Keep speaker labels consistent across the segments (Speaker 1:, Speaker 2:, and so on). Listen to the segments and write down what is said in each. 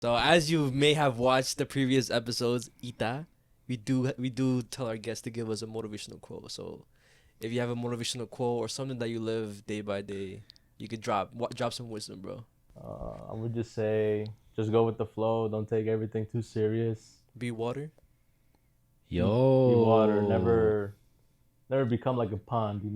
Speaker 1: So as you may have watched the previous episodes, Ita, we do tell our guests to give us a motivational quote. So if you have a motivational quote or something that you live day by day, you could drop some wisdom, bro.
Speaker 2: I would just say, just go with the flow. Don't take everything too serious.
Speaker 1: Be water.
Speaker 2: Be water. Never become like a pond.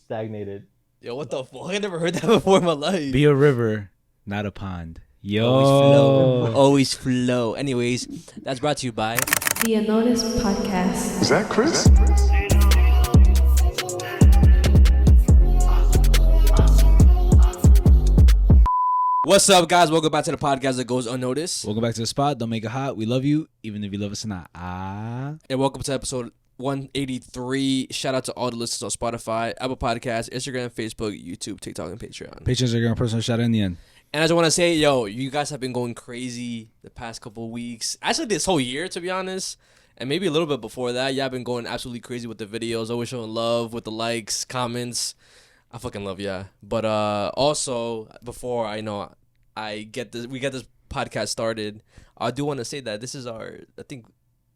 Speaker 2: Stagnated.
Speaker 1: Yo, what the fuck? I never heard that before in my life.
Speaker 3: Be a river, not a pond. Yo.
Speaker 1: Always flow. Anyways, that's brought to you by
Speaker 4: The Unnoticed Podcast.
Speaker 5: Is that Chris?
Speaker 1: What's up, guys? Welcome back to the podcast that goes unnoticed.
Speaker 3: Welcome back to the spot. Don't make it hot. We love you, even if you love us or not.
Speaker 1: And welcome to episode 183. Shout out to all the listeners on Spotify, Apple Podcasts, Instagram, Facebook, YouTube, TikTok, and Patreon.
Speaker 3: Patrons are going to personal shout out in the end.
Speaker 1: And I just want to say, yo, you guys have been going crazy the past couple of weeks. Actually, this whole year, to be honest. And maybe a little bit before that. Y'all been going absolutely crazy with the videos. Always showing love with the likes, comments. I fucking love y'all. But also, before we get this podcast started, I do want to say that this is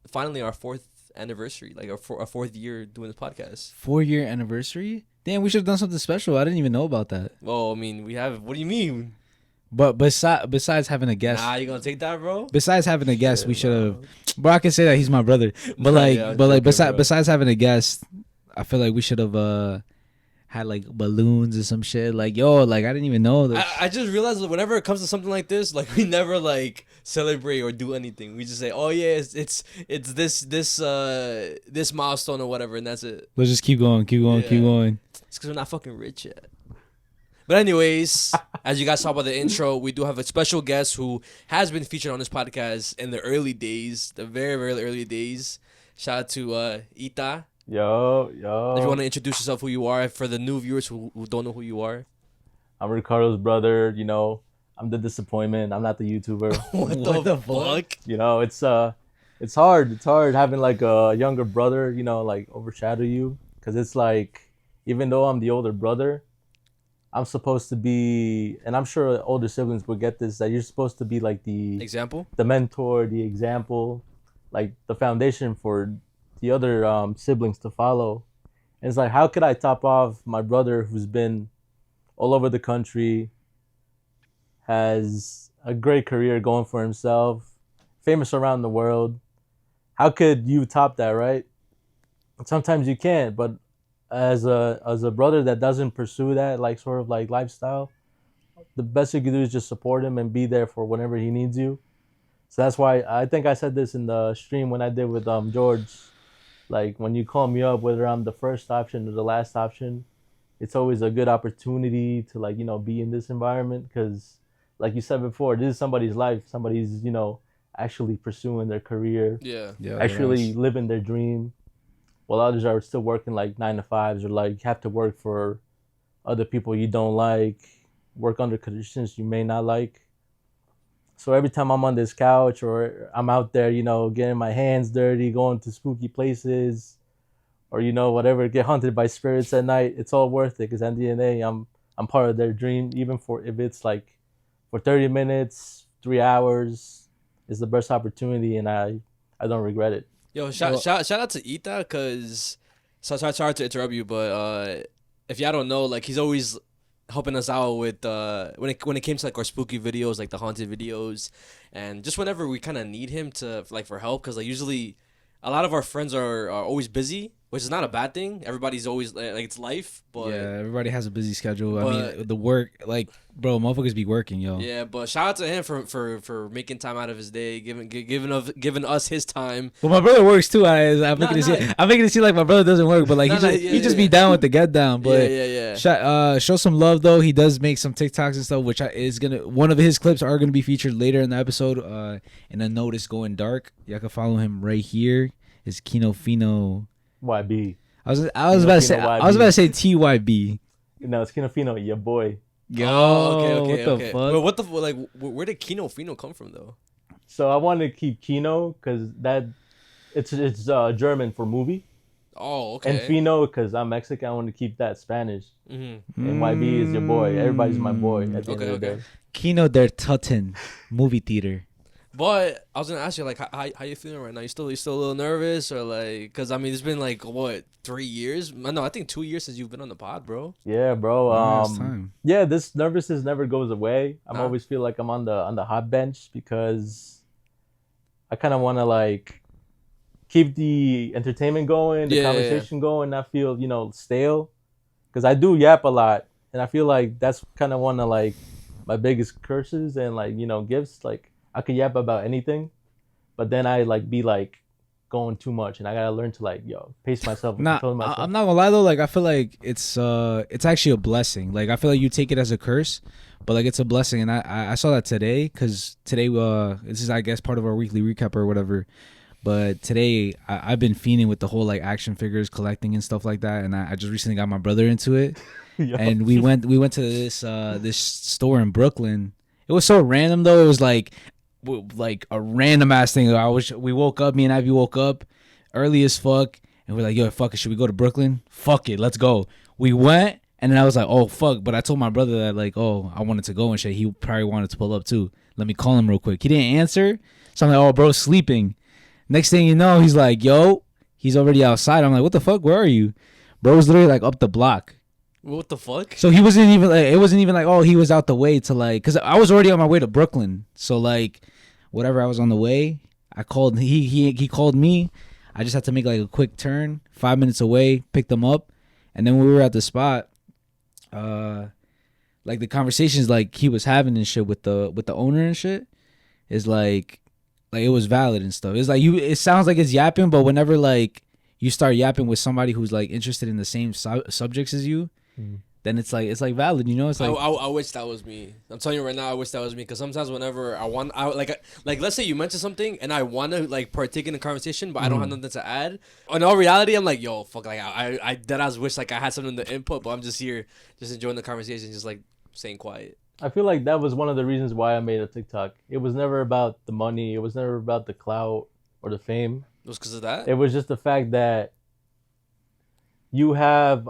Speaker 1: finally our fourth anniversary, like our fourth year doing this podcast.
Speaker 3: 4-year anniversary? Damn, we should have done something special. I didn't even know about that.
Speaker 1: Well, I mean, we have. What do you mean?
Speaker 3: But besides having a guest,
Speaker 1: Nah, you gonna take that, bro?
Speaker 3: Besides having a guest, we should have. Bro, I can say that he's my brother. But besides having a guest, I feel like we should have had like balloons or some shit. Like, yo, like I didn't even know this.
Speaker 1: I just realized that whenever it comes to something like this, like we never like celebrate or do anything. We just say, oh yeah, it's this milestone or whatever, and that's it.
Speaker 3: Let's just keep going.
Speaker 1: It's because we're not fucking rich yet. But anyways, as you guys saw by the intro, we do have a special guest who has been featured on this podcast in the early days, the very, very early days. Shout out to Ita.
Speaker 2: Yo.
Speaker 1: If you want to introduce yourself, who you are, for the new viewers who don't know who you are.
Speaker 2: I'm Ricardo's brother. I'm the disappointment. I'm not the YouTuber.
Speaker 1: what the fuck?
Speaker 2: It's hard. It's hard having like a younger brother, like overshadow you. Because it's like, even though I'm the older brother, I'm supposed to be, and I'm sure older siblings will get this, that you're supposed to be like the
Speaker 1: example,
Speaker 2: the mentor, the example, like the foundation for the other siblings to follow. And it's like, how could I top off my brother who's been all over the country, has a great career going for himself, famous around the world? How could you top that, right? Sometimes you can't, but as a brother that doesn't pursue that like sort of like lifestyle, the best you can do is just support him and be there for whenever he needs you. So that's why I think I said this in the stream when I did with George. Like, when you call me up, whether I'm the first option or the last option, it's always a good opportunity to like, be in this environment, because like you said before, this is somebody's life. Somebody's, actually pursuing their career.
Speaker 1: Yeah.
Speaker 2: Actually living their dream. While others are still working like 9 to 5s, or like have to work for other people you don't like, work under conditions you may not like. So every time I'm on this couch or I'm out there, getting my hands dirty, going to spooky places, or whatever, get hunted by spirits at night, it's all worth it, because at the end of the day, I'm part of their dream. Even if it's like for 30 minutes, 3 hours, is the best opportunity, and I don't regret it.
Speaker 1: Yo, shout out to Ita, because sorry to interrupt you, but if y'all don't know, like, he's always helping us out with when it came to like our spooky videos, like the haunted videos, and just whenever we kind of need him to like for help, because like usually a lot of our friends are always busy, which is not a bad thing. Everybody's always like it's life, but
Speaker 3: yeah, everybody has a busy schedule. I mean, the work, like, bro, motherfuckers be working, yo.
Speaker 1: Yeah, but shout out to him for making time out of his day, giving us his time.
Speaker 3: Well, my brother works too. I'm making it seem like my brother doesn't work, but like he just be down with the get down. But
Speaker 1: yeah.
Speaker 3: Show some love though. He does make some TikToks and stuff, which one of his clips are gonna be featured later in the episode. In a notice going dark. Y'all can follow him right here. It's Kino Fino
Speaker 2: YB.
Speaker 3: I was about to say TYB.
Speaker 2: No, it's Kino Fino, your boy.
Speaker 3: Yo,
Speaker 1: okay.
Speaker 3: What the fuck?
Speaker 1: What the like? Where did Kino Fino come from though?
Speaker 2: So I wanted to keep Kino because it's German for movie.
Speaker 1: Oh, okay.
Speaker 2: And Fino because I'm Mexican. I want to keep that Spanish. Mm-hmm. And YB is your boy. Everybody's my boy at the end of the day.
Speaker 3: Kino der Toten movie theater.
Speaker 1: But I was gonna ask you, like, how you feeling right now? You still a little nervous, or like, cause I mean, it's been like what 3 years? No, I think 2 years since you've been on the pod, bro.
Speaker 2: Yeah, bro. Yeah, this nervousness never goes away. I'm
Speaker 1: Nah.
Speaker 2: always feel like I'm on the hot bench because I kind of want to like keep the entertainment going, the conversation going, not feel stale. Because I do yap a lot, and I feel like that's kind of one of like my biggest curses and like gifts. Like I could yap about anything, but then I like be like going too much, and I gotta learn to like pace myself.
Speaker 3: Nah,
Speaker 2: myself.
Speaker 3: I'm not gonna lie though. Like I feel like it's actually a blessing. Like I feel like you take it as a curse, but like it's a blessing. And I saw that today because today this is I guess part of our weekly recap or whatever. But today I've been fiending with the whole like action figures collecting and stuff like that, and I just recently got my brother into it. And we went to this store in Brooklyn. It was so random though. It was like a random ass thing. We woke up, me and Ivy woke up early as fuck, and we're like, yo, fuck it, should we go to Brooklyn? Fuck it, let's go. We went, and then I was like, oh fuck, but I told my brother that like, oh, I wanted to go and shit. He probably wanted to pull up too. Let me call him real quick. He didn't answer, so I'm like, oh, bro's sleeping. Next thing you know, he's like, yo, he's already outside. I'm like, what the fuck? Where are you? Bro was literally like up the block.
Speaker 1: What the fuck?
Speaker 3: So he wasn't even like, it wasn't even like, oh, he was out the way to like, because I was already on my way to Brooklyn. So like, whatever, I was on the way. I called, he called me. I just had to make like a quick turn, 5 minutes away, picked him up. And then when we were at the spot, like the conversations like he was having and shit with the owner and shit is like it was valid and stuff. It's like it sounds like it's yapping, but whenever like you start yapping with somebody who's like interested in the same subjects as you, then it's like valid, It's like
Speaker 1: I wish that was me. I'm telling you right now, I wish that was me, because sometimes whenever I let's say you mention something and I want to like partake in the conversation, but I don't have nothing to add. In all reality, I'm like, yo, fuck, like I deadass wish like I had something to input, but I'm just here, just enjoying the conversation, just like staying quiet.
Speaker 2: I feel like that was one of the reasons why I made a TikTok. It was never about the money. It was never about the clout or the fame.
Speaker 1: It was because of that?
Speaker 2: It was just the fact that you have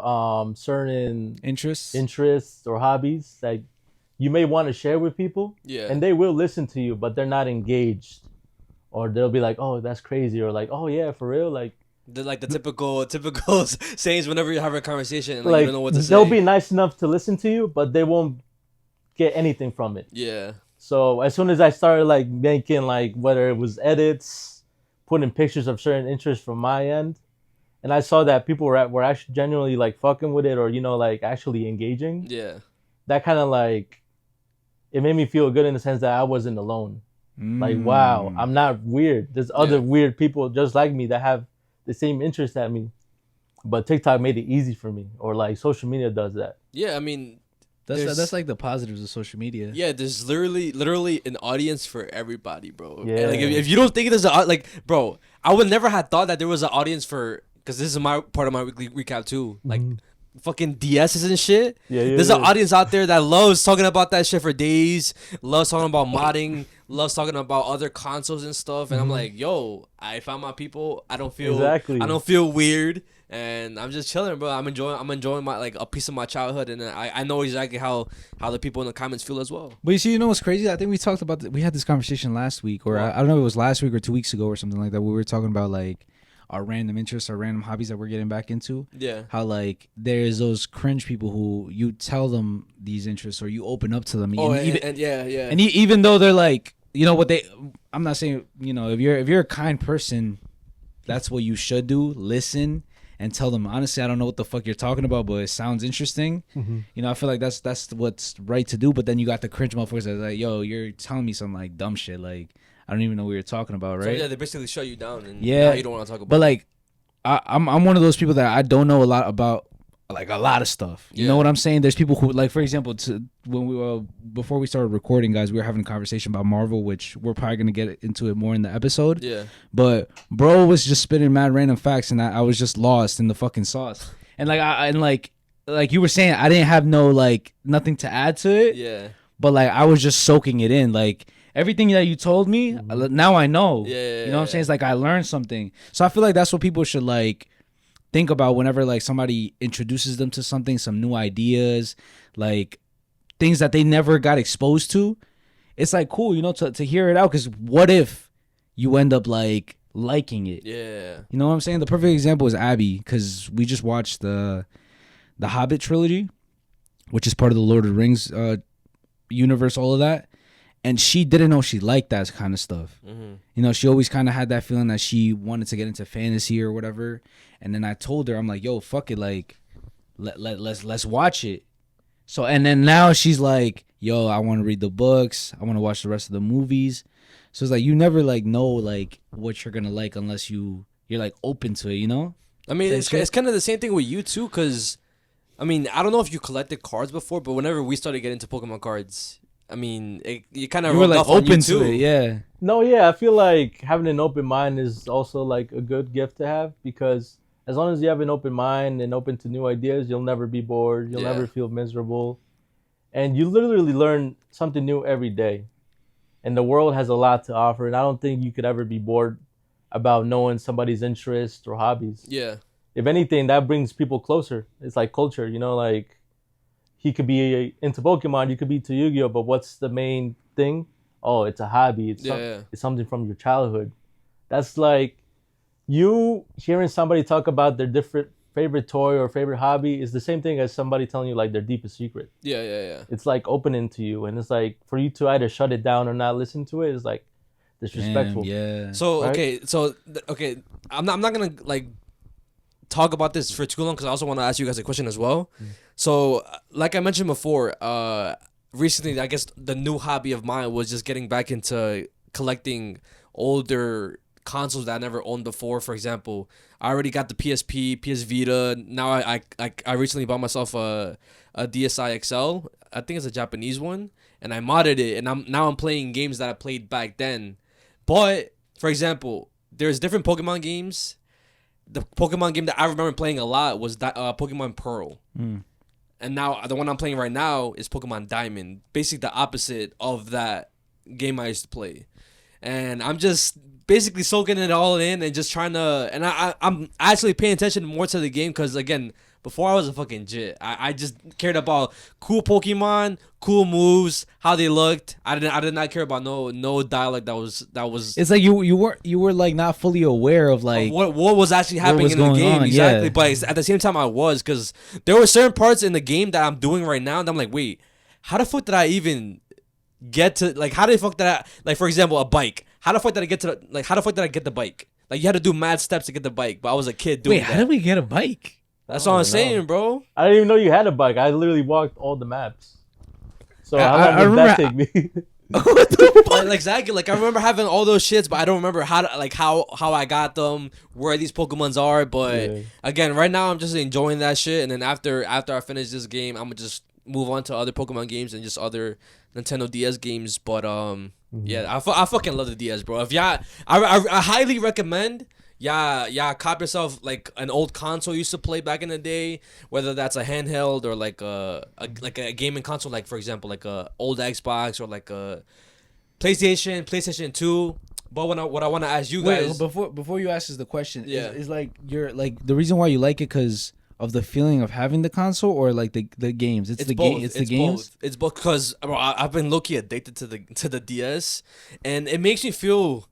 Speaker 2: certain interests or hobbies that you may want to share with people.
Speaker 1: Yeah.
Speaker 2: And they will listen to you, but they're not engaged. Or they'll be like, oh, that's crazy. Or like, oh, yeah, for real? Like
Speaker 1: the typical sayings whenever you have a conversation and like, you don't know what to say.
Speaker 2: They'll be nice enough to listen to you, but they won't get anything from it.
Speaker 1: Yeah.
Speaker 2: So as soon as I started like making like whether it was edits, putting pictures of certain interests from my end, and I saw that people were actually genuinely like fucking with it, or like actually engaging.
Speaker 1: Yeah.
Speaker 2: That kind of like it made me feel good in the sense that I wasn't alone. Like, wow, I'm not weird. There's other weird people just like me that have the same interest at me. But TikTok made it easy for me, or like social media does that.
Speaker 1: Yeah, I mean,
Speaker 3: that's like the positives of social media.
Speaker 1: Yeah, there's literally an audience for everybody, bro.
Speaker 2: Yeah.
Speaker 1: And like if you don't think there's bro, I would never have thought that there was an audience for, because this is my part of my weekly recap too. Like fucking DSs and shit.
Speaker 2: Yeah,
Speaker 1: there's an audience out there that loves talking about that shit for days, loves talking about modding, loves talking about other consoles and stuff. And I'm like, yo, I found my people. I don't feel weird. And I'm just chilling, bro. I'm enjoying my like a piece of my childhood, and I know exactly how the people in the comments feel as well.
Speaker 3: But you see, what's crazy? I think we talked about we had this conversation last week, or I don't know if it was last week or 2 weeks ago or something like that. We were talking about like our random interests, our random hobbies that we're getting back into. Yeah. How like there's those cringe people who you tell them these interests or you open up to them. And even though they're like, I'm not saying, if you're a kind person, that's what you should do. Listen. And tell them, honestly, I don't know what the fuck you're talking about, but it sounds interesting. I feel like that's what's right to do. But then you got the cringe motherfuckers that like, yo, you're telling me some like dumb shit. Like, I don't even know what you're talking about, right?
Speaker 1: So, yeah, they basically shut you down, and now you don't want to talk about.
Speaker 3: But like, I'm one of those people that I don't know a lot about, like a lot of stuff. You know what I'm saying? There's people who, like, for example, when we were before we started recording, guys, we were having a conversation about Marvel, which we're probably gonna get into it more in the episode. Yeah. But bro was just spitting mad random facts, and I was just lost in the fucking sauce. And like like you were saying, I didn't have nothing to add to it. Yeah. But like I was just soaking it in, like. Everything that you told me, now I know. You know what I'm saying? It's like I learned something. So I feel like that's what people should like think about whenever like somebody introduces them to something, some new ideas, like things that they never got exposed to. it's like cool, you know, to hear it out. Because what if you end up like liking it?
Speaker 1: Yeah.
Speaker 3: You know what I'm saying? The perfect example is Abby, because we just watched the Hobbit trilogy, which is part of the Lord of the Rings universe, all of that. And she didn't know she liked that kind of stuff.
Speaker 1: Mm-hmm.
Speaker 3: You know, she always kind of had that feeling that she wanted to get into fantasy or whatever. And then I told her, I'm like, yo, fuck it, like, let's watch it. So, and then now she's like, yo, I want to read the books. I want to watch the rest of the movies. So it's like, you never like know like what you're gonna like unless you're like open to it, you know?
Speaker 1: I mean, it's kind of the same thing with you too, because I mean, I don't know if you collected cards before, but whenever we started getting into Pokemon cards, I mean, you kind of
Speaker 3: were like open to it, yeah.
Speaker 2: No, yeah, I feel like having an open mind is also like a good gift to have, because as long as you have an open mind and open to new ideas, you'll never be bored. You'll never feel miserable. And you literally learn something new every day. And the world has a lot to offer. And I don't think you could ever be bored about knowing somebody's interests or hobbies.
Speaker 1: Yeah.
Speaker 2: If anything, that brings people closer. It's like culture, you know, like he could be into Pokemon, you could be into Yu-Gi-Oh, but what's the main thing? Oh, it's a hobby. It's something from your childhood. That's like you hearing somebody talk about their different favorite toy or favorite hobby is the same thing as somebody telling you like their deepest secret.
Speaker 1: Yeah.
Speaker 2: It's like opening to you, and it's like for you to either shut it down or not listen to it is like disrespectful.
Speaker 3: Damn, yeah.
Speaker 1: So
Speaker 2: right?
Speaker 1: okay, I'm not gonna like talk about this for too long because I also want to ask you guys a question as well. So like I mentioned before, recently I guess the new hobby of mine was just getting back into collecting older consoles that I never owned before. For example, I already got the PSP, PS Vita. Now I recently bought myself a DSi XL. I think it's a Japanese one, and I modded it, and I'm playing games that I played back then. But for example, there's different Pokemon games. The Pokemon game that I remember playing a lot was that Pokemon Pearl. And now the one I'm playing right now is Pokemon Diamond. Basically the opposite of that game I used to play. And I'm just basically soaking it all in and just trying to... And I'm actually paying attention more to the game because, again, before I was a fucking jit. I just cared about cool Pokemon, cool moves, how they looked. I did not care about no dialogue that was.
Speaker 3: It's like you were like not fully aware of like
Speaker 1: what was actually happening in the game exactly.
Speaker 3: Yeah.
Speaker 1: But at the same time, I was, because there were certain parts in the game that I'm doing right now, and I'm like, wait, how the fuck did I even get to, like, how the fuck did I, like, for example, a bike? How the fuck did I get to how the fuck did I get the bike? Like, you had to do mad steps to get the bike, but I was a kid doing that.
Speaker 3: Wait, how did we get a bike?
Speaker 1: That's what I'm saying, bro.
Speaker 2: I didn't even know you had a bike. I literally walked all the maps. So how
Speaker 3: I
Speaker 2: long did that take me?
Speaker 1: What the fuck? Like, exactly. Like, I remember having all those shits, but I don't remember how I got them, where these Pokemons are. But again, right now I'm just enjoying that shit. And then after I finish this game, I'm gonna just move on to other Pokemon games and just other Nintendo DS games. But yeah, I fucking love the DS, bro. If y'all, I highly recommend. Yeah, cop yourself like an old console you used to play back in the day, whether that's a handheld or like a gaming console, like for example like a old Xbox or like a PlayStation 2. But what I want to ask you guys,
Speaker 3: before you ask us the question, is like you're like the reason why you like it because of the feeling of having the console or like the games. It's the game. It's the games.
Speaker 1: It's both, because I've been low-key addicted to the DS, and it makes me feel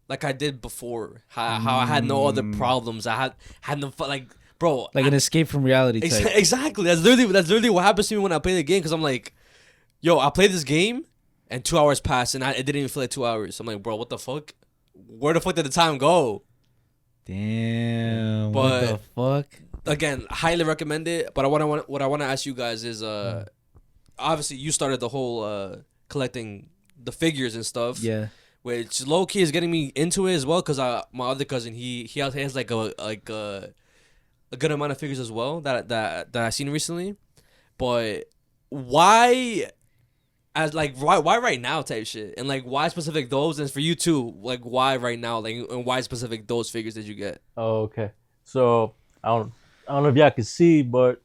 Speaker 1: like I did before, how I had no other problems. I had no like, bro,
Speaker 3: like an escape from reality type.
Speaker 1: Exactly. That's literally what happens to me when I play the game. Because I'm like, yo, I played this game, and 2 hours passed, and it didn't even feel like 2 hours. I'm like, bro, what the fuck? Where the fuck did the time go?
Speaker 3: Damn.
Speaker 1: But
Speaker 3: what the fuck?
Speaker 1: Again, highly recommend it. But what I want to ask you guys is, obviously you started the whole collecting the figures and stuff.
Speaker 3: Yeah.
Speaker 1: Which low key is getting me into it as well, because my other cousin he has like a good amount of figures as well that I've seen recently. But why right now type shit, and like why specific those, and for you too, like why right now, like, and why specific those figures did you get?
Speaker 2: Oh, okay. So I don't know if y'all can see, but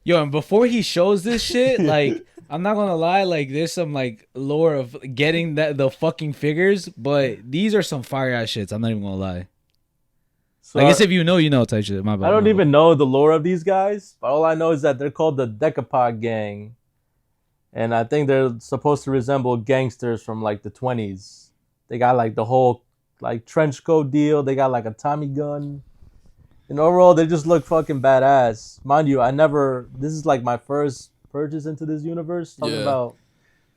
Speaker 3: yo, and before he shows this shit, like. I'm not gonna lie, like there's some like lore of getting the fucking figures, but these are some fire ass shits. I'm not even gonna lie. So I guess if you know type shit. My bad.
Speaker 2: I don't even know the lore of these guys, but all I know is that they're called the Decapod Gang, And I think they're supposed to resemble gangsters from like the 20s. They got like the whole like trench coat deal. They got like a Tommy gun. And overall, they just look fucking badass. Mind you, this is like my first purchase into this universe. Talking about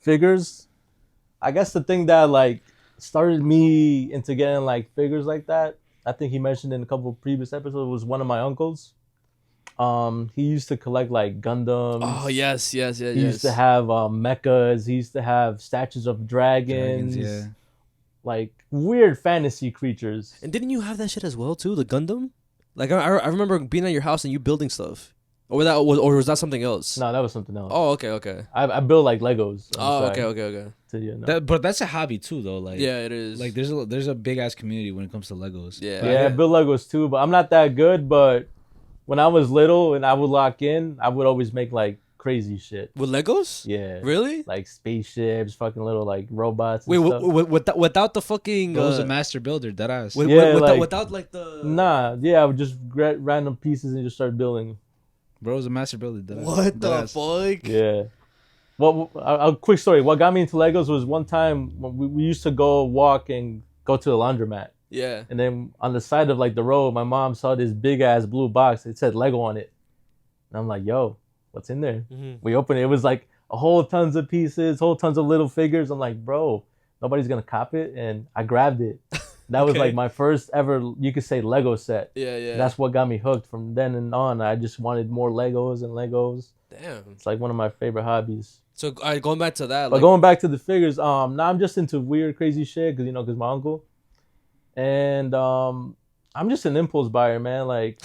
Speaker 2: figures. I guess the thing that like started me into getting like figures like that, I think he mentioned in a couple of previous episodes, was one of my uncles. He used to collect like Gundams.
Speaker 1: Oh yes.
Speaker 2: He used to have mechas. He used to have statues of dragons.
Speaker 3: Yeah.
Speaker 2: Like weird fantasy creatures.
Speaker 1: And didn't you have that shit as well too? The Gundam? Like I remember being at your house and you building stuff. Or was that something else?
Speaker 2: No, that was something else.
Speaker 1: Oh, okay.
Speaker 2: I build like Legos.
Speaker 1: Okay.
Speaker 2: So, you know.
Speaker 3: But that's a hobby too, though. Like,
Speaker 1: yeah, it is.
Speaker 3: Like, there's a big ass community when it comes to Legos.
Speaker 2: Yeah, I build Legos too, but I'm not that good. But when I was little and I would lock in, I would always make like crazy shit
Speaker 1: with Legos.
Speaker 2: Yeah,
Speaker 1: really?
Speaker 2: Like spaceships, fucking little like robots.
Speaker 1: Wait, without the fucking?
Speaker 3: Bro was a master builder, deadass.
Speaker 1: Without like the.
Speaker 2: Nah, yeah, I would just get random pieces and just start building.
Speaker 3: Bro was a master builder.
Speaker 1: What the fuck?
Speaker 2: Yeah. Well, a quick story. What got me into Legos was one time when we used to go walk and go to the laundromat.
Speaker 1: Yeah.
Speaker 2: And then on the side of like the road, my mom saw this big ass blue box. It said Lego on it. And I'm like, yo, what's in there? Mm-hmm. We opened it. It was like a whole tons of pieces, whole tons of little figures. I'm like, bro, nobody's going to cop it. And I grabbed it. That was like my first ever, you could say, Lego set.
Speaker 1: Yeah.
Speaker 2: That's what got me hooked. From then and on, I just wanted more Legos and Legos.
Speaker 1: Damn.
Speaker 2: It's like one of my favorite hobbies.
Speaker 1: So going back to that.
Speaker 2: But going back to the figures, now I'm just into weird, crazy shit because my uncle. And I'm just an impulse buyer, man. Like,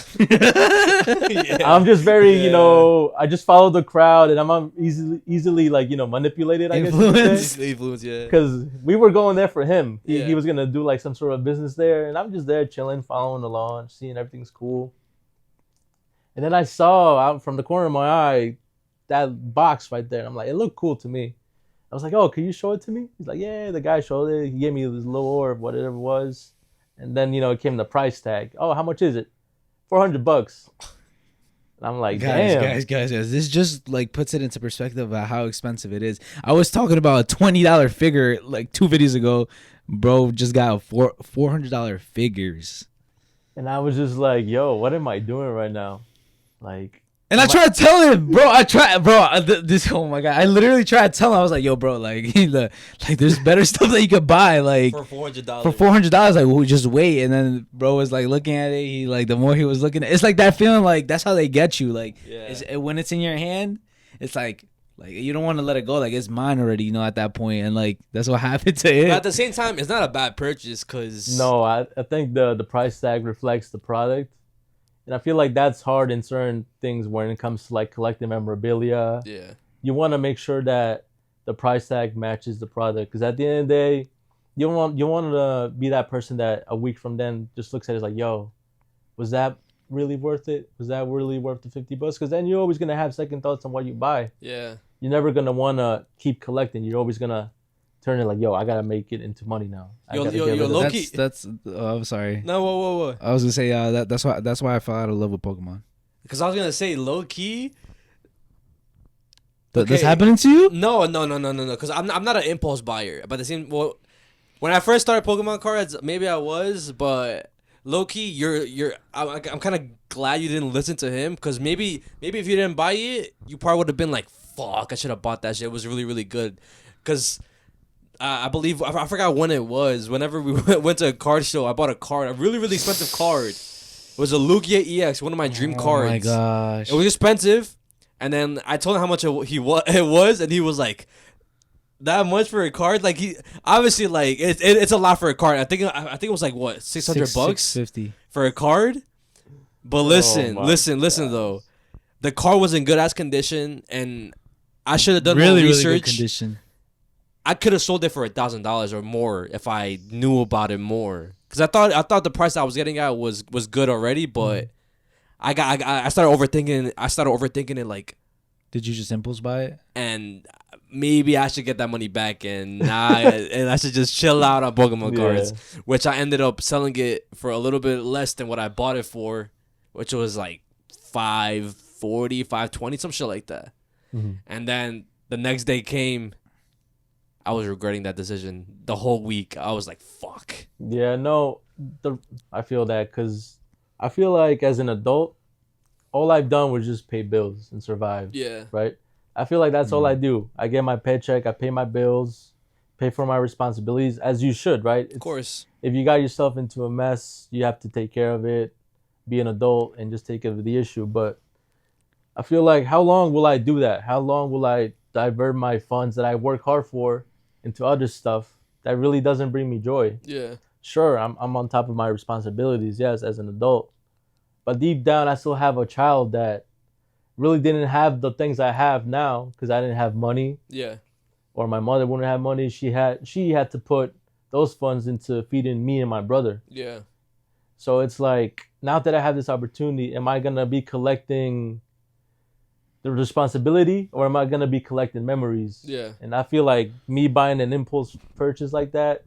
Speaker 2: I'm just very, I just follow the crowd, and I'm easily like, manipulated. I guess.
Speaker 1: Influence, yeah.
Speaker 2: Because we were going there for him. He was gonna do like some sort of business there, and I'm just there chilling, following along, seeing everything's cool. And then I saw out from the corner of my eye that box right there. I'm like, it looked cool to me. I was like, oh, can you show it to me? He's like, yeah. The guy showed it. He gave me this little orb, whatever it was. And then, it came the price tag. Oh, how much is it? $400. And I'm like, damn.
Speaker 3: Guys. This just like puts it into perspective about how expensive it is. I was talking about a $20 figure like 2 videos ago. Bro just got $400 figures.
Speaker 2: And I was just like, yo, what am I doing right now? Like.
Speaker 3: And I tried to tell him, bro. Oh my god! I literally tried to tell him. I was like, "Yo, bro, like there's better stuff that you could buy, like
Speaker 1: for $400.
Speaker 3: For $400, like we'll just wait." And then bro was like looking at it. He like the more he was looking at, it's like that feeling, like that's how they get you. Like when it's in your hand, it's like you don't want to let it go. Like it's mine already, at that point. And like that's what happened to him.
Speaker 1: But at the same time, it's not a bad purchase because
Speaker 2: I think the price tag reflects the product. And I feel like that's hard in certain things when it comes to like collecting memorabilia.
Speaker 1: Yeah.
Speaker 2: You want to make sure that the price tag matches the product. Because at the end of the day, you want to be that person that a week from then just looks at it like, yo, was that really worth it? Was that really worth the $50? Because then you're always going to have second thoughts on what you buy.
Speaker 1: Yeah.
Speaker 2: You're never going to want to keep collecting. You're always going to turn it like, yo, I got to make it into money now.
Speaker 1: Yo, low-key.
Speaker 3: I'm sorry.
Speaker 1: No, what?
Speaker 3: I was going to say, that's why I fell out of love with Pokemon.
Speaker 1: Because I was going to say, low-key.
Speaker 3: That's happening to you?
Speaker 1: No. Because I'm not an impulse buyer. But when I first started Pokemon cards, maybe I was, but low-key, I'm kind of glad you didn't listen to him. Because maybe if you didn't buy it, you probably would have been like, fuck, I should have bought that shit. It was really, really good. Because I believe, I forgot when it was. Whenever we went to a card show, I bought a card, a really, really expensive card. It was a Lugia EX, one of my dream cards.
Speaker 3: Oh my gosh.
Speaker 1: It was expensive. And then I told him how much it was, and he was like, that much for a card? Like, he obviously, like, it's a lot for a card. I think it was like, what, $600?
Speaker 3: $650
Speaker 1: for a card? But listen though. The card was in good ass condition, and I should have done more research.
Speaker 3: Really good condition.
Speaker 1: I could have sold it for $1,000 or more if I knew about it more. Because I thought the price I was getting at was good already, but I started overthinking it. Like,
Speaker 3: did you just impulse buy it?
Speaker 1: And maybe I should get that money back, and and I should just chill out on Pokemon cards, which I ended up selling it for a little bit less than what I bought it for, which was like $540, $520, some shit like that. Mm-hmm. And then The next day came. I was regretting that decision the whole week. I was like, fuck.
Speaker 2: Yeah, no, I feel that because I feel like as an adult, all I've done was just pay bills and survive.
Speaker 1: Yeah.
Speaker 2: Right? I feel like that's all I do. I get my paycheck, I pay my bills, pay for my responsibilities, as you should, right?
Speaker 1: Of course.
Speaker 2: If you got yourself into a mess, you have to take care of it, be an adult, and just take care of the issue. But I feel like, how long will I do that? How long will I divert my funds that I work hard for into other stuff that really doesn't bring me joy?
Speaker 1: Yeah.
Speaker 2: Sure, I'm on top of my responsibilities, yes, as an adult. But deep down, I still have a child that really didn't have the things I have now because I didn't have money.
Speaker 1: Yeah.
Speaker 2: Or my mother wouldn't have money. She had to put those funds into feeding me and my brother.
Speaker 1: Yeah.
Speaker 2: So it's like, now that I have this opportunity, am I going to be collecting the responsibility or am I going to be collecting memories?
Speaker 1: Yeah.
Speaker 2: And I feel like me buying an impulse purchase like that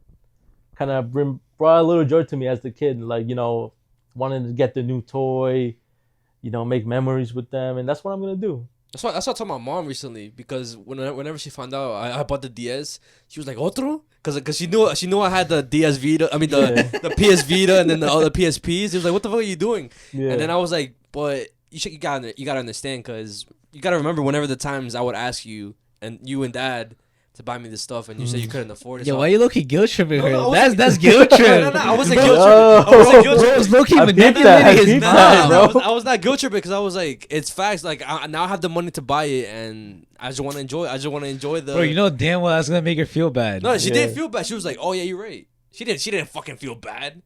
Speaker 2: kind of brought a little joy to me as a kid. Like, you know, wanting to get the new toy, you know, make memories with them. And that's what I'm going to do.
Speaker 1: That's what I told my mom recently, because whenever she found out I bought the DS, she was like, "Otro?" Because she knew I had the DS Vita. I mean the PS Vita and then the other PSPs. She was like, "What the fuck are you doing?" Yeah. And then I was like, "But you gotta understand, because you gotta remember whenever the times I would ask you and Dad to buy me this stuff, and you said you couldn't afford it."
Speaker 3: Yeah,
Speaker 1: so
Speaker 3: why you low-key guilt tripping her? That's guilt trip.
Speaker 1: No, I wasn't guilt tripping. I wasn't guilt tripping.
Speaker 3: I was low-key
Speaker 2: manipulating
Speaker 3: his
Speaker 2: mind, bro.
Speaker 1: I was not guilt tripping because I was like, it's facts. Like, now I have the money to buy it, and I just want to enjoy. I just want to enjoy the.
Speaker 3: Bro, you know damn well that's gonna make her feel bad.
Speaker 1: No, she didn't feel bad. She was like, "Oh yeah, you're right." She didn't fucking feel bad.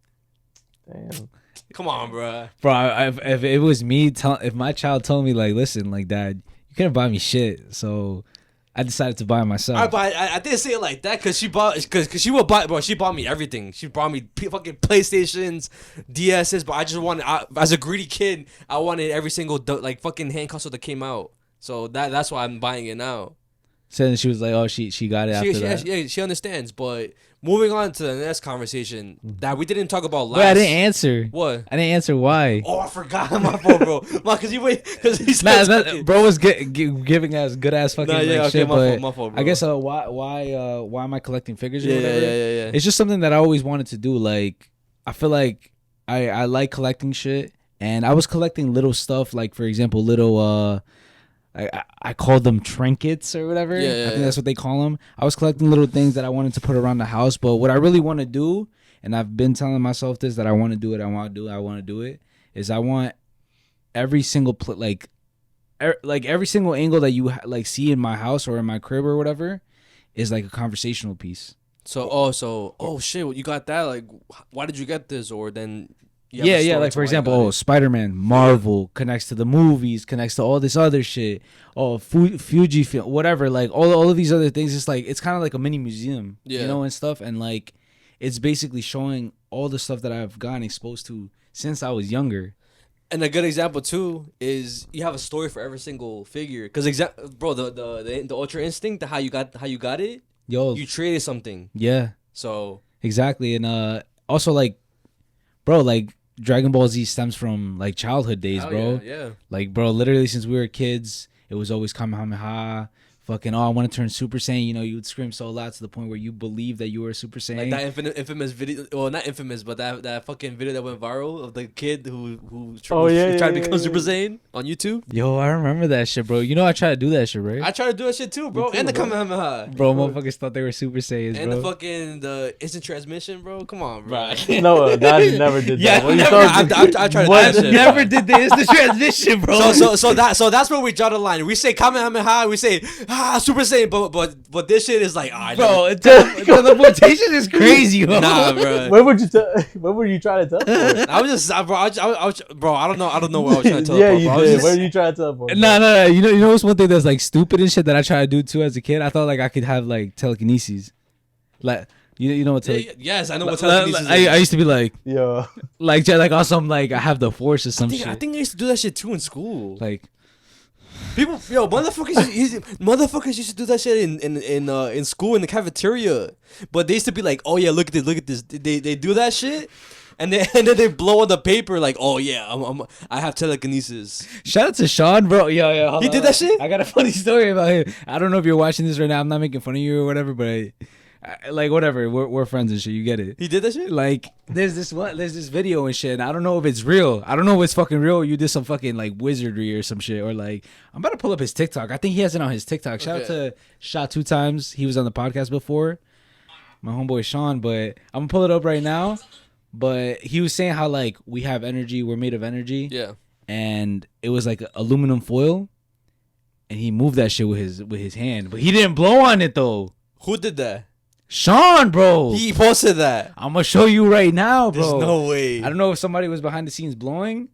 Speaker 2: Damn.
Speaker 1: Come on, bro.
Speaker 3: Bro, if it was me, if my child told me like, "Listen, like, Dad, you couldn't buy me shit," so I decided to buy it myself.
Speaker 1: I didn't say it like that because she would buy, bro. She bought me everything. She brought me fucking PlayStations, DSs, but I just wanted, as a greedy kid, I wanted every single like fucking hand console that came out. So that's why I'm buying it now.
Speaker 3: So then she was like, "Oh, she got it after that."
Speaker 1: Yeah, she understands. But moving on to the next conversation that we didn't talk about last.
Speaker 3: Wait, I didn't answer.
Speaker 1: What?
Speaker 3: I didn't answer why.
Speaker 1: Oh, I forgot my phone, bro. Because he said
Speaker 3: bro was giving us good ass fucking shit.
Speaker 1: My fault, bro.
Speaker 3: I guess why am I collecting figures? Or whatever?
Speaker 1: Yeah.
Speaker 3: It's just something that I always wanted to do. Like, I feel like I like collecting shit, and I was collecting little stuff. Like, for example, little I called them trinkets or whatever. I think that's what they call them. I was collecting little things that I wanted to put around the house. But what I really want to do, and I've been telling myself this, that I want to do it, I want to do it, is I want every single every single angle that you like see in my house or in my crib or whatever is like a conversational piece.
Speaker 1: So shit, you got that? Like, why did you get this? Or then.
Speaker 3: Yeah, like for example, Spider-Man, Marvel connects to the movies, connects to all this other shit. Fujifilm, whatever, like all of these other things. It's like, it's kind of like a mini museum, you know, and stuff. And like, it's basically showing all the stuff that I've gotten exposed to since I was younger.
Speaker 1: And a good example too is you have a story for every single figure. Cause bro, the Ultra Instinct, how you got it, you traded something.
Speaker 3: Yeah.
Speaker 1: So
Speaker 3: exactly, and also like, bro, like. Dragon Ball Z stems from like childhood days, bro.
Speaker 1: Yeah.
Speaker 3: Like, bro, literally since we were kids, it was always Kamehameha. Fucking, I want to turn Super Saiyan. You know, you would scream so loud to the point where you believe that you were a Super Saiyan.
Speaker 1: Like that infamous video. Well, not infamous, but that fucking video that went viral of the kid who tried to become Super Saiyan on YouTube.
Speaker 3: Yo, I remember that shit, bro. You know, I tried to do that shit, right?
Speaker 1: I tried to do that shit too, bro. And the Kamehameha.
Speaker 3: Bro, motherfuckers thought they were Super Saiyans,
Speaker 1: and
Speaker 3: bro.
Speaker 1: the instant transmission, bro. Come on, bro.
Speaker 2: No, Dad never did that.
Speaker 1: I tried to do that shit.
Speaker 3: Never did the instant transmission, bro.
Speaker 1: So that's where we draw the line. We say Kamehameha, we say Super Saiyan, but this shit is like,
Speaker 3: bro, teleportation is crazy, bro.
Speaker 1: Nah, bro.
Speaker 2: What were you trying to tell?
Speaker 1: I was just, bro. I don't know what I was trying to tell.
Speaker 2: Yeah, you did. What are you trying to tell?
Speaker 3: No. You know what's one thing that's like stupid and shit that I tried to do too as a kid? I thought like I could have like telekinesis, like. You know what?
Speaker 1: Yes, I know what telekinesis is.
Speaker 3: I used to be like,
Speaker 2: yo,
Speaker 3: like also I'm like I have the force or some shit.
Speaker 1: I think I used to do that shit too in school.
Speaker 3: Like.
Speaker 1: People, motherfuckers used to do that shit in school in the cafeteria, but they used to be like, "Oh yeah, look at this." They do that shit, and then they blow on the paper like, oh yeah, I have telekinesis.
Speaker 3: Shout out to Sean, bro. Yo,
Speaker 1: He did that shit?
Speaker 3: I got a funny story about him. I don't know if you're watching this right now. I'm not making fun of you or whatever, but like whatever. We're friends and shit. You get it.
Speaker 1: He did that shit?
Speaker 3: Like there's this video and shit. And I don't know if it's real. I don't know if it's fucking real. Or you did some fucking like wizardry or some shit, or like I'm about to pull up his TikTok. I think he has it on his TikTok. Shout out to SHOUTOUTS. He was on the podcast before. My homeboy Sean, but I'm gonna pull it up right now. But he was saying how like we have energy, we're made of energy.
Speaker 1: Yeah.
Speaker 3: And it was like aluminum foil, and he moved that shit with his hand, but he didn't blow on it though.
Speaker 1: Who did that?
Speaker 3: Sean, bro.
Speaker 1: He posted that.
Speaker 3: I'm gonna show you right now, bro.
Speaker 1: There's no way.
Speaker 3: I don't know if somebody was behind the scenes blowing.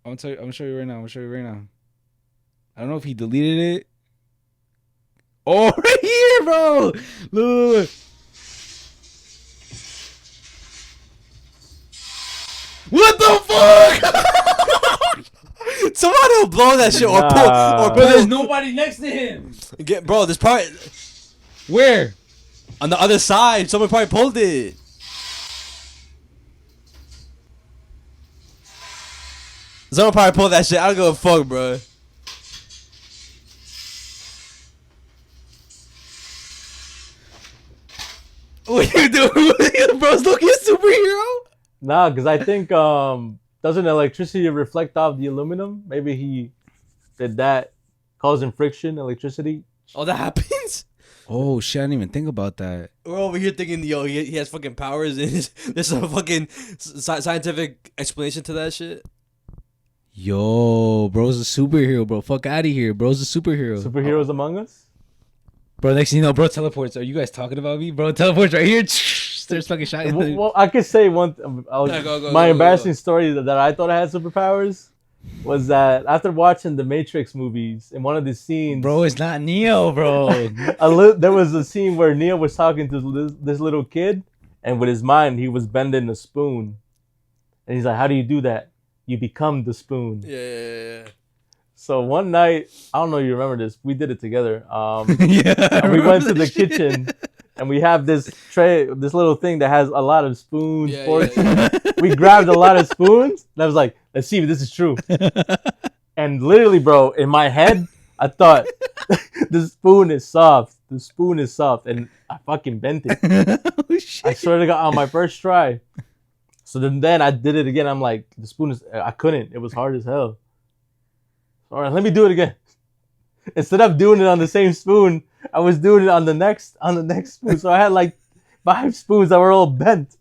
Speaker 3: I'm gonna show you right now. I don't know if he deleted it. Oh, right here, bro. Look. What the fuck?
Speaker 1: Somebody will blow that shit or pull. Or
Speaker 3: Bro, there's nobody next to him.
Speaker 1: Bro, there's probably.
Speaker 3: Where?
Speaker 1: On the other side. Someone probably pulled it. Someone probably pulled that shit. I don't give a fuck, bro.
Speaker 3: What you doing? Bro's looking superhero?
Speaker 2: Nah, because I think doesn't electricity reflect off the aluminum? Maybe he did that, causing friction, electricity.
Speaker 1: Oh, that happens?
Speaker 3: Oh shit! I didn't even think about that.
Speaker 1: We're over here thinking, yo, he has fucking powers and there's some fucking scientific explanation to that shit.
Speaker 3: Yo, bro's a superhero, bro. Fuck out of here, bro's a superhero.
Speaker 2: Superheroes Among Us?
Speaker 3: Bro, next thing you know, bro teleports. Are you guys talking about me? Bro teleports right here. There's fucking shot.
Speaker 2: Well, I could say one. My embarrassing story that I thought I had superpowers was that after watching the Matrix movies, in one of the scenes,
Speaker 3: bro, it's not Neo, bro.
Speaker 2: There was a scene where Neo was talking to this little kid, and with his mind, he was bending a spoon, and he's like, "How do you do that? You become the spoon."
Speaker 1: Yeah.
Speaker 2: So one night, I don't know if you remember this, we did it together.
Speaker 3: Yeah,
Speaker 2: we went to the kitchen. And we have this tray, this little thing that has a lot of spoons, forks. Yeah. We grabbed a lot of spoons. And I was like, let's see if this is true. And literally, bro, in my head, I thought, the spoon is soft. The spoon is soft. And I fucking bent it. Oh, shit. I swear to God, on my first try. So then I did it again. I'm like, the spoon is, I couldn't. It was hard as hell. All right, let me do it again. Instead of doing it on the same spoon, I was doing it on the next spoon. So I had like 5 spoons that were all bent.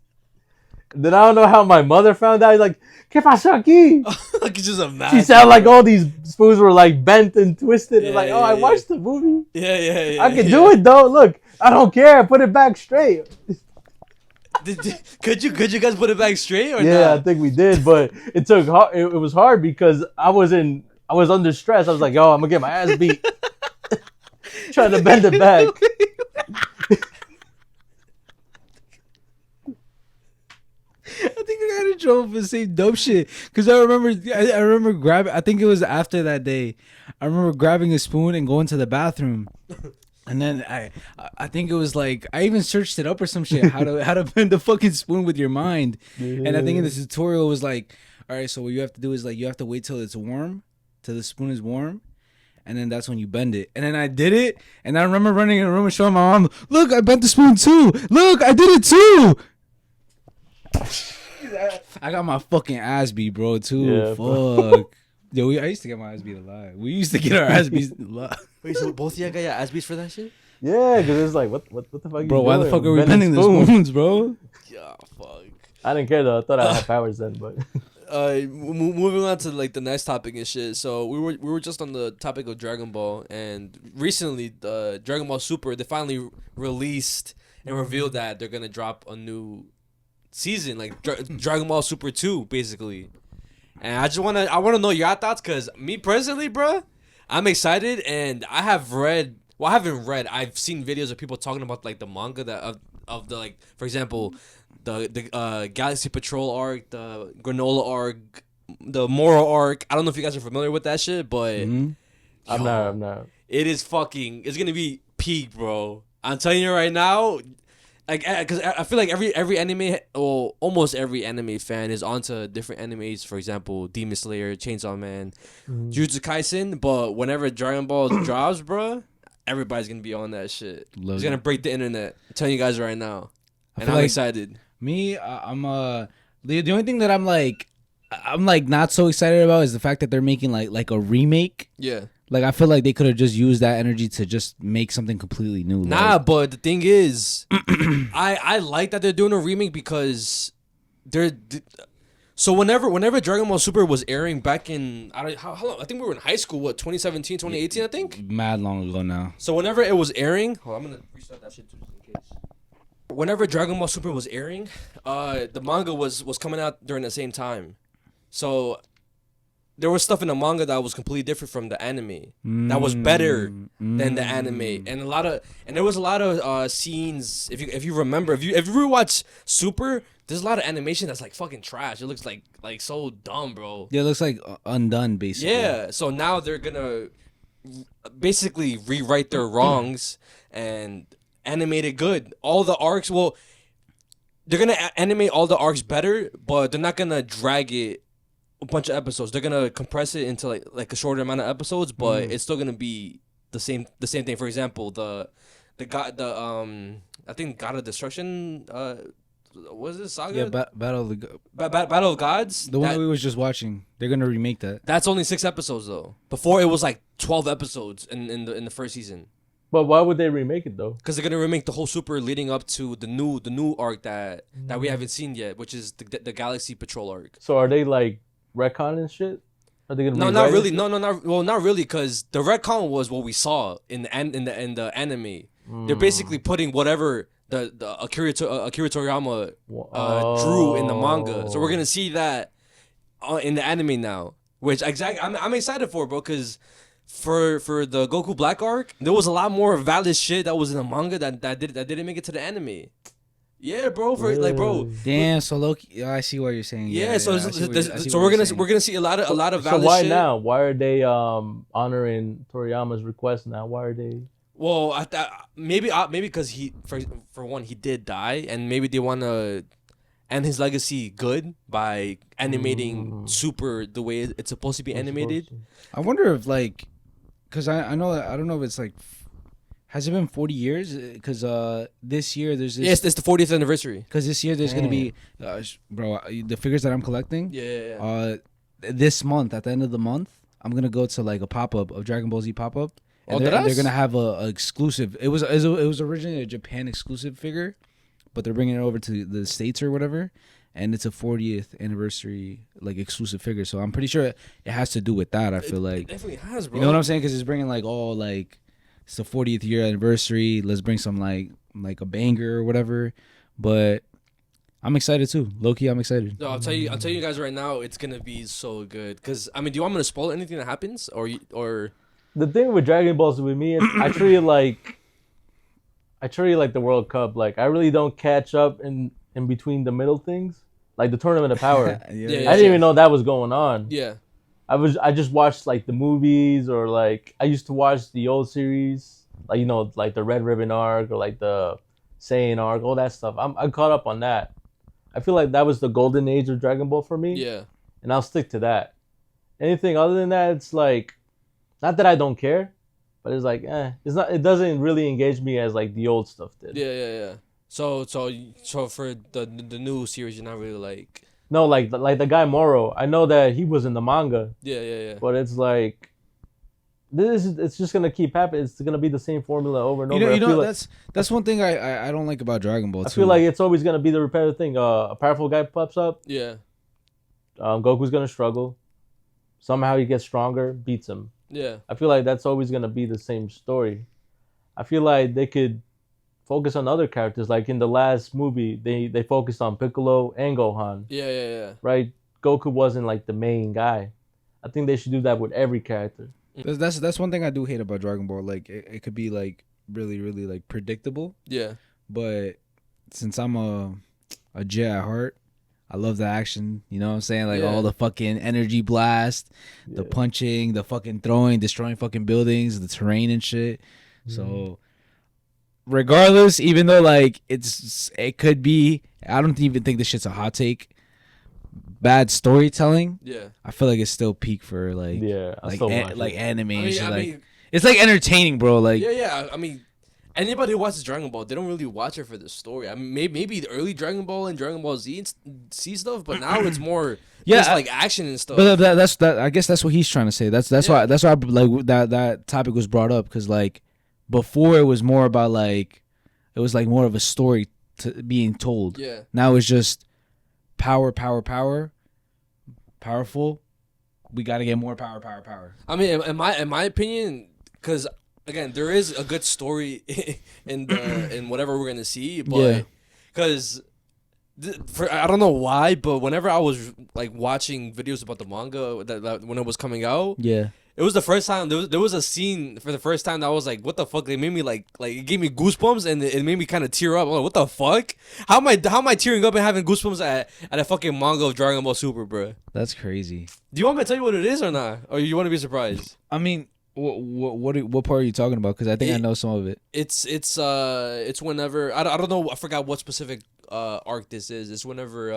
Speaker 2: Then I don't know how my mother found out. He's like, ¿Qué pasó aquí?
Speaker 1: Like, just imagine.
Speaker 2: She sounded like all these spoons were like bent and twisted. Yeah, like, I watched the movie.
Speaker 1: Yeah.
Speaker 2: I can do it though. Look, I don't care. Put it back straight.
Speaker 1: Could you guys put it back straight or not?
Speaker 2: Yeah, I think we did, but it took hard. It was hard because I was under stress. I was like, yo, I'm gonna get my ass beat. Trying to bend it back.
Speaker 3: I think I got in trouble for the same dope shit. Cause I remember grabbing. I think it was after that day. I remember grabbing a spoon and going to the bathroom. And then I think it was like I even searched it up or some shit how to bend the fucking spoon with your mind. Yeah. And I think in the tutorial it was like, all right, so what you have to do is like you have to wait till it's warm, till the spoon is warm. And then that's when you bend it. And then I did it. And I remember running in the room and showing my mom, look, I bent the spoon too. Look, I did it too. I got my fucking ass beat, bro, too. Yeah, fuck. Bro. Yo, I used to get my ass beat a lot. We used to get our ass beat a lot.
Speaker 1: Wait, so both of you got your ass beats for that shit?
Speaker 2: Yeah, because it's like, what the fuck
Speaker 3: bro, why the fuck are we bending the spoons, bro?
Speaker 1: Yeah, fuck.
Speaker 2: I didn't care, though. I thought I had powers then, but...
Speaker 1: Moving on to like the next topic and shit. So we were just on the topic of Dragon Ball, and recently the Dragon Ball Super, they finally released and revealed that they're gonna drop a new season, like Dragon Ball Super 2, basically. And I wanna know your thoughts, cause me personally, bro, I'm excited, and I haven't read. I've seen videos of people talking about like the manga that of the, like, for example, the Galaxy Patrol arc, the Granola arc, the Moro arc. I don't know if you guys are familiar with that shit, but
Speaker 2: I'm not.
Speaker 1: It is fucking. It's gonna be peak, bro. I'm telling you right now. Like, because I feel like every anime, or almost every anime fan is onto different animes. For example, Demon Slayer, Chainsaw Man, Jujutsu Kaisen. But whenever Dragon Ball drops, bro, everybody's gonna be on that shit. It's gonna break the internet. I'm telling you guys right now, and I'm excited.
Speaker 3: Me, I'm the only thing that I'm like not so excited about is the fact that they're making like a remake.
Speaker 1: Yeah.
Speaker 3: Like, I feel like they could have just used that energy to just make something completely new.
Speaker 1: Nah, but the thing is, I like that they're doing a remake because so whenever Dragon Ball Super was airing back in, how long? I think we were in high school, 2017, 2018, I think?
Speaker 3: Mad long ago now.
Speaker 1: So whenever it was airing, I'm going to restart that shit too, in case. Whenever Dragon Ball Super was airing, the manga was coming out during the same time. So there was stuff in the manga that was completely different from the anime. That was better than the anime, and there was a lot of scenes. If you remember, if you rewatch Super, there's a lot of animation that's like fucking trash. It looks like so dumb, bro.
Speaker 3: Yeah, it looks like undone basically.
Speaker 1: Yeah, so now they're gonna basically rewrite their wrongs and animate it good. All the arcs, well, they're gonna animate all the arcs better, but they're not gonna drag it a bunch of episodes. They're gonna compress it into like a shorter amount of episodes, but it's still gonna be the same thing. For example, I think God of Destruction, what is this saga?
Speaker 3: Yeah, Battle
Speaker 1: of Gods.
Speaker 3: The one we was just watching. They're gonna remake that.
Speaker 1: That's only 6 episodes though. Before it was like 12 episodes in the first season.
Speaker 2: But why would they remake it though?
Speaker 1: Because they're gonna remake the whole Super leading up to the new arc that we haven't seen yet, which is the Galaxy Patrol arc.
Speaker 2: So are they like retcon and shit? Are they gonna?
Speaker 1: No, not really. No, not really. Because the retcon was what we saw in the anime. They're basically putting whatever the Akira Toriyama drew in the manga. So we're gonna see that in the anime now. Which I'm excited for, bro. Because for the Goku Black arc, there was a lot more valid shit that was in the manga that didn't make it to the anime. Yeah, bro. Bro.
Speaker 3: Damn. So Loki. I see what you're saying.
Speaker 1: Yeah. So we're gonna see a lot of valid.
Speaker 2: So why
Speaker 1: shit.
Speaker 2: now? Why are they honoring Toriyama's request now? Why are they?
Speaker 1: Well, maybe because he for one he did die, and maybe they want to end his legacy good by animating Super the way it's supposed to be animated.
Speaker 3: I wonder if because I don't know if it's has it been 40 years? Because this year there's this.
Speaker 1: Yes, it's the 40th anniversary.
Speaker 3: Because this year there's gonna be, bro, the figures that I'm collecting.
Speaker 1: Yeah.
Speaker 3: This month at the end of the month, I'm gonna go to a pop-up of Dragon Ball Z pop-up. And they're gonna have a exclusive. It was originally a Japan exclusive figure, but they're bringing it over to the States or whatever, and it's a 40th anniversary exclusive figure. So I'm pretty sure it has to do with that. I feel like
Speaker 1: it definitely has, bro.
Speaker 3: You know what I'm saying? Because it's bringing it's the 40th year anniversary. Let's bring some a banger or whatever. But I'm excited too. Low-key, I'm excited.
Speaker 1: No, I'll tell you guys right now, it's gonna be so good. Cause do you want me to spoil anything that happens or?
Speaker 2: The thing with Dragon Balls with me is I treat it like the World Cup. Like I really don't catch up in between the middle things, like the Tournament of Power. I didn't even know that was going on.
Speaker 1: Yeah.
Speaker 2: I just watched the movies, or I used to watch the old series, the Red Ribbon arc or the Saiyan arc, all that stuff. I'm caught up on that. I feel like that was the golden age of Dragon Ball for me.
Speaker 1: Yeah.
Speaker 2: And I'll stick to that. Anything other than that, it's not that I don't care, but it's it's not. It doesn't really engage me as the old stuff did.
Speaker 1: Yeah. So for the new series, you're not really
Speaker 2: No, the guy Moro. I know that he was in the manga.
Speaker 1: Yeah.
Speaker 2: But it's it's just gonna keep happening. It's gonna be the same formula over and over.
Speaker 3: You know that's one thing I don't like about Dragon Ball.
Speaker 2: I feel like it's always gonna be the repetitive thing. A powerful guy pops up.
Speaker 1: Yeah.
Speaker 2: Goku's gonna struggle. Somehow he gets stronger, beats him.
Speaker 1: Yeah.
Speaker 2: I feel like that's always gonna be the same story. I feel like they could focus on other characters. Like in the last movie, they focused on Piccolo and Gohan.
Speaker 1: Yeah.
Speaker 2: Right? Goku wasn't the main guy. I think they should do that with every character.
Speaker 3: That's one thing I do hate about Dragon Ball. It could be really, really predictable.
Speaker 1: Yeah.
Speaker 3: But since I'm a Jet at heart, I love the action. You know what I'm saying? All the fucking energy blast, the punching, the fucking throwing, destroying fucking buildings, the terrain and shit. So regardless, even though like it could be, I don't even think this shit's a hot take. Bad storytelling.
Speaker 1: Yeah.
Speaker 3: I feel like it's still peak for like like anime and shit. It's like entertaining, bro. Like
Speaker 1: yeah. I mean, anybody who watches Dragon Ball, they don't really watch it for the story. I mean, maybe the early Dragon Ball and Dragon Ball Z stuff, but now it's more just like action and stuff.
Speaker 3: But that's I guess that's what he's trying to say. That's why like that topic was brought up, because like before it was more about like it was like more of a story being told.
Speaker 1: Yeah.
Speaker 3: Now it's just powerful. We got to get more power.
Speaker 1: I mean, in my opinion, because again, there is a good story in whatever we're gonna see, but because I don't know why, but whenever I was like watching videos about the manga that when it was coming out, it was the first time there was a scene for the first time that I was like, what the fuck? It made me like it gave me goosebumps, and it made me kind of tear up. I'm like, what the fuck? How am I tearing up and having goosebumps at a fucking manga of Dragon Ball Super, bro?
Speaker 3: That's crazy.
Speaker 1: Do you want me to tell you what it is or not, or you want to be surprised?
Speaker 3: I mean, what part are you talking about? Because I think I know some of it.
Speaker 1: It's whenever I don't know, I forgot what specific arc this is. It's whenever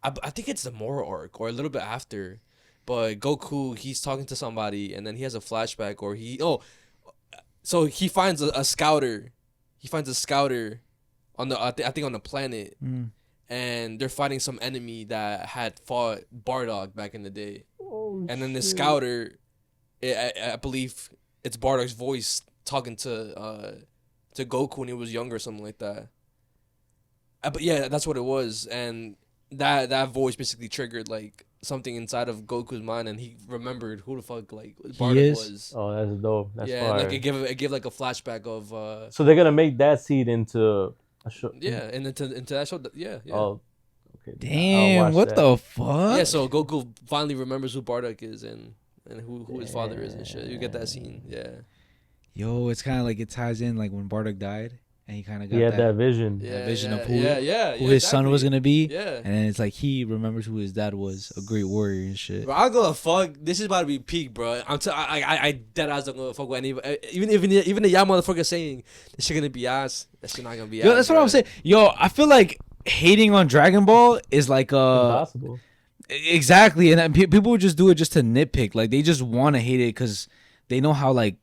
Speaker 1: I think it's the Moro arc or a little bit after. But Goku, he's talking to somebody, and then he has a flashback, or so he finds a scouter. He finds a scouter on the I think on the planet, and they're fighting some enemy that had fought Bardock back in the day. Oh, and then the scouter, I believe it's Bardock's voice talking to Goku when he was younger, or something like that. But yeah, that's what it was, and that voice basically triggered like something inside of Goku's mind, and he remembered who the fuck like Bardock was.
Speaker 2: Oh, that's dope. That's fire.
Speaker 1: Like it gave like a flashback of.
Speaker 2: So they're gonna make that seed into a show.
Speaker 1: Yeah, and into that show. Yeah.
Speaker 2: Oh, okay.
Speaker 3: Damn! What the fuck?
Speaker 1: Yeah, so Goku finally remembers who Bardock is and who his father is and shit. You get that scene. Yeah.
Speaker 3: Yo, it's kind of like it ties in like when Bardock died. And he kind of got
Speaker 2: that vision.
Speaker 3: That vision of who his son was going to be. Yeah. And then it's like he remembers who his dad was, a great warrior and shit.
Speaker 1: Bro, I don't give a fuck. This is about to be peak, bro. I dead ass don't give a fuck with anybody. Even the y'all motherfucker saying this shit going to be ass. That shit not going to be ass.
Speaker 3: Yo, that's what I'm saying. Yo, I feel like hating on Dragon Ball is like
Speaker 2: impossible.
Speaker 3: Exactly. And people would just do it just to nitpick. Like they just want to hate it because they know how like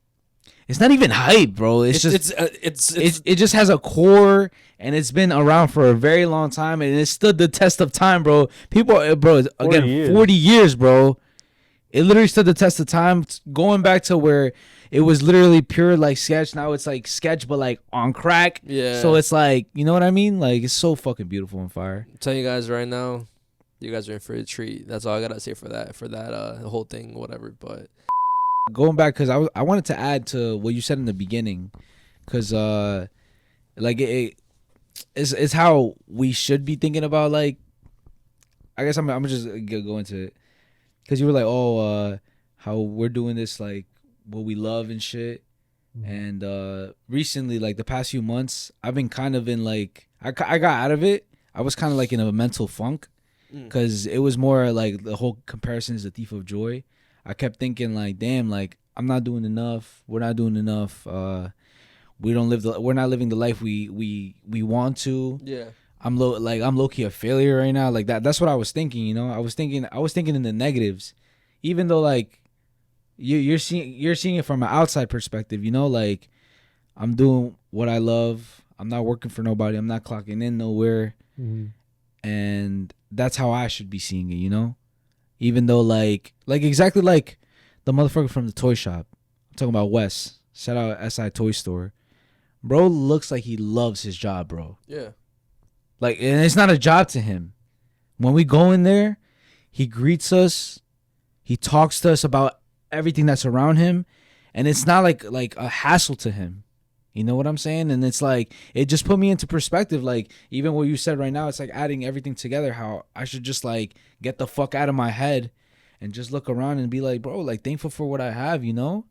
Speaker 3: it's not even hype, bro. It just has a core, and it's been around for a very long time, and it stood the test of time, bro. 40 years, bro. It literally stood the test of time, going back to where it was literally pure like sketch. Now it's like sketch, but like on crack.
Speaker 1: Yeah.
Speaker 3: So it's like, you know what I mean? Like it's so fucking beautiful and fire.
Speaker 1: I'm telling you guys right now, you guys are in for a treat. That's all I gotta say for that whole thing, whatever. But.
Speaker 3: Going back, because I wanted to add to what you said in the beginning, because like it's how we should be thinking about, like, I guess I'm just go into it, because you were like, how we're doing this, like what we love and shit. And recently, like the past few months, I've been kind of in like I got out of it. I was kind of like in a mental funk, because it was more like the whole comparison is the thief of joy. I kept thinking like, damn, like I'm not doing enough. We're not doing enough. We're not living the life we want to.
Speaker 1: Yeah.
Speaker 3: I'm low key a failure right now. Like that's what I was thinking, you know? I was thinking in the negatives. Even though like you're seeing it from an outside perspective, you know, like I'm doing what I love. I'm not working for nobody. I'm not clocking in nowhere. And that's how I should be seeing it, you know? Even though like exactly like the motherfucker from the toy shop. I'm talking about Wes. Shout out SI Toy Store. Bro looks like he loves his job, bro.
Speaker 1: Yeah.
Speaker 3: Like, and it's not a job to him. When we go in there, he greets us. He talks to us about everything that's around him. And it's not like a hassle to him. You know what I'm saying? And it's like, it just put me into perspective. Like, even what you said right now, it's like adding everything together. How I should just like get the fuck out of my head and just look around and be like, bro, like thankful for what I have, you know?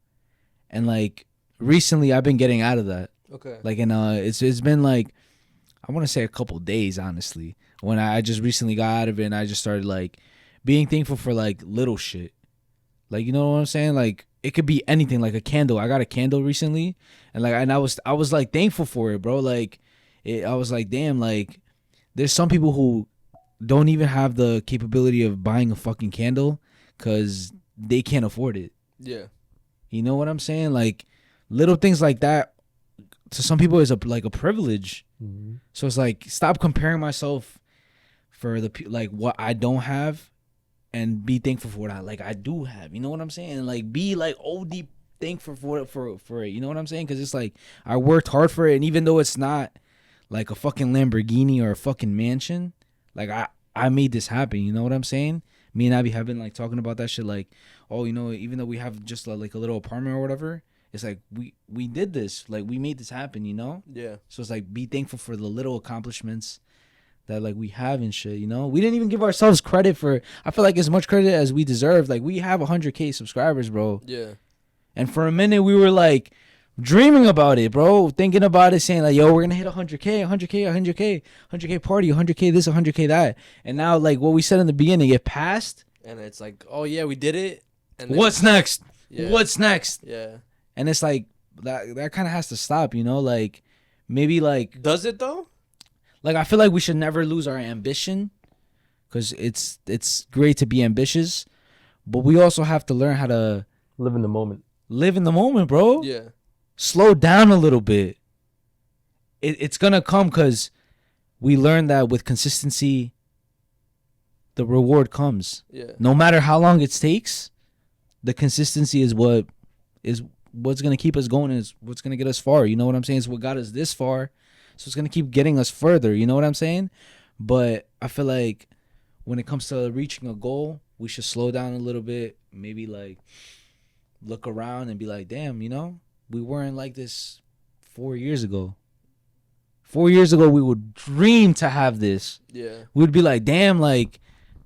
Speaker 3: And like recently I've been getting out of that.
Speaker 1: Okay.
Speaker 3: Like, and it's been like, I want to say a couple days, honestly, when I just recently got out of it, and I just started like being thankful for like little shit. Like, you know what I'm saying? Like it could be anything, like a candle. I got a candle recently, and I was like thankful for it, bro. Like, I was like, damn, like, there's some people who don't even have the capability of buying a fucking candle because they can't afford it.
Speaker 1: Yeah.
Speaker 3: You know what I'm saying? Like, little things like that to some people is a privilege.
Speaker 2: Mm-hmm.
Speaker 3: So it's like, stop comparing myself for like what I don't have, and be thankful for what I do have. You know what I'm saying? Like, be like OD thankful for it. You know what I'm saying? Because it's like, I worked hard for it, and even though it's not like a fucking Lamborghini or a fucking mansion, like I made this happen. You know what I'm saying? Me and Abby have been like talking about that shit. Like, oh, you know, even though we have just like a little apartment or whatever, it's like we did this. Like, we made this happen. You know?
Speaker 1: Yeah.
Speaker 3: So it's like, be thankful for the little accomplishments that like we have and shit. You know, we didn't even give ourselves credit for. I feel like as much credit as we deserve. Like, we have 100K subscribers, bro.
Speaker 1: Yeah.
Speaker 3: And for a minute we were like dreaming about it, bro, thinking about it, saying like, yo, we're gonna hit 100K, 100K party, 100K this, 100K that. And now, like what we said in the beginning, it passed,
Speaker 1: and it's like, oh yeah, we did it. And then,
Speaker 3: what's next?
Speaker 1: Yeah.
Speaker 3: What's next?
Speaker 1: Yeah.
Speaker 3: And it's like that kind of has to stop, you know? Like, maybe like,
Speaker 1: does it though?
Speaker 3: Like, I feel like we should never lose our ambition, because it's great to be ambitious, but we also have to learn how to
Speaker 2: live in the moment.
Speaker 3: Live in the moment, bro.
Speaker 1: Yeah.
Speaker 3: Slow down a little bit. It's gonna come, because we learned that with consistency, the reward comes.
Speaker 1: Yeah.
Speaker 3: No matter how long it takes, the consistency is what's gonna keep us going, is what's gonna get us far. You know what I'm saying? It's what got us this far, so it's gonna keep getting us further. You know what I'm saying? But I feel like when it comes to reaching a goal, we should slow down a little bit. Maybe like look around and be like, damn, you know, we weren't like this 4 years ago. 4 years ago, we would dream to have this.
Speaker 1: Yeah.
Speaker 3: We'd be like, damn, like,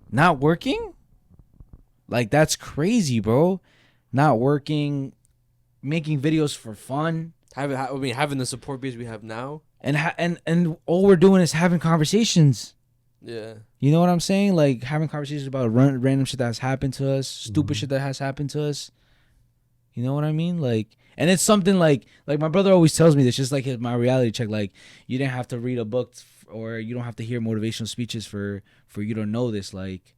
Speaker 3: not working? Like, that's crazy, bro. Not working, making videos for fun.
Speaker 1: Having the support base we have now.
Speaker 3: And all we're doing is having conversations.
Speaker 1: Yeah.
Speaker 3: You know what I'm saying? Like, having conversations about random shit that's happened to us, stupid shit that has happened to us. You know what I mean? Like, and it's something like my brother always tells me this, just like my reality check. Like, you didn't have to read a book or you don't have to hear motivational speeches for you to know this. Like,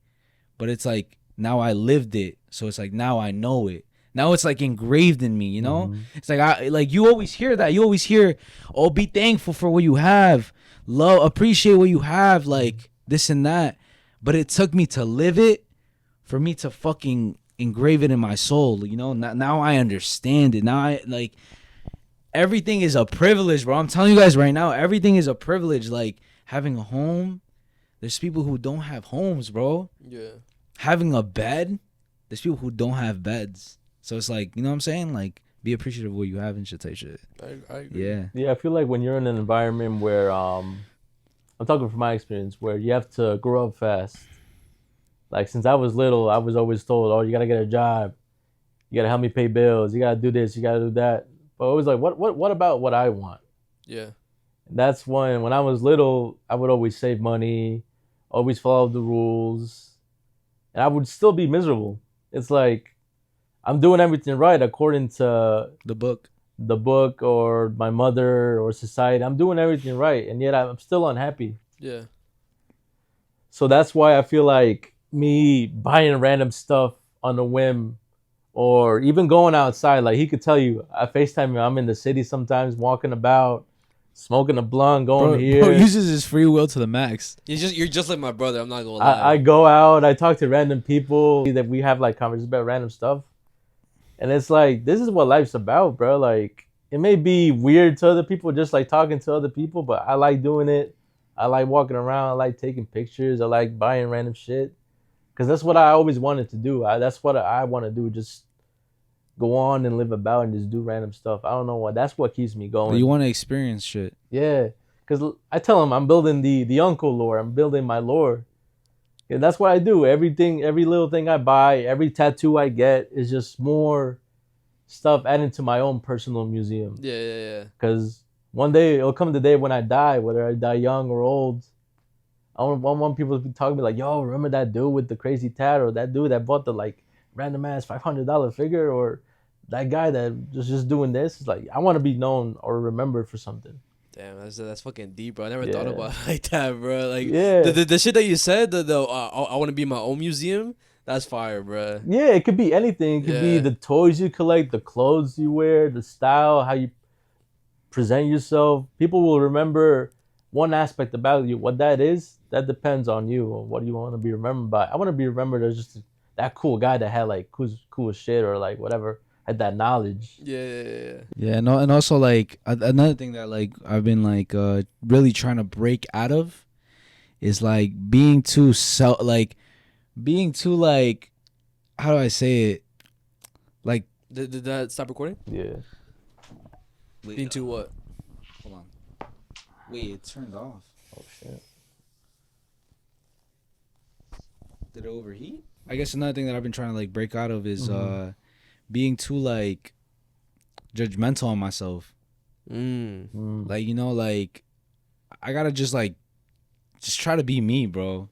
Speaker 3: but it's like, now I lived it, so it's like, now I know it. Now it's like engraved in me, you know? It's like you always hear that. You always hear, oh, be thankful for what you have. Love, appreciate what you have, like this and that. But it took me to live it for me to fucking engrave it in my soul, you know? Now I understand it. Now I, like, everything is a privilege, bro. I'm telling you guys right now, everything is a privilege. Like, having a home, there's people who don't have homes, bro.
Speaker 1: Yeah.
Speaker 3: Having a bed, there's people who don't have beds. So it's like, you know what I'm saying? Like, be appreciative of what you have and shit type shit.
Speaker 1: I agree.
Speaker 3: Yeah.
Speaker 2: Yeah, I feel like when you're in an environment where, I'm talking from my experience, where you have to grow up fast. Like, since I was little, I was always told, oh, you got to get a job. You got to help me pay bills. You got to do this. You got to do that. But it was like, what about what I want?
Speaker 1: Yeah.
Speaker 2: That's when I was little, I would always save money, always follow the rules. And I would still be miserable. It's like, I'm doing everything right according to
Speaker 3: The book
Speaker 2: or my mother or society. I'm doing everything right, and yet I'm still unhappy.
Speaker 1: Yeah.
Speaker 2: So that's why I feel like me buying random stuff on a whim, or even going outside. Like, he could tell you, I FaceTime him, I'm in the city sometimes, walking about, smoking a blunt, going here.
Speaker 3: Bro uses his free will to the max.
Speaker 1: You're just like my brother. I'm not gonna lie.
Speaker 2: I go out, I talk to random people that we have like conversations about random stuff. And it's like, this is what life's about, bro. Like, it may be weird to other people, just like talking to other people, but I like doing it. I like walking around. I like taking pictures. I like buying random shit. Because that's what I always wanted to do. That's what I want to do. Just go on and live about and just do random stuff. I don't know what. That's what keeps me going.
Speaker 3: You want to experience shit.
Speaker 2: Yeah. Because I tell him I'm building the uncle lore. I'm building my lore. And that's what I do. Every little thing I buy, every tattoo I get is just more stuff adding to my own personal museum.
Speaker 1: Yeah.
Speaker 2: Because one day, it'll come the day when I die, whether I die young or old. I want people to be talking to me like, yo, remember that dude with the crazy tat, or that dude that bought the like random ass $500 figure, or that guy that just doing this is like, I want to be known or remembered for something.
Speaker 1: Damn, that's fucking deep, bro. I never
Speaker 2: Yeah.
Speaker 1: thought about it like that, bro. Like,
Speaker 2: Yeah.
Speaker 1: the shit that you said, I want to be my own museum. That's fire, bro.
Speaker 2: Yeah, it could be anything. It could be
Speaker 1: Yeah.
Speaker 2: the toys you collect, the clothes you wear, the style, how you present yourself. People will remember one aspect about you. What that is, that depends on you. What do you want to be remembered by? I want to be remembered as just that cool guy that had like cool shit or like whatever, had that knowledge.
Speaker 3: Yeah, no, and also like another thing that like I've been like really trying to break out of is like being too how do I say it? Like
Speaker 1: Did that stop recording?
Speaker 2: Yeah.
Speaker 1: Being too what?
Speaker 3: Hold on. Wait, it turned off.
Speaker 2: Oh shit.
Speaker 3: Did it overheat? I guess another thing that I've been trying to like break out of is being too like judgmental on myself. Like, you know, like I gotta just try to be me, bro.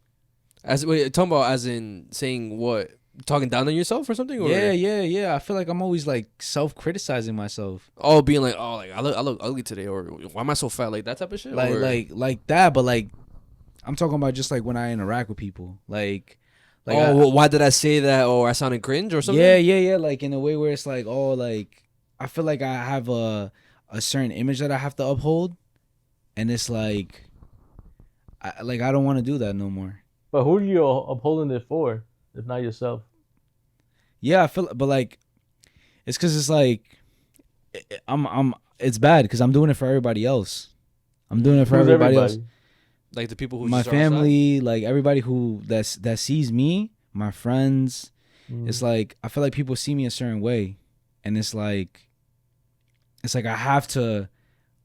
Speaker 1: Talking about as in saying what? Talking down on yourself or something? Or?
Speaker 3: Yeah. I feel like I'm always like self-criticizing myself.
Speaker 1: Oh, being like, oh, like I look ugly today, or why am I so fat? Like that type of shit.
Speaker 3: Like that, but like I'm talking about just like when I interact with people, like
Speaker 1: why did I say that? Or I sounded cringe or something?
Speaker 3: Yeah. Like in a way where it's like, oh, like I feel like I have a certain image that I have to uphold, and it's like, I don't want to do that no more.
Speaker 2: But who are you upholding it for, if not yourself?
Speaker 3: Yeah, I feel, but like, it's because it's like, it's bad because I'm doing it for everybody else. I'm doing it for everybody else.
Speaker 1: Like the people who
Speaker 3: my
Speaker 1: just are
Speaker 3: family,
Speaker 1: outside?
Speaker 3: like everybody who that sees me, my friends. It's like I feel like people see me a certain way, and it's like I have to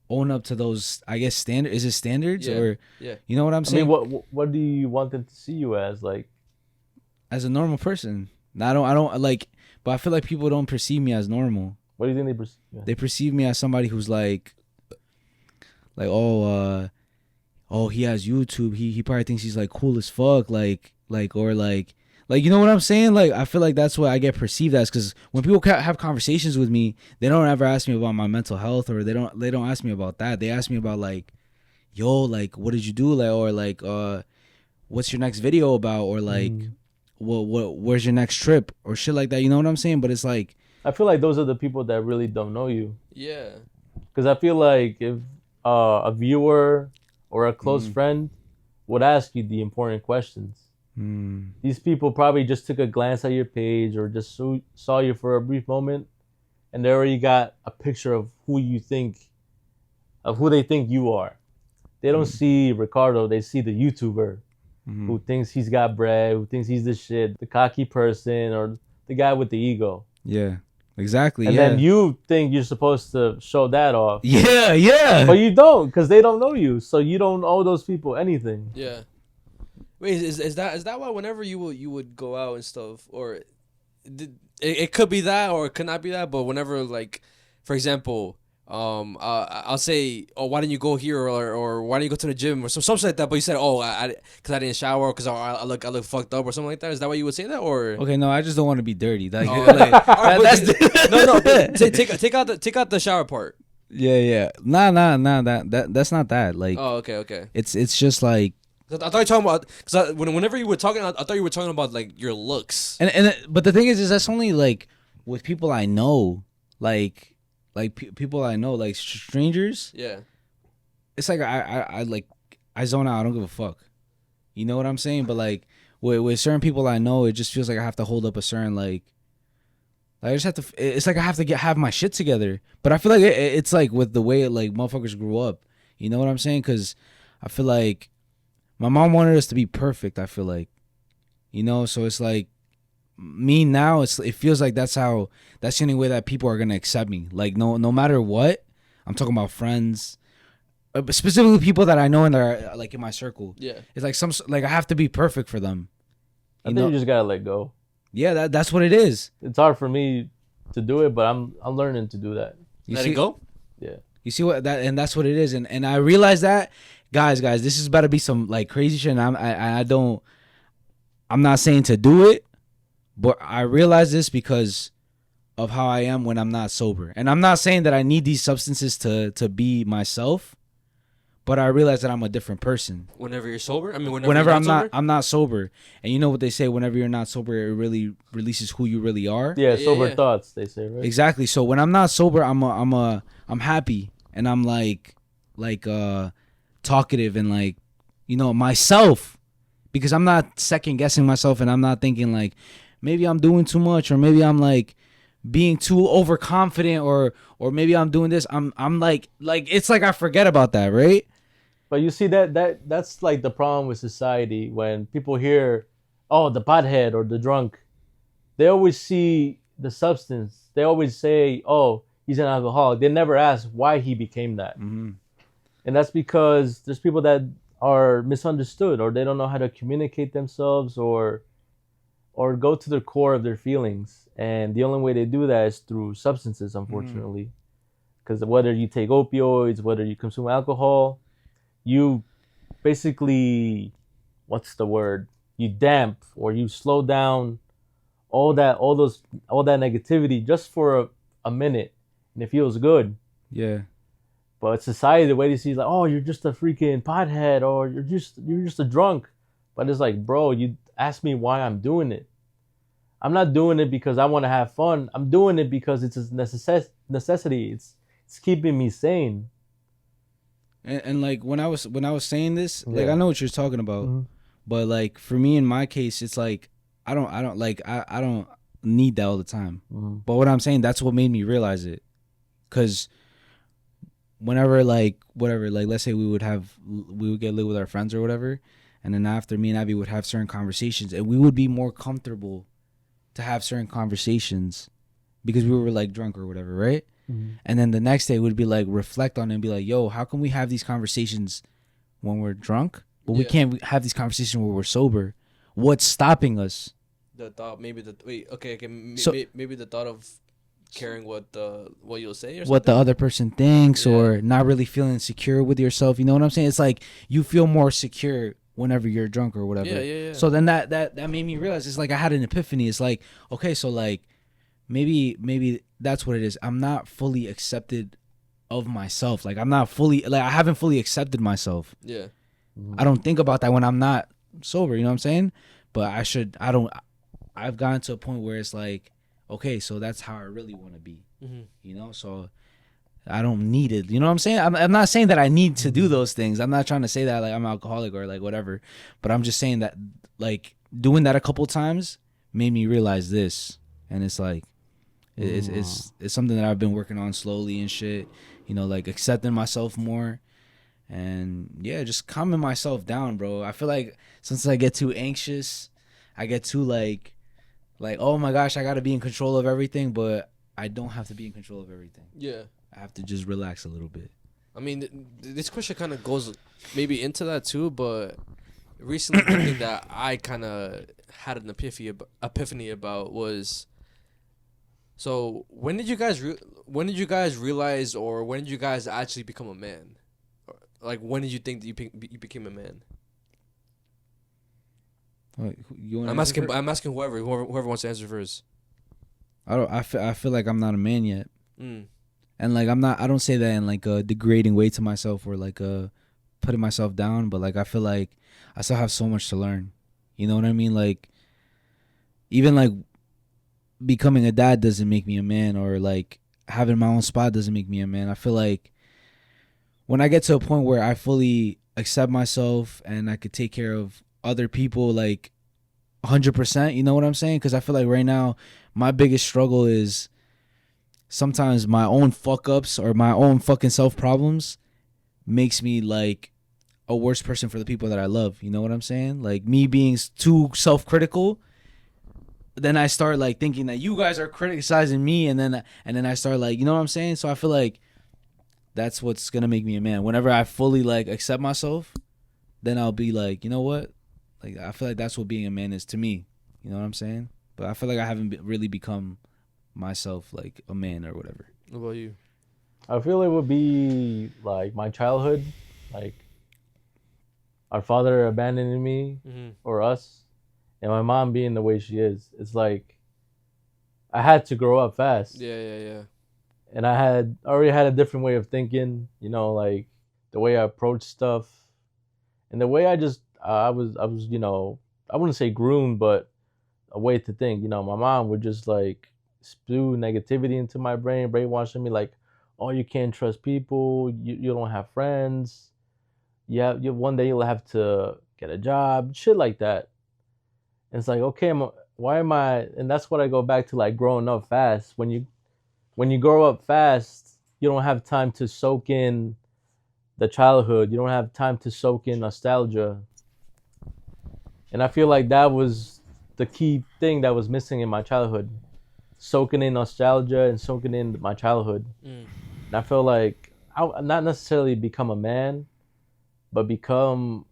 Speaker 3: own up to those, I guess, standard. Is it standards or you know what I'm saying?
Speaker 2: I mean, what do you want them to see you as? Like,
Speaker 3: as a normal person. I don't like, but I feel like people don't perceive me as normal.
Speaker 2: What do you think they perceive? Yeah.
Speaker 3: They perceive me as somebody who's like oh, he has YouTube. He probably thinks he's like cool as fuck. Like you know what I'm saying? Like I feel like that's what I get perceived as, because when people have conversations with me, they don't ever ask me about my mental health, or they don't ask me about that. They ask me about like, yo, like what did you do, like, or like what's your next video about, or like where's your next trip, or shit like that. You know what I'm saying? But it's like,
Speaker 2: I feel like those are the people that really don't know you.
Speaker 1: Yeah.
Speaker 2: Because I feel like if a viewer or a close friend would ask you the important questions, these people probably just took a glance at your page or just saw you for a brief moment, and they already got a picture of who they think you are. They don't see Ricardo, they see the YouTuber who thinks he's got bread, who thinks he's the shit, the cocky person, or the guy with the ego.
Speaker 3: yeah, exactly.
Speaker 2: And then you think you're supposed to show that off.
Speaker 3: Yeah.
Speaker 2: But you don't, because they don't know you. So you don't owe those people anything.
Speaker 1: Yeah. Wait, is that why whenever you would go out and stuff, or it could be that or it could not be that, but whenever, like, for example, I'll say, oh, why didn't you go here, or why didn't you go to the gym, or something like that, but you said, oh, because I didn't shower, because I look fucked up or something like that. Is that why you would say that, or?
Speaker 3: Okay, no, I just don't want to be dirty. Like,
Speaker 1: All right, take out the shower part.
Speaker 3: Yeah. Nah. That's not that. Like,
Speaker 1: Oh, okay.
Speaker 3: it's just like,
Speaker 1: I thought you were talking about, because whenever you were talking, I thought you were talking about like your looks.
Speaker 3: but the thing is that's only like with people I know, like people I know, like strangers.
Speaker 1: Yeah.
Speaker 3: It's like I zone out. I don't give a fuck. You know what I'm saying? But like with certain people I know, it just feels like I have to hold up a certain like I just have to. It's like I have to have my shit together. But I feel like it's like with the way like motherfuckers grew up. You know what I'm saying? Because I feel like my mom wanted us to be perfect. I feel like, you know, so it's like me now. It feels like that's the only way that people are gonna accept me. Like no matter what. I'm talking about friends, specifically people that I know and that are like in my circle.
Speaker 1: Yeah,
Speaker 3: it's like I have to be perfect for them.
Speaker 2: I think you just gotta let go.
Speaker 3: Yeah, that's what it is.
Speaker 2: It's hard for me to do it, but I'm learning to do that.
Speaker 1: Let it go.
Speaker 2: Yeah.
Speaker 3: You see what that, and that's what it is, and I realize that, guys, this is about to be some like crazy shit. And I'm not saying to do it, but I realize this because of how I am when I'm not sober. And I'm not saying that I need these substances to be myself, but I realize that I'm a different person.
Speaker 1: Whenever you're sober? I mean,
Speaker 3: whenever I'm not sober. And you know what they say, whenever you're not sober, it really releases who you really are.
Speaker 2: Yeah, sober thoughts, they say, right?
Speaker 3: Exactly. So when I'm not sober, I'm happy and I'm talkative and like, you know, myself, because I'm not second guessing myself and I'm not thinking like maybe I'm doing too much or maybe I'm like being too overconfident or maybe I'm doing this. I'm like it's like I forget about that, right?
Speaker 2: But you see that's like the problem with society. When people hear, oh, the pothead or the drunk, they always see the substance. They always say, oh, he's an alcoholic. They never ask why he became that.
Speaker 3: Mm-hmm.
Speaker 2: And that's because there's people that are misunderstood, or they don't know how to communicate themselves or go to the core of their feelings. And the only way they do that is through substances, unfortunately. Because whether you take opioids, whether you consume alcohol, you basically, what's the word? You damp or you slow down all that negativity just for a minute, and it feels good.
Speaker 3: Yeah.
Speaker 2: But society, the way they see is like, oh, you're just a freaking pothead, or you're just a drunk. But it's like, bro, you ask me why I'm doing it. I'm not doing it because I want to have fun. I'm doing it because it's a necessity. It's keeping me sane.
Speaker 3: And like when I was saying this, like I know what you're talking about, but like for me in my case, it's like I don't need that all the time. But what I'm saying, that's what made me realize it, because whenever like whatever, like let's say we would get lit with our friends or whatever, and then after, me and Abby would have certain conversations, and we would be more comfortable to have certain conversations because we were like drunk or whatever, right? And then the next day would be like reflect on it and be like, yo, how can we have these conversations when we're drunk, but we can't have these conversations when we're sober? What's stopping us?
Speaker 1: The thought, maybe maybe the thought of caring what you'll say or something?
Speaker 3: What the other person thinks, or not really feeling secure with yourself. You know what I'm saying? It's like you feel more secure whenever you're drunk or whatever.
Speaker 1: Yeah.
Speaker 3: So then that made me realize, it's like I had an epiphany. It's like, okay, so like maybe that's what it is. I'm not fully accepted of myself. Like I'm not fully, like I haven't fully accepted myself.
Speaker 1: Yeah.
Speaker 3: I don't think about that when I'm not sober, you know what I'm saying? But I've gotten to a point where it's like, okay, so that's how I really want to be, you know? So I don't need it, you know what I'm saying? I'm not saying that I need to do those things. I'm not trying to say that like I'm alcoholic or like whatever, but I'm just saying that like doing that a couple times made me realize this. And it's like, it's something that I've been working on slowly and shit, you know, like accepting myself more. And yeah, just calming myself down, bro. I feel like since I get too anxious, I get too like, oh my gosh, I gotta be in control of everything, but I don't have to be in control of everything.
Speaker 1: Yeah.
Speaker 3: I have to just relax a little bit.
Speaker 1: I mean, this question kind of goes maybe into that too, but recently the thing that I kind of had an epiphany about was, so when did you guys realize, or when did you guys actually become a man? Like, when did you think that you became a man? I'm asking whoever wants to answer first.
Speaker 3: I feel like I'm not a man yet. And like I don't say that in like a degrading way to myself or like putting myself down, but like I feel like I still have so much to learn. You know what I mean? Like even like becoming a dad doesn't make me a man, or like having my own spot doesn't make me a man. I feel like when I get to a point where I fully accept myself and I could take care of other people like 100%, you know what I'm saying? Because I feel like right now my biggest struggle is sometimes my own fuck ups or my own fucking self problems makes me like a worse person for the people that I love. You know what I'm saying? Like me being too self-critical, then I start like thinking that you guys are criticizing me, and then I start like, you know what I'm saying? So I feel like that's what's gonna make me a man. Whenever I fully like accept myself, then I'll be like, you know what? Like I feel like that's what being a man is to me. You know what I'm saying? But I feel like I haven't really become myself like a man or whatever.
Speaker 1: What about you?
Speaker 2: I feel it would be like my childhood, like our father abandoning me or us, and my mom being the way she is. It's like I had to grow up fast.
Speaker 1: Yeah.
Speaker 2: And I already had a different way of thinking, like the way I approach stuff, and the way I was, I wouldn't say groomed, but a way to think. My mom would just like spew negativity into my brain, brainwashing me like, oh, you can't trust people, you don't have friends, one day you'll have to get a job, shit like that. And it's like, okay, why am I? And that's what I go back to, like growing up fast. When you grow up fast, you don't have time to soak in the childhood. You don't have time to soak in nostalgia. And I feel like that was the key thing that was missing in my childhood. Soaking in nostalgia and soaking in my childhood. And I feel like I not necessarily become a man, but become,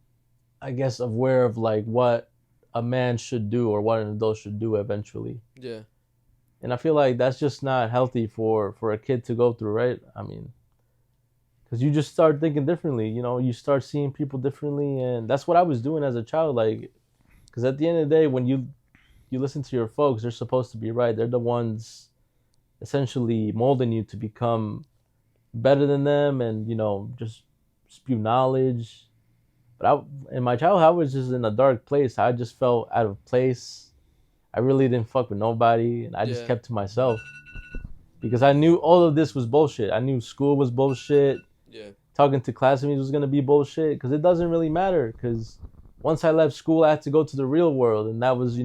Speaker 2: I guess, aware of like what a man should do or what an adult should do eventually.
Speaker 1: Yeah.
Speaker 2: And I feel like that's just not healthy for a kid to go through, right? I mean, because you just start thinking differently, you start seeing people differently. And that's what I was doing as a child. Like, because at the end of the day, when you listen to your folks, they're supposed to be right. They're the ones essentially molding you to become better than them and, just spew knowledge. But in my childhood, I was just in a dark place. I just felt out of place. I really didn't fuck with nobody, and I just kept to myself because I knew all of this was bullshit. I knew school was bullshit.
Speaker 1: Yeah.
Speaker 2: Talking to classmates was gonna be bullshit because it doesn't really matter. Because once I left school, I had to go to the real world, and that was,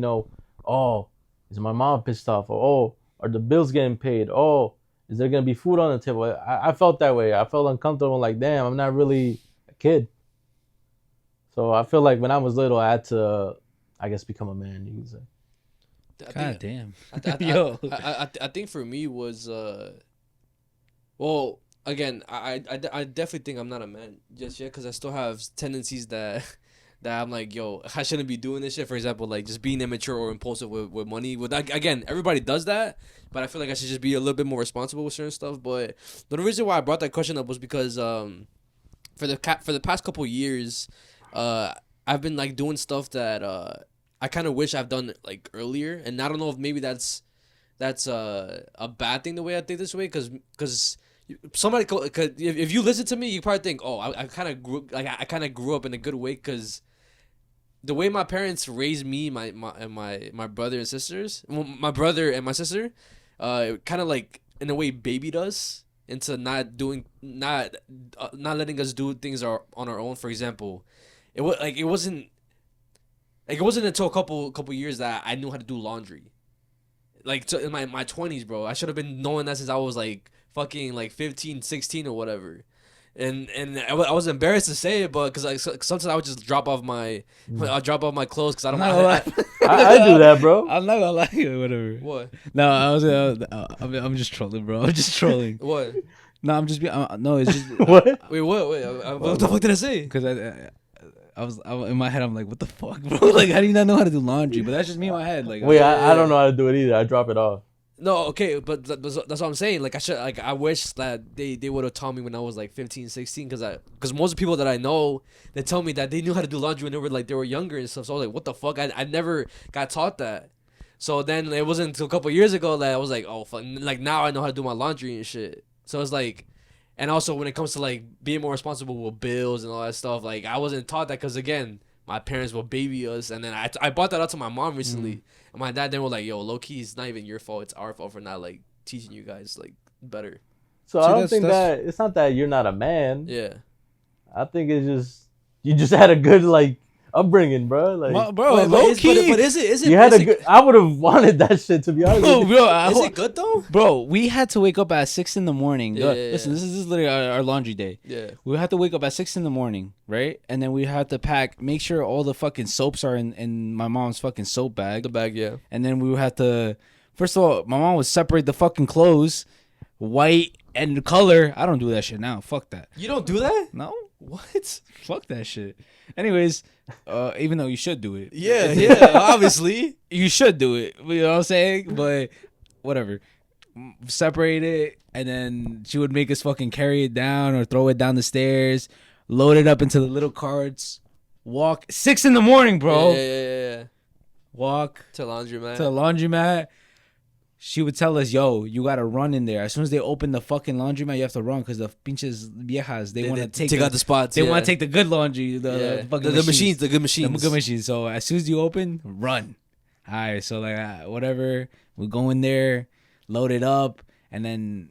Speaker 2: oh, is my mom pissed off? Or, oh, are the bills getting paid? Oh, is there gonna be food on the table? I felt that way. I felt uncomfortable. Like, damn, I'm not really a kid. So I feel like when I was little, I had to, I guess, become a man. You could say.
Speaker 3: God damn.
Speaker 1: Yo. I think for me was well, again, I definitely think I'm not a man just yet because I still have tendencies that I'm like, yo, I shouldn't be doing this shit. For example, like just being immature or impulsive with money. Again, everybody does that, but I feel like I should just be a little bit more responsible with certain stuff. But the reason why I brought that question up was because for the past couple years, I've been like doing stuff that I kind of wish I've done like earlier, and I don't know if maybe that's a bad thing the way I think this way, because somebody could, if you listen to me, you probably think, oh, I kind of grew up in a good way, because the way my parents raised me, my brother and sisters, my brother and my sister, kind of like in a way babied us into not letting us do things on our own. For example, it wasn't until a couple years that I knew how to do laundry. Like in my 20s, bro. I should have been knowing that since I was like fucking like 15, 16 or whatever. And I was embarrassed to say it, but because like sometimes I would just drop off my clothes because I don't want to.
Speaker 2: I do that, bro.
Speaker 3: I'm not gonna lie, whatever.
Speaker 1: What?
Speaker 3: No, I'm just trolling, bro. I'm just trolling.
Speaker 1: What?
Speaker 3: No, I'm just being. No, it's just.
Speaker 2: What?
Speaker 1: Wait, what? What the fuck did I say?
Speaker 3: Because I was in my head. I'm like, what the fuck, bro? Like, how do you not know how to do laundry? But that's just me in my head. Like,
Speaker 2: wait, I don't know how to do it either. I drop it off.
Speaker 1: No, okay, but that's what I'm saying. Like, I wish that they would have taught me when I was like 15, 16, because most of the people that I know, they tell me that they knew how to do laundry when they were younger and stuff. So I was like, what the fuck? I never got taught that. So then it wasn't until a couple years ago that I was like, oh fuck, like now I know how to do my laundry and shit. So it's like, and also when it comes to like being more responsible with bills and all that stuff, like I wasn't taught that because again, my parents will baby us, and then I brought that out to my mom recently, and my dad then was like, "Yo, low key, it's not even your fault; it's our fault for not like teaching you guys like better."
Speaker 2: So I don't think that it's not that you're not a man.
Speaker 1: Yeah,
Speaker 2: I think it's just you just had a good like upbringing, bro. Like,
Speaker 3: bro,
Speaker 1: low key. But is it?
Speaker 2: You had a good. I would have wanted that shit, to be honest.
Speaker 3: Bro,
Speaker 1: is it good though?
Speaker 3: Bro, we had to wake up at 6 a.m.
Speaker 1: Yeah.
Speaker 3: Listen, this is literally our laundry day.
Speaker 1: Yeah,
Speaker 3: we had to wake up at 6 a.m, right? And then we had to make sure all the fucking soaps are in my mom's fucking soap bag.
Speaker 1: The bag, yeah.
Speaker 3: And then we would have to. First of all, my mom would separate the fucking clothes, white and color. I don't do that shit now. Fuck that.
Speaker 1: You don't do that?
Speaker 3: No.
Speaker 1: What?
Speaker 3: Fuck that shit. Anyways, even though you should do it.
Speaker 1: Yeah, obviously.
Speaker 3: You should do it. You know what I'm saying? But whatever. Separate it, and then she would make us fucking carry it down or throw it down the stairs, load it up into the little carts, walk 6 a.m, bro.
Speaker 1: Yeah.
Speaker 3: Walk
Speaker 1: to the laundromat.
Speaker 3: To the laundromat. she would tell us, yo, you gotta run in there. As soon as they open the fucking laundromat, you have to run because the pinches viejas, they want to
Speaker 1: take out the spots.
Speaker 3: They want to take the good laundry, the fucking
Speaker 1: machines, the good machines.
Speaker 3: The good machines. So as soon as you open, run. All right, so like whatever, we go in there, load it up, and then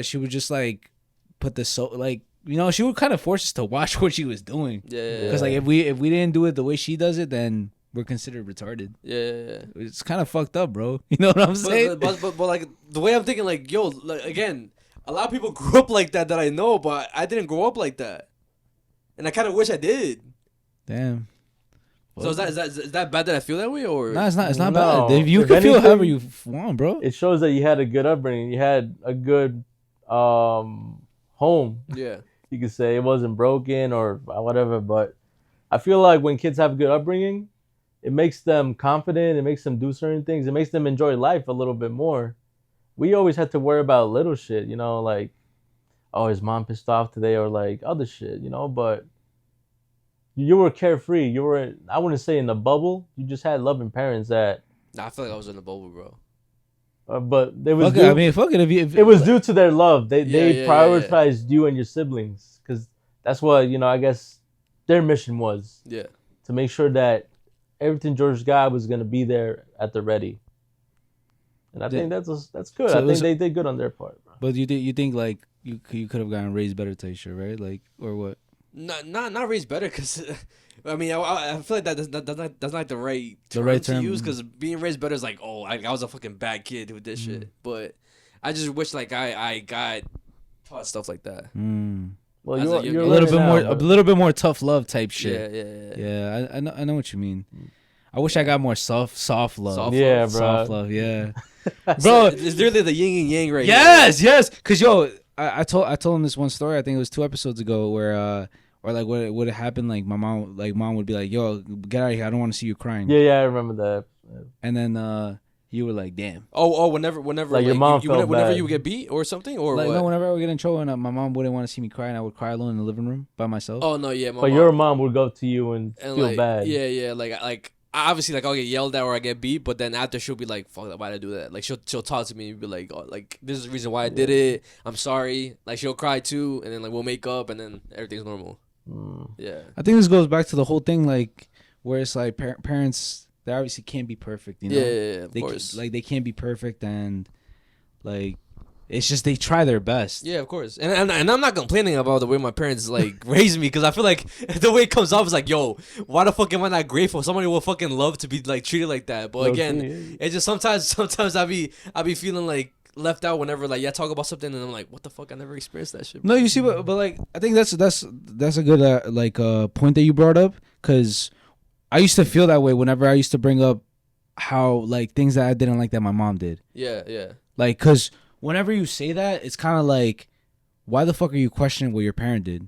Speaker 3: she would just like put the she would kind of force us to watch what she was doing. Yeah. Because like if we didn't do it the way she does it, then we're considered retarded. Yeah. It's kind of fucked up, bro. You know what I'm saying?
Speaker 1: But like the way I'm thinking, like, yo, like, again, a lot of people grew up like that I know, but I didn't grow up like that, and I kind of wish I did.
Speaker 3: Damn.
Speaker 1: So is that bad that I feel that way, or
Speaker 3: no? It's not bad. If you can feel however you want, bro.
Speaker 2: It shows that you had a good upbringing. You had a good home.
Speaker 1: Yeah.
Speaker 2: You could say it wasn't broken or whatever, but I feel like when kids have a good upbringing, it makes them confident. It makes them do certain things. It makes them enjoy life a little bit more. We always had to worry about little shit, like, oh, is mom pissed off today, or like other shit, but you were carefree. You were, I wouldn't say in a bubble. You just had loving parents that.
Speaker 1: Nah, I feel like I was in a bubble, bro.
Speaker 2: But they was.
Speaker 3: Fuck it. If
Speaker 2: it was due to their love. They prioritized you and your siblings because that's what I guess their mission was.
Speaker 1: Yeah.
Speaker 2: To make sure that everything George got was gonna be there at the ready. And I think that's good. So I think they did good on their part, bro.
Speaker 3: But you think like you could have gotten raised better type shit, right? Like, or what?
Speaker 1: Not raised better, because I mean I feel like that's not like the right term to use, because being raised better is like, oh, I was a fucking bad kid who did shit, but I just wish like I got taught stuff like that.
Speaker 2: Well, you're
Speaker 3: a little bit more tough love type shit. Yeah. I know what you mean. I wish I got more soft love.
Speaker 2: Soft
Speaker 3: love, yeah.
Speaker 1: Bro, it's literally the yin and yang right
Speaker 3: Yes. Cause yo, I told him this one story. I think it was 2 episodes ago where or like what would happen, like mom would be like, yo, get out of here, I don't want to see you crying.
Speaker 2: Yeah, I remember that.
Speaker 3: And then you were like, damn.
Speaker 1: Whenever
Speaker 2: like your mom felt
Speaker 1: whenever
Speaker 2: bad.
Speaker 1: you would get beat or something, or
Speaker 3: like,
Speaker 1: what?
Speaker 3: No, whenever I would get in trouble and my mom wouldn't want to see me cry, and I would cry alone in the living room by myself.
Speaker 1: Oh no, yeah.
Speaker 2: But your mom would go to you and feel
Speaker 1: like,
Speaker 2: bad.
Speaker 1: Yeah, like obviously, like, I'll get yelled at or I get beat, but then after she'll be like, fuck, why did I do that? Like she'll talk to me and be like, oh, like, this is the reason why I did it. I'm sorry. Like she'll cry too, and then like we'll make up, and then everything's normal. Yeah.
Speaker 3: I think this goes back to the whole thing, like, where it's like parents, they obviously can't be perfect, you know?
Speaker 1: Yeah, of course.
Speaker 3: Like they can't be perfect, and like it's just they try their best.
Speaker 1: Yeah, of course. And I'm not complaining about the way my parents like raised me, because I feel like the way it comes off is like, yo, why the fuck am I not grateful? Somebody will fucking love to be like treated like that. But again, it's just sometimes I be feeling like left out whenever like talk about something and I'm like, what the fuck, I never experienced that shit, bro.
Speaker 3: No, you see, but like I think that's a good point that you brought up, because I used to feel that way whenever I used to bring up how like things that I didn't like that my mom did.
Speaker 1: Yeah.
Speaker 3: Like, because whenever you say that, it's kind of like, why the fuck are you questioning what your parent did?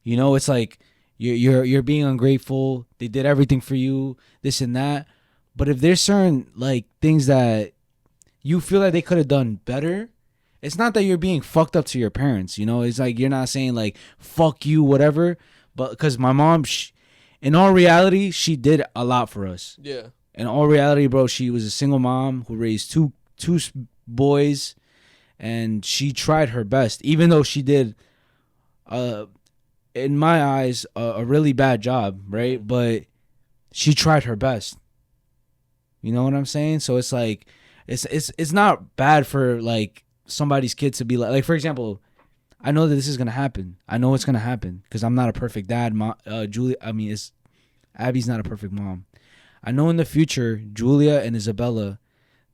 Speaker 3: You know, it's like you're being ungrateful. They did everything for you, this and that. But if there's certain like things that you feel like they could have done better, it's not that you're being fucked up to your parents. You know, it's like you're not saying like fuck you, whatever. But because my mom, in all reality, she did a lot for us.
Speaker 1: Yeah.
Speaker 3: In all reality, bro, she was a single mom who raised two boys. And she tried her best, even though she did, in my eyes, a really bad job, right? But she tried her best. You know what I'm saying? So it's like, it's not bad for like somebody's kid to be like for example, I know that this is gonna happen. I know it's gonna happen because I'm not a perfect dad. Abby's not a perfect mom. I know in the future, Julia and Isabella,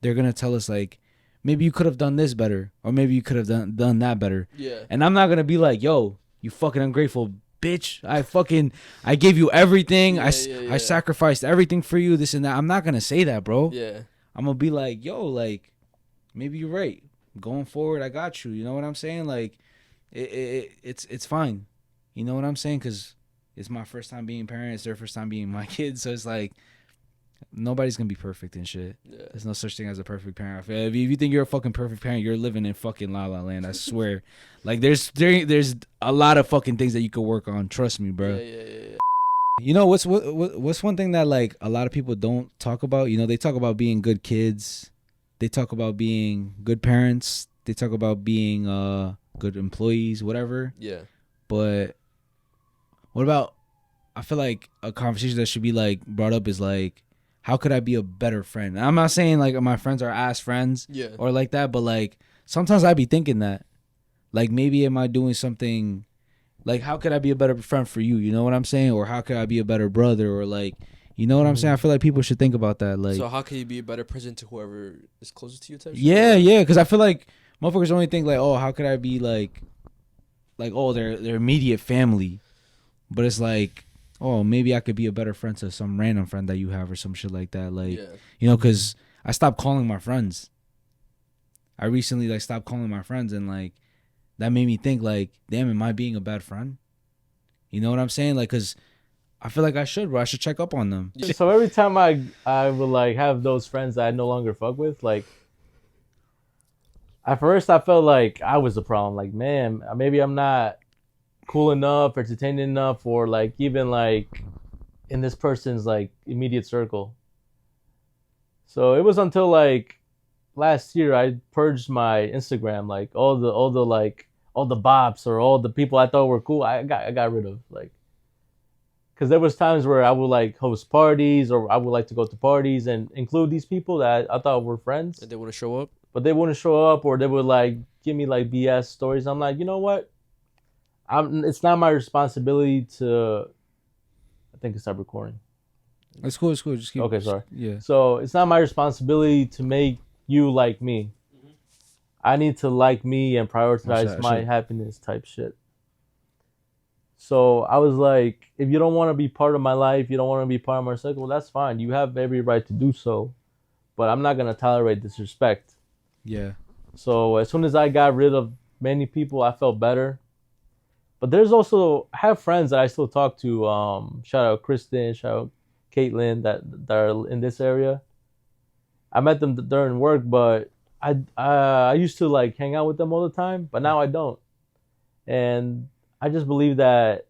Speaker 3: they're gonna tell us like, maybe you could have done this better, or maybe you could have done that better.
Speaker 1: Yeah.
Speaker 3: And I'm not gonna be like, yo, you fucking ungrateful bitch. I gave you everything. I sacrificed everything for you, this and that. I'm not gonna say that, bro.
Speaker 1: Yeah.
Speaker 3: I'm gonna be like, yo, like, maybe you're right. Going forward, I got you. You know what I'm saying? Like, it's fine. You know what I'm saying? Because it's my first time being parent. It's their first time being my kid. So it's like, nobody's gonna be perfect and shit. Yeah. There's no such thing as a perfect parent. If you think you're a fucking perfect parent, you're living in fucking La La Land. I swear. Like there's a lot of fucking things that you could work on. Trust me, bro.
Speaker 1: Yeah.
Speaker 3: You know what's one thing that like a lot of people don't talk about? You know, they talk about being good kids, they talk about being good parents. They talk about being good employees, whatever.
Speaker 1: Yeah.
Speaker 3: But what about? I feel like a conversation that should be like brought up is like, how could I be a better friend? And I'm not saying like my friends are ass friends, or like that, but like sometimes I be thinking that, like maybe am I doing something, like how could I be a better friend for you? You know what I'm saying? Or how could I be a better brother? Or like, you know what I'm saying? I feel like people should think about that. Like,
Speaker 1: so how can you be a better person to whoever is closest to you? Type
Speaker 3: yeah, because I feel like motherfuckers only think like, oh, how could I be like oh, their immediate family, but it's like, oh, maybe I could be a better friend to some random friend that you have or some shit like that. Like, you know, because I stopped calling my friends. I recently like stopped calling my friends, and like that made me think like, damn, am I being a bad friend? You know what I'm saying? Like, because I feel like I should, bro. I should check up on them.
Speaker 2: So every time I would like have those friends that I no longer fuck with, like at first I felt like I was the problem. Like, man, maybe I'm not cool enough, entertaining enough, or like even like in this person's like immediate circle. So it was until like last year I purged my Instagram, like all the bops or all the people I thought were cool. I got rid of, like, because there was times where I would like host parties or I would like to go to parties and include these people that I thought were friends.
Speaker 1: And they want to show up,
Speaker 2: but they wouldn't show up, or they would like give me like BS stories. I'm like, you know what? It's not my responsibility to. I think it's stop recording.
Speaker 3: It's cool. Just keep.
Speaker 2: Okay, sorry.
Speaker 3: Yeah.
Speaker 2: So it's not my responsibility to make you like me. I need to like me and prioritize my happiness type shit. So I was like, if you don't want to be part of my life, you don't want to be part of my circle, that's fine. You have every right to do so. But I'm not going to tolerate disrespect.
Speaker 3: Yeah.
Speaker 2: So as soon as I got rid of many people, I felt better. But there's also, I have friends that I still talk to. Shout out Kristen, shout out Caitlin that are in this area. I met them during work, but I used to like hang out with them all the time, but now I don't. And I just believe that,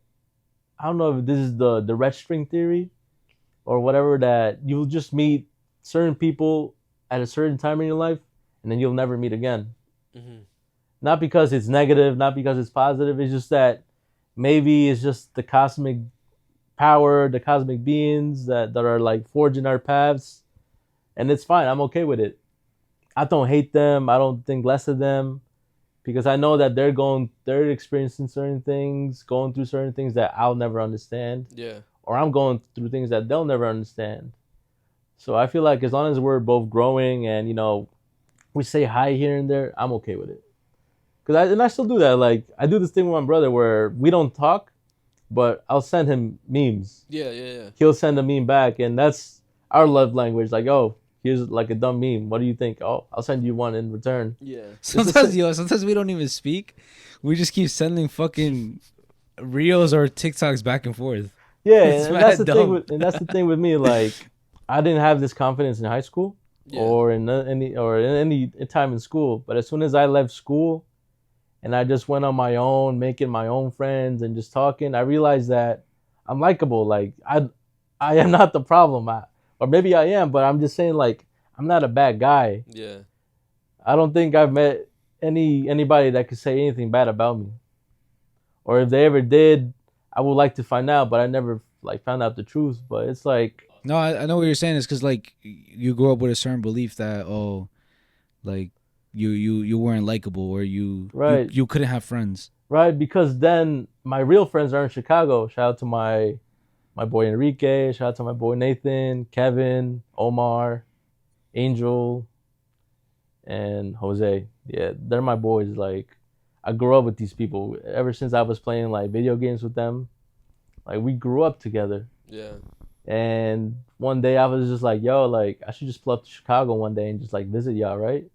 Speaker 2: I don't know if this is the red string theory or whatever, that you'll just meet certain people at a certain time in your life and then you'll never meet again. Mm-hmm. Not because it's negative, not because it's positive. It's just that maybe it's just the cosmic power, the cosmic beings that are like forging our paths. And it's fine. I'm okay with it. I don't hate them. I don't think less of them, because I know that they're experiencing certain things, going through certain things that I'll never understand.
Speaker 1: Yeah. Or
Speaker 2: I'm going through things that they'll never understand. So I feel like as long as we're both growing and, you know, we say hi here and there, I'm okay with it. And I still do that. Like, I do this thing with my brother where we don't talk, but I'll send him memes.
Speaker 1: Yeah.
Speaker 2: He'll send a meme back, and that's our love language. Like, oh, here's like a dumb meme. What do you think? Oh, I'll send you one in return.
Speaker 1: Yeah.
Speaker 3: Sometimes we don't even speak. We just keep sending fucking reels or TikToks back and forth.
Speaker 2: Yeah, and that's the thing with me. Like, I didn't have this confidence in high school or in any time in school. But as soon as I left school and I just went on my own, making my own friends and just talking, I realized that I'm likable. Like, I am not the problem. Or maybe I am, but I'm just saying, like, I'm not a bad guy.
Speaker 1: Yeah.
Speaker 2: I don't think I've met anybody that could say anything bad about me. Or if they ever did, I would like to find out, but I never like found out the truth. But it's like,
Speaker 3: no, I know what you're saying. Is because like you grew up with a certain belief that, oh, like you weren't likable, or you couldn't have friends.
Speaker 2: Right, because then my real friends are in Chicago. Shout out to my boy Enrique, shout out to my boy Nathan, Kevin, Omar, Angel, and Jose. Yeah, they're my boys. Like, I grew up with these people ever since I was playing like video games with them. Like, we grew up together.
Speaker 1: Yeah.
Speaker 2: And one day I was just like, yo, like, I should just pull up to Chicago one day and just like visit y'all, right?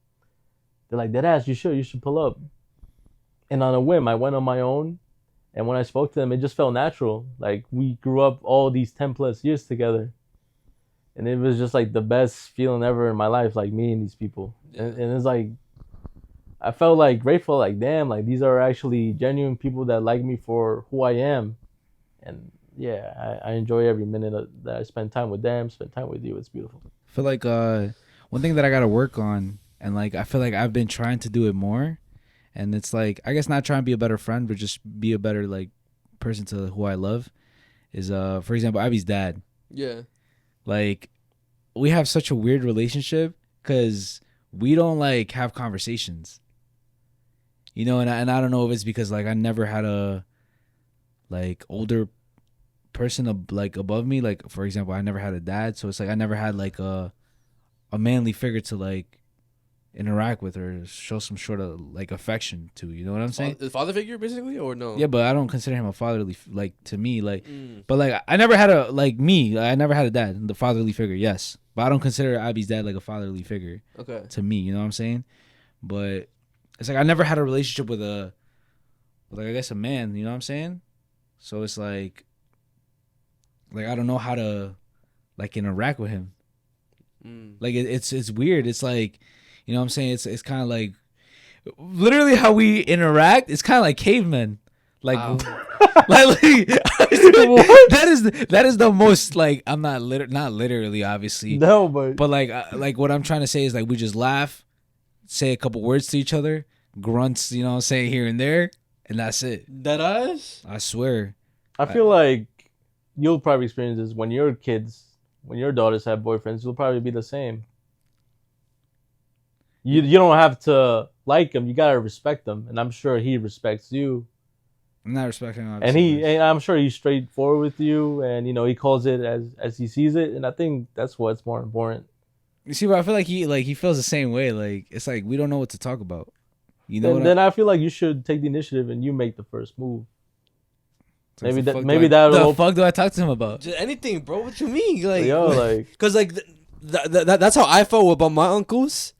Speaker 2: They're like, deadass, you should pull up. And on a whim, I went on my own. And when I spoke to them, it just felt natural. Like, we grew up all these 10 plus years together. And it was just like the best feeling ever in my life, like meeting these people. Yeah. And it's like, I felt like grateful, like, damn, like these are actually genuine people that like me for who I am. And yeah, I enjoy every minute that I spend time with them, spend time with you. It's beautiful.
Speaker 3: I feel like one thing that I gotta work on, and like I feel like I've been trying to do it more, and it's like I guess not trying to be a better friend, but just be a better like person to who I love. Is for example, Abby's dad.
Speaker 1: Yeah.
Speaker 3: Like we have such a weird relationship because we don't like have conversations. You know, and I don't know if it's because like I never had a like older person like above me. Like for example, I never had a dad, so it's like I never had like a manly figure to like interact with or show some sort of like affection to. You know what I'm saying?
Speaker 1: The father figure, basically, or no?
Speaker 3: Yeah, but I don't consider him a fatherly like to me. Like, but like I never had a like me. I never had a dad, the fatherly figure. Yes, but I don't consider Abby's dad like a fatherly figure.
Speaker 1: Okay. To
Speaker 3: me, you know what I'm saying? But it's like I never had a relationship with like I guess a man. You know what I'm saying? So it's like I don't know how to like interact with him. Like it's weird. It's like, you know what I'm saying? It's kind of like literally how we interact. It's kind of like cavemen. Like, that is the most like I'm not literally obviously.
Speaker 2: No, but
Speaker 3: like what I'm trying to say is like we just laugh, say a couple words to each other, grunts, you know, say here and there, and that's it.
Speaker 1: That eyes?
Speaker 3: I swear.
Speaker 2: I feel like you'll probably experience this when your kids, when your daughters have boyfriends. You'll probably be the same. You don't have to like them. You gotta respect them, and I'm sure he respects you.
Speaker 3: I'm not respecting him.
Speaker 2: And I'm sure he's straightforward with you, and you know he calls it as he sees it, and I think that's what's more important.
Speaker 3: You see, but I feel like he feels the same way. Like it's like we don't know what to talk about. You know.
Speaker 2: And then I feel like you should take the initiative and you make the first move.
Speaker 3: So
Speaker 2: maybe
Speaker 3: that'll.
Speaker 2: The
Speaker 3: fuck do I talk to him about?
Speaker 1: Just anything, bro. What you mean? Like,
Speaker 2: yo, like,
Speaker 1: because like that's how I felt about my uncles.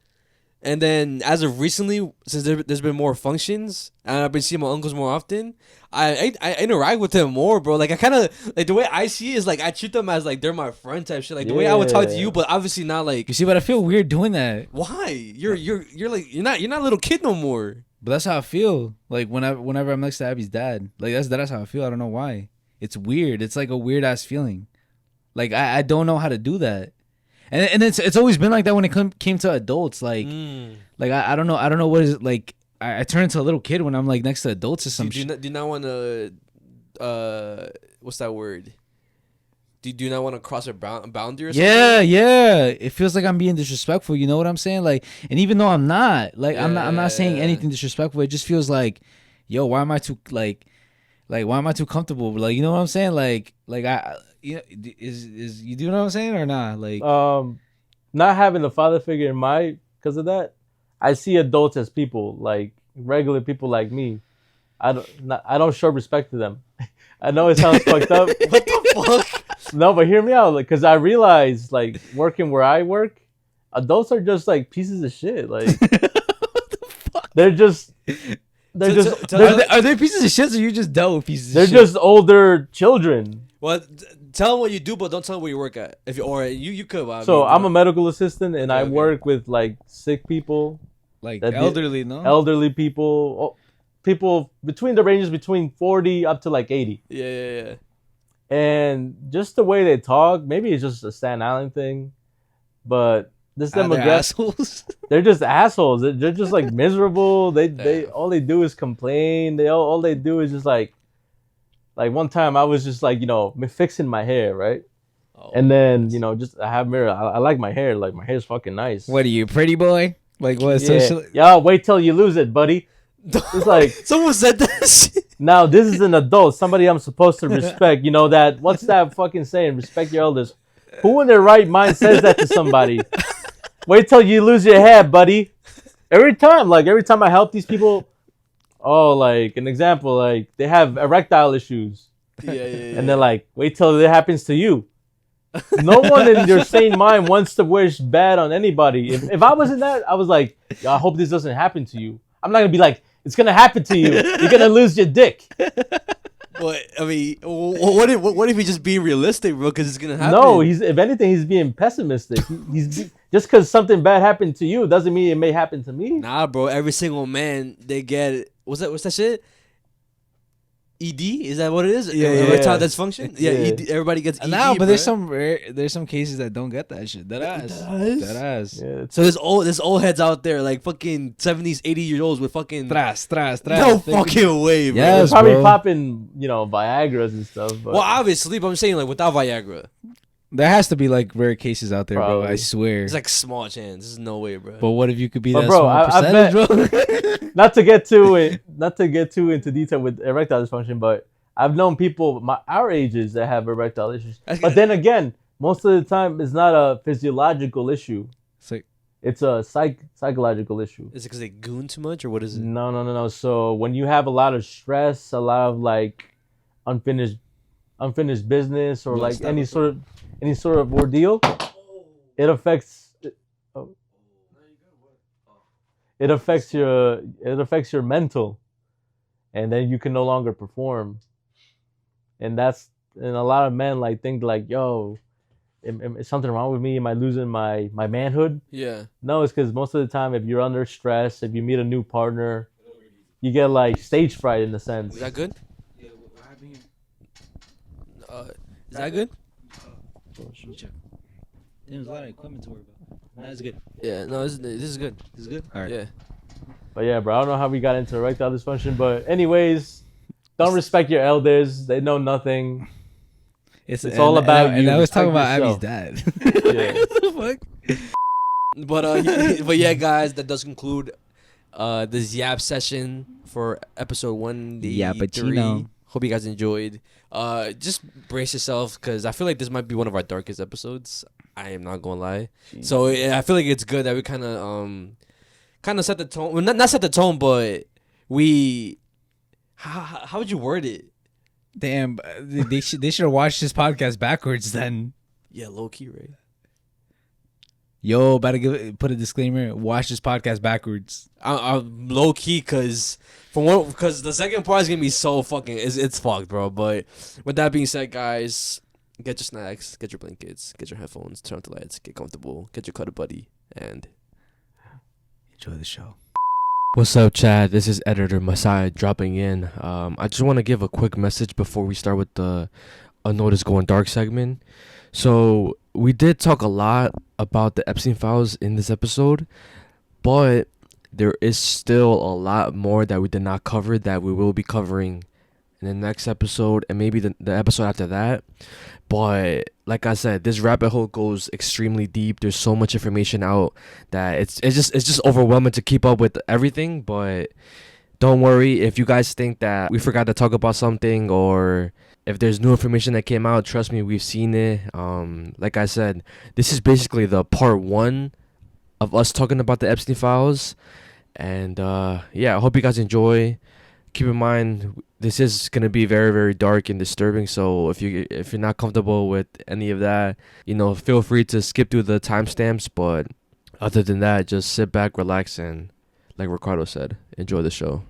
Speaker 1: And then as of recently, since there's been more functions and I've been seeing my uncles more often, I interact with them more, bro. Like I kind of like the way I see it is like I treat them as like they're my friend type shit. Like the way I would talk to you, but obviously not like.
Speaker 3: You see, but I feel weird doing that.
Speaker 1: Why? You're like you're not a little kid no more.
Speaker 3: But that's how I feel. Like whenever I'm next to Abby's dad, like that's how I feel. I don't know why. It's weird. It's like a weird ass feeling. Like I don't know how to do that. And it's always been like that when it came to adults. Like I don't know what is it like. I turn into a little kid when I'm like next to adults or some shit.
Speaker 1: Do you not want to what's that word? Do you not want to cross a boundary or something?
Speaker 3: Yeah. It feels like I'm being disrespectful. You know what I'm saying? Like, and even though I'm not, like, I'm not saying anything disrespectful. It just feels like, yo, why am I too why am I too comfortable? Like, you know what I'm saying? Like I. You know, is you do know what I'm saying or not? Like,
Speaker 2: not having a father figure because of that, I see adults as people, like regular people like me. I don't show respect to them. I know it sounds fucked up.
Speaker 1: What the fuck?
Speaker 2: No, but hear me out, like, because I realize, like, working where I work, adults are just like pieces of shit. Like,
Speaker 3: what the fuck?
Speaker 2: Are
Speaker 3: they pieces of shit or you just dealt with pieces of
Speaker 2: shit? They're just older children.
Speaker 1: Well, tell them what you do, but don't tell them where you work at. If you could.
Speaker 2: I'm a medical assistant, and I work with like sick people,
Speaker 3: like elderly
Speaker 2: people, people between the ranges between 40 up to like 80.
Speaker 1: Yeah.
Speaker 2: And just the way they talk, maybe it's just a Staten Island thing, but this demographic,
Speaker 3: assholes.
Speaker 2: They're just assholes. They're just like miserable. They all they do is complain. All they do is just like one time I was just like, you know, fixing my hair, right? And then, you know, just I have mirror. I like my hair. Like my hair's fucking nice.
Speaker 3: What are you, pretty boy? Like what?
Speaker 2: Yeah, wait till you lose it, buddy. It's like
Speaker 1: someone said this.
Speaker 2: Now this is an adult, somebody I'm supposed to respect. You know that? What's that fucking saying? Respect your elders. Who in their right mind says that to somebody? Wait till you lose your hair, buddy. Every time I help these people. Oh, like an example, like they have erectile issues.
Speaker 1: Yeah.
Speaker 2: And they're like, wait till it happens to you. No one in their sane mind wants to wish bad on anybody. If I was in that, I was like, I hope this doesn't happen to you. I'm not gonna be like, it's gonna happen to you. You're gonna lose your dick.
Speaker 1: But I mean, what if he's just being realistic, bro? Because it's gonna happen.
Speaker 2: No, if anything, he's being pessimistic. He's just because something bad happened to you doesn't mean it may happen to me.
Speaker 1: Nah, bro. Every single man they get what's that shit? ED? Is that what it is?
Speaker 2: Yeah,
Speaker 1: Erectile
Speaker 2: yeah.
Speaker 1: dysfunction? Yeah,
Speaker 2: Yeah.
Speaker 1: ED, everybody gets ED.
Speaker 3: No, but
Speaker 1: bruh.
Speaker 3: there's some cases that don't get that shit. That ass.
Speaker 2: Yeah,
Speaker 1: So there's old heads out there like fucking 70s, 80-year-olds with fucking
Speaker 3: Tras.
Speaker 1: no fucking way, bro.
Speaker 3: Yes,
Speaker 2: they're probably
Speaker 3: bro.
Speaker 2: popping, Viagra's and stuff. But
Speaker 1: Well, obviously, but I'm saying like without Viagra,
Speaker 3: There has to be like rare cases out there, bro.
Speaker 2: Probably.
Speaker 3: I swear.
Speaker 1: it's like small chance. There's no way, bro.
Speaker 3: But what if you could be
Speaker 2: But
Speaker 3: that
Speaker 2: bro,
Speaker 3: small
Speaker 2: I
Speaker 3: percentage, bro?
Speaker 2: not to get too into detail with erectile dysfunction, but I've known people our ages that have erectile issues. But then again, most of the time it's not a physiological issue. It's a psychological issue.
Speaker 1: Is it because they goon too much, or what is it?
Speaker 2: No. So when you have a lot of stress, a lot of like unfinished business, or like any sort of ordeal, it affects your mental, and then you can no longer perform. And a lot of men like think like, yo, is something wrong with me? Am I losing my manhood?
Speaker 1: Yeah.
Speaker 2: No, it's because most of the time, if you're under stress, if you meet a new partner, you get like stage fright in a sense.
Speaker 1: Is that good? Is that good?
Speaker 3: There's a lot of equipment to worry about. That's good.
Speaker 1: Yeah. No, this is good.
Speaker 3: This is good. All right.
Speaker 1: Yeah.
Speaker 2: But yeah, bro, I don't know how we got into erectile dysfunction, but anyways, don't respect your elders. They know nothing.
Speaker 3: It's
Speaker 2: all about you.
Speaker 3: And I was talking
Speaker 2: Respect
Speaker 3: about
Speaker 2: yourself.
Speaker 3: Abby's dad.
Speaker 2: Yeah.
Speaker 3: What the fuck?
Speaker 1: But yeah, guys, that does conclude this Yap session for episode 183.
Speaker 3: Yappuccino.
Speaker 1: Hope you guys enjoyed. Just brace yourself, because I feel like this might be one of our darkest episodes. I am not gonna lie.
Speaker 2: Jeez.
Speaker 1: So I feel like it's good that we kind of set the tone. Well, not set the tone, but we. How would you word it?
Speaker 3: Damn, they should have watched this podcast backwards then.
Speaker 1: Yeah, low key, right?
Speaker 3: Yo, about to put a disclaimer. Watch this podcast backwards.
Speaker 1: I'm low key, because the second part is gonna be so fucking it's fucked, bro. But with that being said, guys, get your snacks, get your blankets, get your headphones, turn off the lights, get comfortable, get your cuddle buddy, and
Speaker 3: Enjoy the show.
Speaker 1: what's up, Chad? This is editor Mezziah dropping in. I just want to give a quick message before we start with the Unnoticed Going Dark segment. So we did talk a lot about the Epstein files in this episode, but there is still a lot more that we did not cover that we will be covering in the next episode, and maybe the episode after that. But like I said, this rabbit hole goes extremely deep. There's so much information out that it's just overwhelming to keep up with everything. But don't worry if you guys think that we forgot to talk about something, or if there's new information that came out. Trust me, we've seen it. Like I said, this is basically the part 1 of us talking about the Epstein files. And yeah, I hope you guys enjoy. Keep in mind, this is gonna be very, very dark and disturbing. So if you're not comfortable with any of that, feel free to skip through the timestamps. But other than that, just sit back, relax, and like Ricardo said, enjoy the show.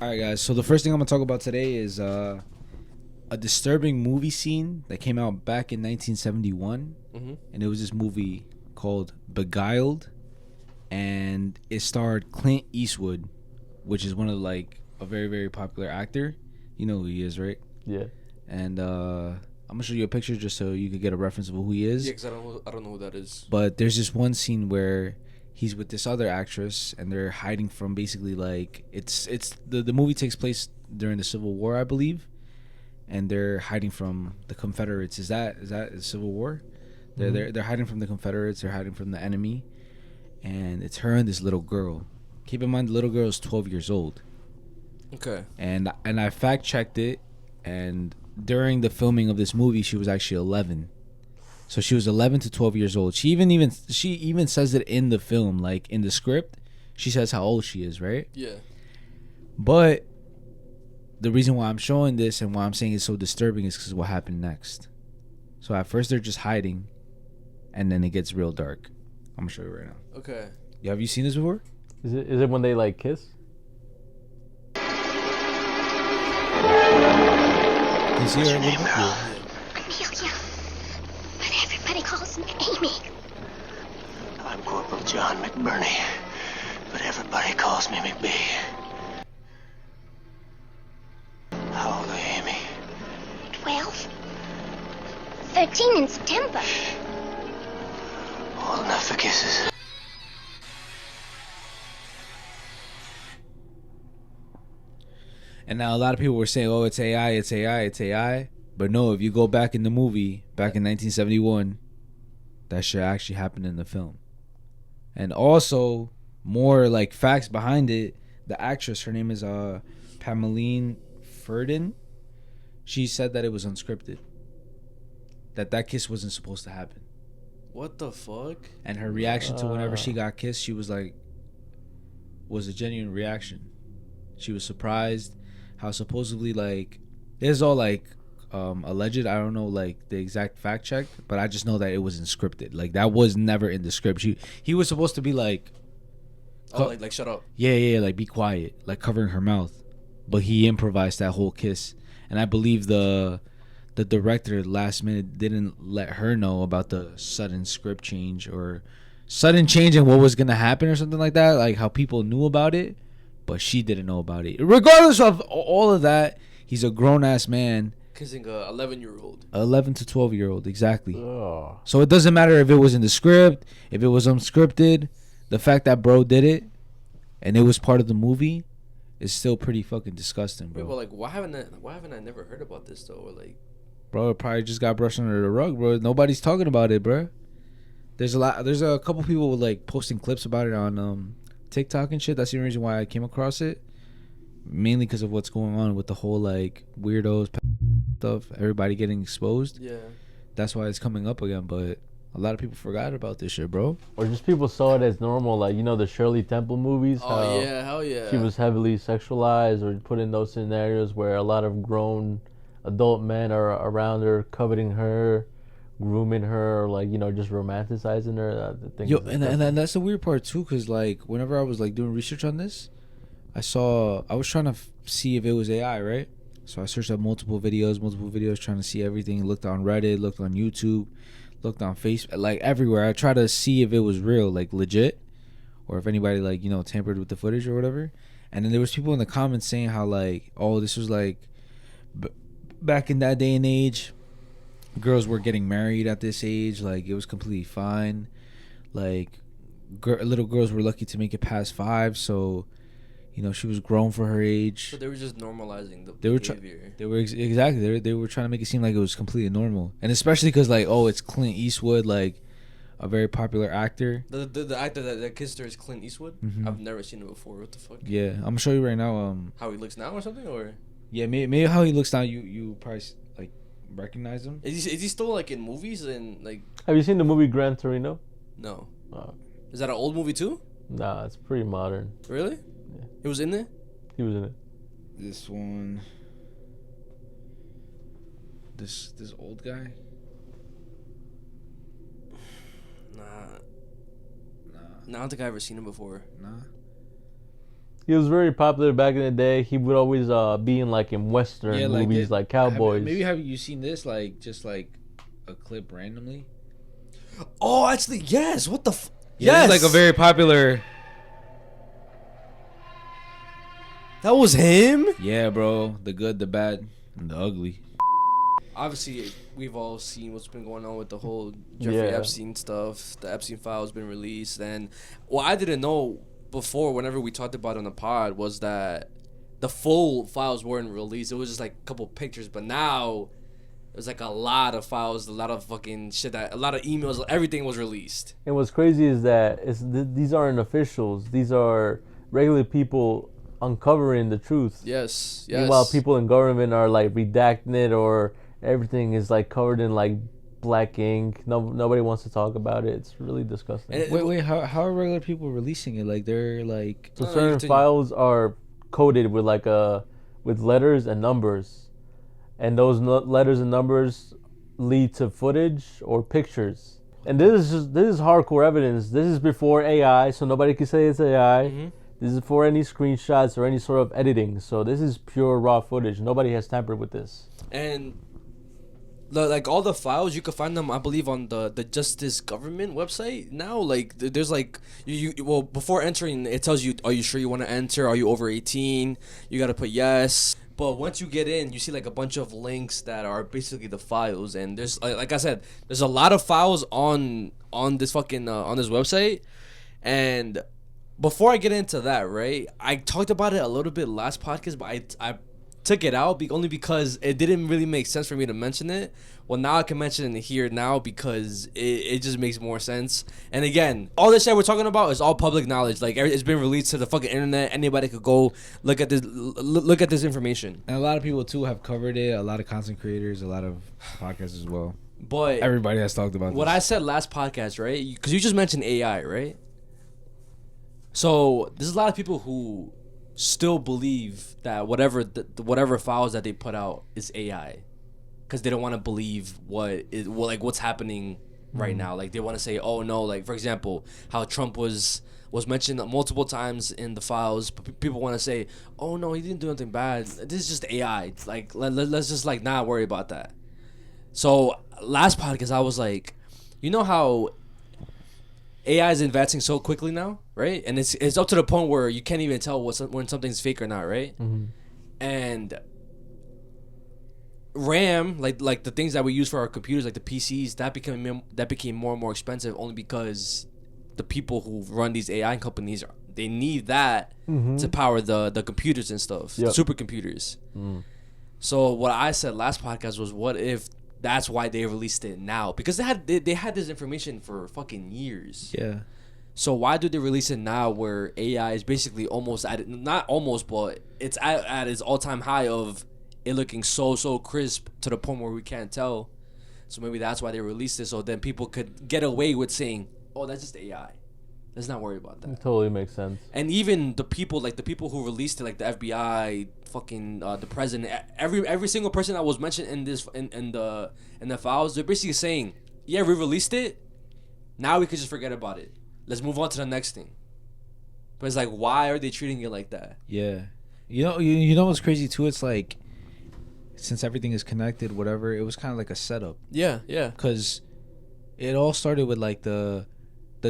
Speaker 3: All right, guys. So the first thing I'm gonna talk about today is a disturbing movie scene that came out back in 1971, and it was this movie called Beguiled, and it starred Clint Eastwood, which is one of a very, very popular actor. You know who he is, right?
Speaker 2: Yeah.
Speaker 3: And I'm gonna show you a picture just so you could get a reference of who he is.
Speaker 1: Yeah, because I don't know who that is.
Speaker 3: But there's this one scene where he's with this other actress and they're hiding from basically like it's the movie takes place during the Civil War, I believe, and they're hiding from the Confederates. Is that the Civil War? They're hiding from the Confederates. They're hiding from the enemy, and it's her and this little girl. Keep in mind, the little girl is 12 years old. Okay. And I fact checked it, and during the filming of this movie, she was actually 11. So she was 11 to 12 years old. She even says it in the film, like in the script. She says how old she is, right? Yeah. But the reason why I'm showing this and why I'm saying it's so disturbing is because of what happened next. So at first they're just hiding, and then it gets real dark. I'm gonna show you right now. Okay. Yeah, have you seen this before?
Speaker 2: Is it when they like kiss?
Speaker 3: You see her?
Speaker 5: Amelia. But everybody calls me Amy. I'm Corporal John McBurney, but everybody calls me McB. How old are you, Amy?
Speaker 6: 12. 13 in September.
Speaker 5: Old enough for kisses.
Speaker 3: And now a lot of people were saying, oh, it's AI, it's AI, it's AI. But no, if you go back in the movie, back in 1971, that shit actually happened in the film. And also, more like facts behind it, the actress, her name is Pameline Ferdin. She said that it was unscripted. That kiss wasn't supposed to happen.
Speaker 1: What the fuck?
Speaker 3: And her reaction to whenever she got kissed, she was like, was a genuine reaction. She was surprised. How supposedly, like, it's all like alleged. I don't know like the exact fact check, but I just know that it wasn't scripted. Like that was never in the script. He was supposed to be like,
Speaker 1: like shut up.
Speaker 3: Yeah, like be quiet, like covering her mouth, but he improvised that whole kiss. And I believe the director last minute didn't let her know about the sudden script change or sudden change in what was gonna happen or something like that. Like how people knew about it, but she didn't know about it. Regardless of all of that, he's a grown-ass man.
Speaker 1: Kissing a 11-year-old.
Speaker 3: 11 to 12-year-old, exactly. Ugh. So it doesn't matter if it was in the script, if it was unscripted. The fact that bro did it, and it was part of the movie, is still pretty fucking disgusting, bro.
Speaker 1: Wait, but like, why haven't I never heard about this though? Or like,
Speaker 3: bro, it probably just got brushed under the rug, bro. Nobody's talking about it, bro. There's a couple people like posting clips about it on TikTok and shit. That's the only reason why I came across it. Mainly because of what's going on with the whole like weirdos stuff, everybody getting exposed. Yeah, that's why it's coming up again. But a lot of people forgot about this shit, bro.
Speaker 2: Or just people saw it as normal, like the Shirley Temple movies.
Speaker 1: Oh yeah, hell yeah.
Speaker 2: She was heavily sexualized, or put in those scenarios where a lot of grown adult men are around her, coveting her, grooming her, or like just romanticizing her.
Speaker 3: And that's the weird part too, because like whenever I was like doing research on this, I was trying to see if it was AI, right? So I searched up multiple videos trying to see everything. Looked on Reddit, looked on YouTube, looked on Facebook, like everywhere. I tried to see if it was real, like legit, or if anybody like tampered with the footage or whatever. And then there was people in the comments saying how like, oh, this was like back in that day and age, girls were getting married at this age, like it was completely fine. Like little girls were lucky to make it past 5, so she was grown for her age.
Speaker 1: So they were just normalizing the behavior.
Speaker 3: They were trying to make it seem like it was completely normal, and especially because like, oh, it's Clint Eastwood, like a very popular actor.
Speaker 1: The actor that kissed her is Clint Eastwood. Mm-hmm. I've never seen him before. What the fuck?
Speaker 3: Yeah, I'm gonna show you right now.
Speaker 1: How he looks now or something, or
Speaker 3: yeah, maybe how he looks now. You probably like recognize him.
Speaker 1: Is he still like in movies and like?
Speaker 2: Have you seen the movie Gran Torino?
Speaker 1: No. Is that an old movie too?
Speaker 2: Nah, it's pretty modern.
Speaker 1: Really? Yeah. It was in there?
Speaker 2: He was in it.
Speaker 3: This one. This old guy?
Speaker 1: Nah, I don't think I ever seen him before.
Speaker 3: Nah.
Speaker 2: He was very popular back in the day. He would always be in Western movies, like cowboys.
Speaker 3: Have you seen this just like a clip randomly?
Speaker 1: Oh, actually, yes. What the
Speaker 3: yes, it's like a very popular.
Speaker 1: That was him?
Speaker 3: Yeah, bro. The good, the bad, and the ugly.
Speaker 1: obviously we've all seen what's been going on with the whole Jeffrey Epstein stuff. The Epstein files been released, and what I didn't know before, whenever we talked about it on the pod, was that the full files weren't released. It was just like a couple pictures, but now there's like a lot of files, a lot of fucking shit, that a lot of emails, everything was released.
Speaker 2: And what's crazy is that these aren't officials. These are regular people uncovering the truth.
Speaker 1: Yes.
Speaker 2: Meanwhile, people in government are like redacting it, or everything is like covered in like black ink. Nobody wants to talk about it. It's really disgusting.
Speaker 3: Wait, how are regular people releasing it? Like they're like,
Speaker 2: so certain files are coded with like with letters and numbers, and those letters and numbers lead to footage or pictures. And this is hardcore evidence. This is before AI, so nobody can say it's AI. Mm-hmm. This is for any screenshots or any sort of editing. So this is pure raw footage. Nobody has tampered with this.
Speaker 1: And like all the files, you can find them, I believe, on the Justice Government website now. Like there's like well, before entering, it tells you, are you sure you want to enter? Are you over 18? You got to put yes. But once you get in, you see like a bunch of links that are basically the files. And there's like I said, there's a lot of files on this fucking on this website. And before I get into that, right, I talked about it a little bit last podcast, but I took it out only because it didn't really make sense for me to mention it. Well, now I can mention it here now because it just makes more sense. And again, all this shit we're talking about is all public knowledge. Like, it's been released to the fucking internet. Anybody could go look at this information.
Speaker 3: And a lot of people too have covered it. A lot of content creators, a lot of podcasts as well.
Speaker 1: But
Speaker 3: everybody has talked about
Speaker 1: what
Speaker 3: this.
Speaker 1: I said last podcast, right? Because you just mentioned AI, right? So there's a lot of people who still believe that whatever files that they put out is AI, because they don't want to believe what's happening right now. Like, they want to say, oh no, like for example, how Trump was mentioned multiple times in the files. People want to say, oh no, he didn't do anything bad. This is just AI. Like let's just like not worry about that. So last podcast I was like, you know how AI is advancing so quickly now, right? And it's up to the point where you can't even tell when something's fake or not, right? Mm-hmm. And RAM, like the things that we use for our computers, like the PCs, that became more and more expensive, only because the people who run these AI companies, they need that to power the computers and stuff, the supercomputers. So what I said last podcast was, what if that's why they released it now? Because they had this information for fucking years. Yeah. So why do they release it now, where AI is basically almost not almost, but it's at its all-time high of it looking so crisp to the point where we can't tell? So maybe that's why they released it, so then people could get away with saying, oh, that's just AI. Let's not worry about that.
Speaker 2: It totally makes sense.
Speaker 1: And even the people who released it, like the FBI, fucking the president, every single person that was mentioned in this in the files, they're basically saying, yeah, we released it. Now we could just forget about it. Let's move on to the next thing. But it's like, why are they treating it like that?
Speaker 3: Yeah, you know what's crazy too? It's like, since everything is connected, whatever, it was kind of like a setup. Yeah. Because it all started with like the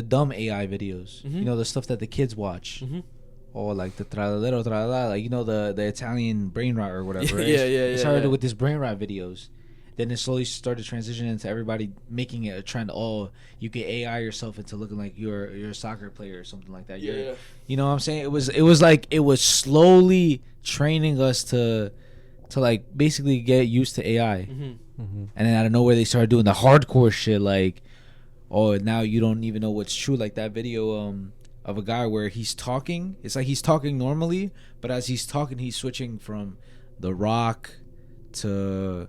Speaker 3: dumb AI videos, you know, the stuff that the kids watch, or like the tralalero tralala, like, you know, the Italian brain rot or whatever. Right? It started with this brain rot videos, then it slowly started transitioning into everybody making it a trend. Oh, you can AI yourself into looking like you're a soccer player or something like that. You know what I'm saying? It was like it was slowly training us to like basically get used to AI, and then out of nowhere they started doing the hardcore shit, like, oh, now you don't even know what's true. Like that video of a guy where he's talking. It's like he's talking normally, but as he's talking, he's switching from The Rock to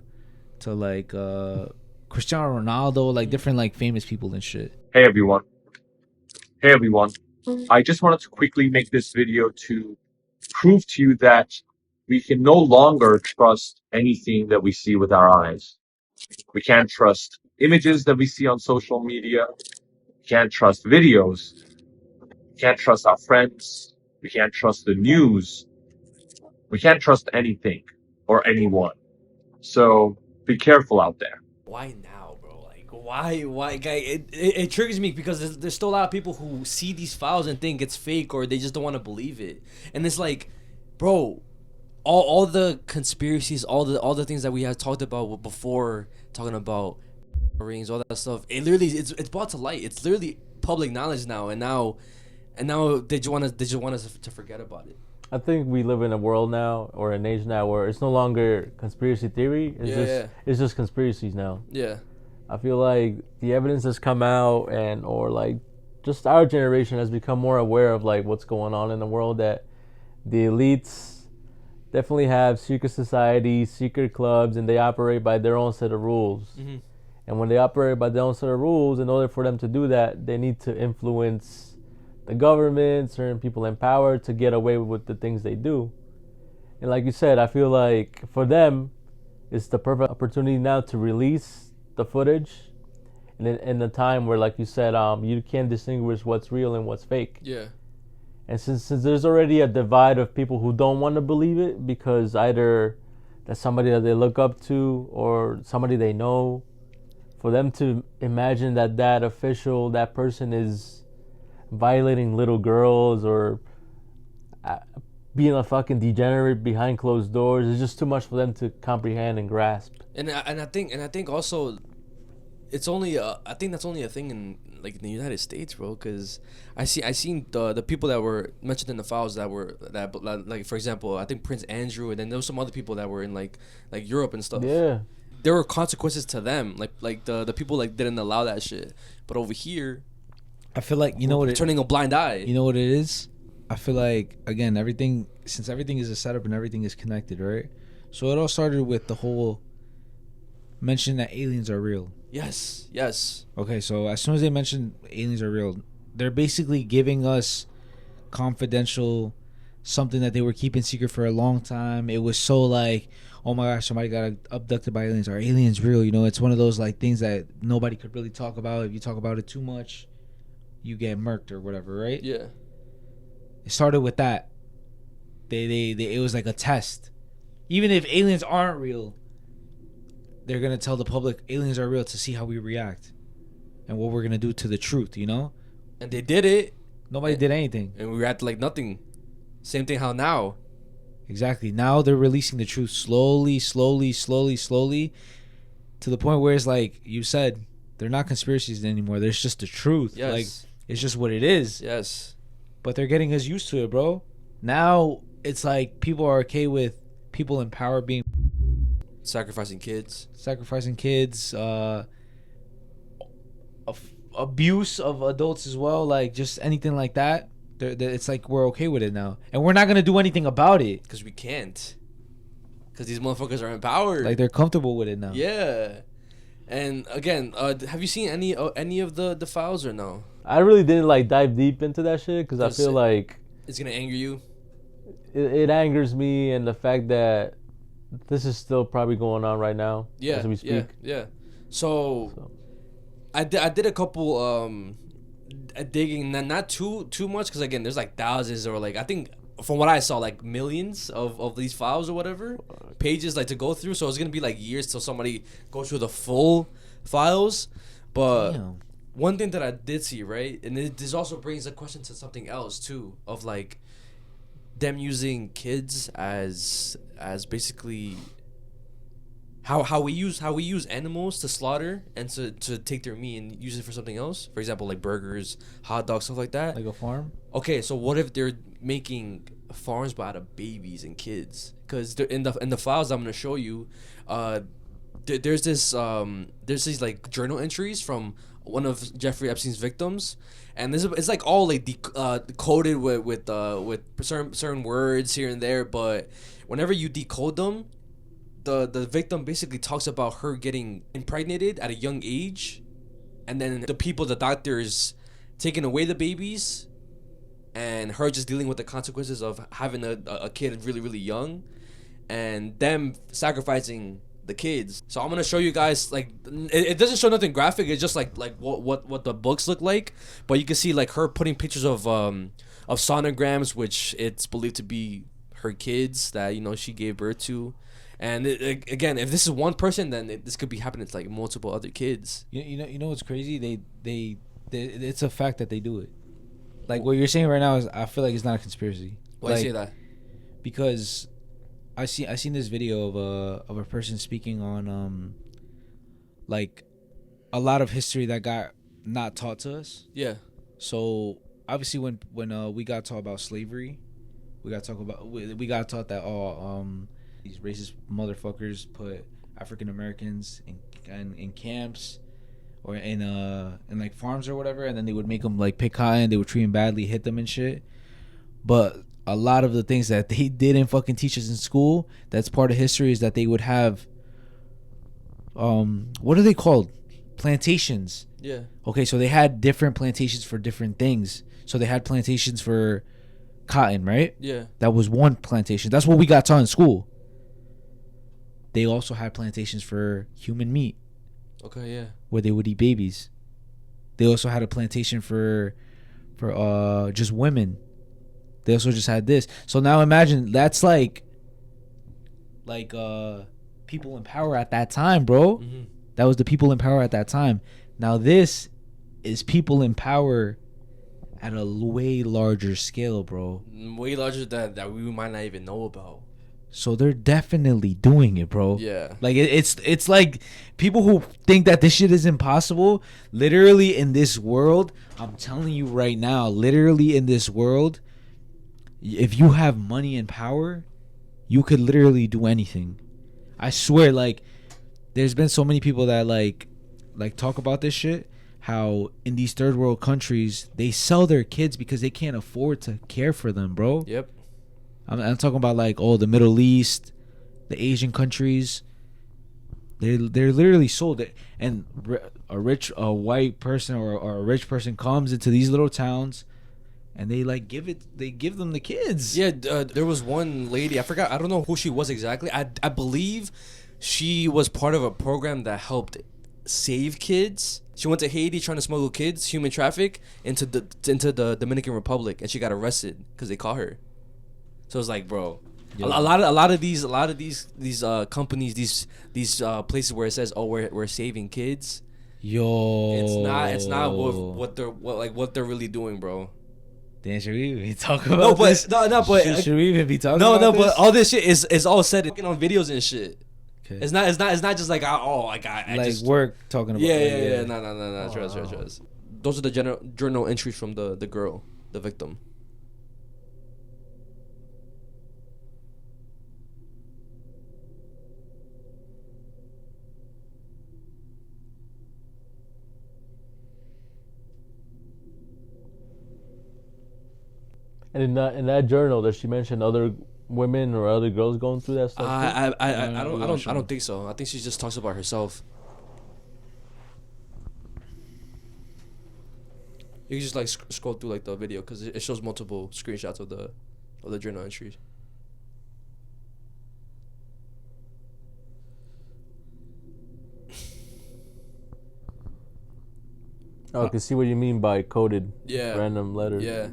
Speaker 3: like Cristiano Ronaldo, like different like famous people and shit.
Speaker 7: Hey everyone. I just wanted to quickly make this video to prove to you that we can no longer trust anything that we see with our eyes. We can't trust images that we see on social media. We can't trust videos. We can't trust our friends. We can't trust the news. We can't trust anything or anyone. So be careful out there.
Speaker 1: Why now, bro? Like, why? Guy, it triggers me because there's still a lot of people who see these files and think it's fake, or they just don't want to believe it. And it's like, bro, all the conspiracies, all the things that we have talked about before, talking about rings, all that stuff. It literally it's brought to light. It's literally public knowledge now, and now they just want us to forget about it.
Speaker 2: I think we live in a world now, or an age now, where it's no longer conspiracy theory. It's just conspiracies now.
Speaker 1: Yeah.
Speaker 2: I feel like the evidence has come out, or like just our generation has become more aware of like what's going on in the world, that the elites definitely have secret societies, secret clubs, and they operate by their own set of rules.
Speaker 1: Mm-hmm.
Speaker 2: And when they operate by their own set of rules, in order for them to do that, they need to influence the government, certain people in power, to get away with the things they do. And like you said, I feel like for them, it's the perfect opportunity now to release the footage in the time where, like you said, you can't distinguish what's real and what's fake.
Speaker 1: Yeah.
Speaker 2: And since there's already a divide of people who don't want to believe it because either that's somebody that they look up to or somebody they know, for them to imagine that person is violating little girls or being a fucking degenerate behind closed doors is just too much for them to comprehend and grasp.
Speaker 1: And I think also it's only I think that's only a thing in like in the United States, bro. Because I seen the people that were mentioned in the files that like, for example, I think Prince Andrew, and then there was some other people that were in like Europe and stuff.
Speaker 2: Yeah.
Speaker 1: There were consequences to them, like the people like didn't allow that shit. But over here,
Speaker 3: I feel like
Speaker 1: turning a blind eye.
Speaker 3: You know what it is? I feel like, again, everything is a setup and everything is connected, right? So it all started with the whole mention that aliens are real.
Speaker 1: Yes.
Speaker 3: Okay, so as soon as they mention aliens are real, they're basically giving us confidential something that they were keeping secret for a long time. It was so like, oh my gosh, somebody got abducted by aliens. Are aliens real? You know, it's one of those like things that nobody could really talk about. If you talk about it too much, you get murked or whatever, right?
Speaker 1: Yeah.
Speaker 3: It started with that. They it was like a test. Even if aliens aren't real, they're gonna tell the public aliens are real to see how we react and what we're gonna do to the truth, you know?
Speaker 1: And they did it.
Speaker 3: Nobody did anything.
Speaker 1: And we reacted like nothing. Same thing how now.
Speaker 3: Exactly. Now they're releasing the truth slowly, to the point where it's like you said, they're not conspiracies anymore. There's just the truth.
Speaker 1: Yes.
Speaker 3: Like, it's just what it is.
Speaker 1: Yes.
Speaker 3: But they're getting us used to it, bro. Now it's like people are okay with people in power being
Speaker 1: sacrificing kids,
Speaker 3: abuse of adults as well, like just anything like that. It's like we're okay with it now, and we're not gonna do anything about it
Speaker 1: because we can't. Because these motherfuckers are empowered.
Speaker 3: Like they're comfortable with it now.
Speaker 1: Yeah. And again, have you seen any of the files or no?
Speaker 2: I really didn't like dive deep into that shit because I feel like
Speaker 1: it's gonna anger you.
Speaker 2: It angers me, and the fact that this is still probably going on right now as we speak.
Speaker 1: Yeah. So I did a couple digging, not too much, because again, there's like thousands, or like I think from what I saw, like millions of these files or whatever pages like to go through. So it's gonna be like years till somebody goes through the full files. But one thing that I did see, right, and this also brings a question to something else too, of like them using kids as basically how we use animals to slaughter and to take their meat and use it for something else. For example, like burgers, hot dogs, stuff like that.
Speaker 3: Like a farm?
Speaker 1: Okay, so what if they're making farms but out of babies and kids? Because in the files I'm gonna show you, there's these like journal entries from one of Jeffrey Epstein's victims, and this it's like all like decoded with certain words here and there. But whenever you decode them, the victim basically talks about her getting impregnated at a young age, and then the doctors taking away the babies, and her just dealing with the consequences of having a kid really, really young, and them sacrificing the kids. So I'm gonna show you guys, like, it doesn't show nothing graphic. It's just like what the books look like, but you can see like her putting pictures of sonograms, which it's believed to be her kids that she gave birth to. And again, if this is one person, then this could be happening to like multiple other kids.
Speaker 3: You know what's crazy? They it's a fact that they do it. Like what you're saying right now is, I feel like it's not a conspiracy.
Speaker 1: Why do you say that?
Speaker 3: Because I seen this video of a person speaking on like a lot of history that got not taught to us.
Speaker 1: Yeah.
Speaker 3: So obviously when we got taught about slavery, we got taught that these racist motherfuckers put African Americans in camps or in like farms or whatever, and then they would make them like pick cotton. They would treat them badly, hit them and shit. But a lot of the things that they didn't fucking teach us in school, that's part of history, is that they would have what are they called? Plantations.
Speaker 1: Yeah.
Speaker 3: Okay, so they had different plantations for different things. So they had plantations for cotton, right?
Speaker 1: Yeah.
Speaker 3: That was one plantation. That's what we got taught in school. They also had plantations for human meat.
Speaker 1: Okay, yeah.
Speaker 3: Where they would eat babies. They also had a plantation for just women. They also just had this. So now imagine that's like people in power at that time, bro.
Speaker 1: Mm-hmm.
Speaker 3: That was the people in power at that time. Now this is people in power at a way larger scale, bro.
Speaker 1: Way larger that we might not even know about.
Speaker 3: So they're definitely doing it, bro.
Speaker 1: Yeah.
Speaker 3: Like it's like people who think that this shit is impossible, literally in this world, I'm telling you right now, literally in this world, if you have money and power, you could literally do anything. I swear, like, there's been so many people that like talk about this shit, how in these third world countries they sell their kids because they can't afford to care for them, bro.
Speaker 1: Yep.
Speaker 3: I'm talking about like the Middle East, the Asian countries. They're literally sold it, and a white person or a rich person comes into these little towns, and they give them the kids.
Speaker 1: Yeah, there was one lady, I forgot, I don't know who she was exactly. I believe she was part of a program that helped save kids. She went to Haiti trying to smuggle kids, human traffic, into the Dominican Republic, and she got arrested because they caught her. So it's like, bro, a lot of these companies, these places where it says, oh, we're saving kids.
Speaker 3: Yo,
Speaker 1: it's not what they're really doing, bro.
Speaker 3: Then should we even be talking about this? Should we even be talking about this?
Speaker 1: But all this shit is all said on videos and shit.
Speaker 3: Okay.
Speaker 1: It's not just like I just
Speaker 3: work talking about.
Speaker 1: Yeah. No. Trust. Those are the journal entries from the girl, the victim.
Speaker 2: And in that journal, does she mention other women or other girls going through that stuff?
Speaker 1: I don't think so. I think she just talks about herself. You can just like scroll through like the video because it shows multiple screenshots of the journal entries.
Speaker 2: I can see what you mean by coded random letters.
Speaker 1: Yeah.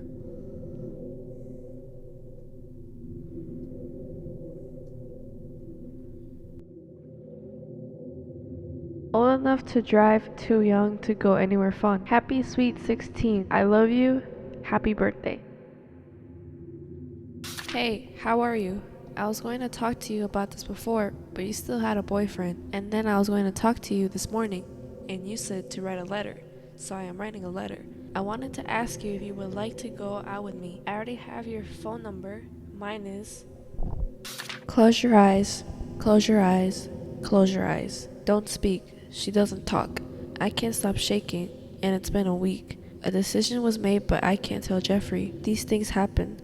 Speaker 4: Old enough to drive, too young to go anywhere fun. Happy sweet 16. I love you. Happy birthday. Hey, how are you? I was going to talk to you about this before, but you still had a boyfriend. And then I was going to talk to you this morning, and you said to write a letter. So I am writing a letter. I wanted to ask you if you would like to go out with me. I already have your phone number. Mine is... Close your eyes. Close your eyes. Close your eyes. Don't speak. She doesn't talk. I can't stop shaking, and it's been a week. A decision was made, but I can't tell Jeffrey. These things happen.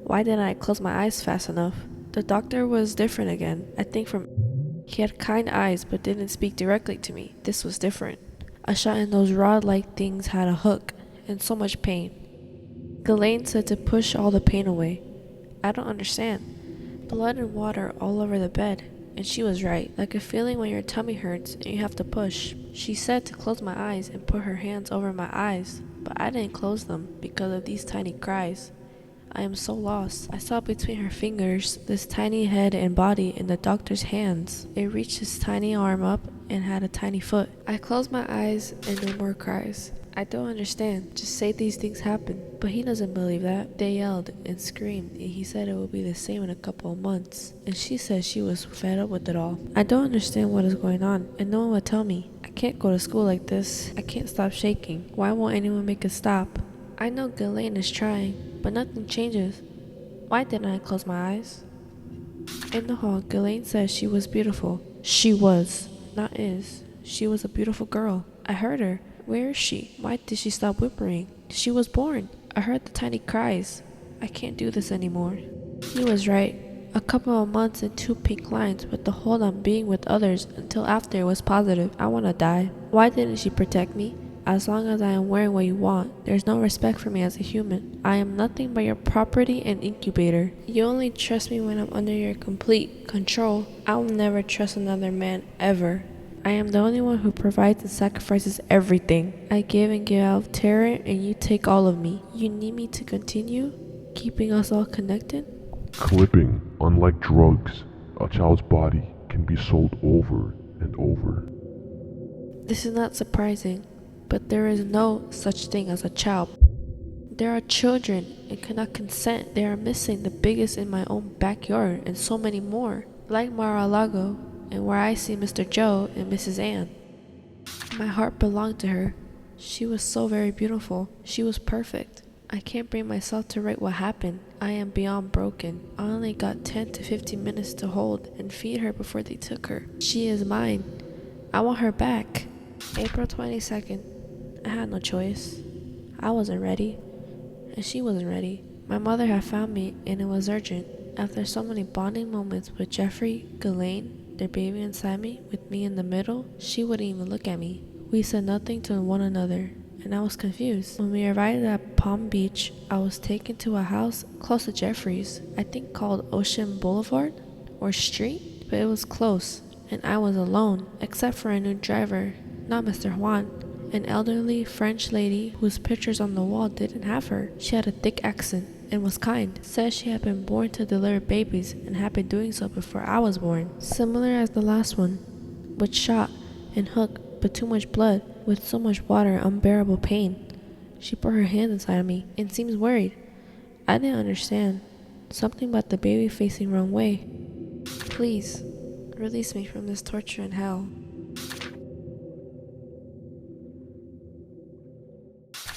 Speaker 4: Why didn't I close my eyes fast enough? The doctor was different again. I think he had kind eyes, but didn't speak directly to me. This was different. A shot in those rod-like things had a hook, and so much pain. Ghislaine said to push all the pain away. I don't understand. Blood and water all over the bed. And she was right, like a feeling when your tummy hurts and you have to push. She said to close my eyes and put her hands over my eyes, but I didn't close them because of these tiny cries. I am so lost. I saw between her fingers this tiny head and body in the doctor's hands. It reached his tiny arm up and had a tiny foot. I closed my eyes and no more cries. I don't understand. Just say these things happen. But he doesn't believe that. They yelled and screamed, and he said it would be the same in a couple of months. And she said she was fed up with it all. I don't understand what is going on, and no one would tell me. I can't go to school like this. I can't stop shaking. Why won't anyone make it stop? I know Ghislaine is trying, but nothing changes. Why didn't I close my eyes? In the hall, Ghislaine said she was beautiful. She was, not is. She was a beautiful girl. I heard her. Where is she? Why did she stop whimpering? She was born. I heard the tiny cries. I can't do this anymore. He was right. A couple of months and 2 pink lines with the hold on being with others until after it was positive. I want to die. Why didn't she protect me? As long as I am wearing what you want, there's no respect for me as a human. I am nothing but your property and incubator. You only trust me when I'm under your complete control. I will never trust another man ever. I am the only one who provides and sacrifices everything. I give and give out of terror, and you take all of me. You need me to continue keeping us all connected?
Speaker 8: Clipping, unlike drugs, a child's body can be sold over and over.
Speaker 4: This is not surprising, but there is no such thing as a child. There are children and cannot consent. They are missing the biggest in my own backyard and so many more, like Mar-a-Lago, and where I see Mr. Joe and Mrs. Ann. My heart belonged to her. She was so very beautiful. She was perfect. I can't bring myself to write what happened. I am beyond broken. I only got 10 to 15 minutes to hold and feed her before they took her. She is mine. I want her back. April 22nd. I had no choice. I wasn't ready, and she wasn't ready. My mother had found me, and it was urgent. After so many bonding moments with Jeffrey, Ghislaine, their baby inside me, with me in the middle, she wouldn't even look at me. We said nothing to one another, and I was confused. When we arrived at Palm Beach, I was taken to a house close to Jeffrey's, I think called Ocean Boulevard or Street, but it was close, and I was alone, except for a new driver, not Mr. Juan, an elderly French lady whose pictures on the wall didn't have her. She had a thick accent and was kind. Said she had been born to deliver babies and had been doing so before I was born. Similar as the last one, with shot and hook, but too much blood, with so much water, unbearable pain. She put her hand inside of me and seems worried. I didn't understand. Something about the baby facing wrong way. Please, release me from this torture and hell.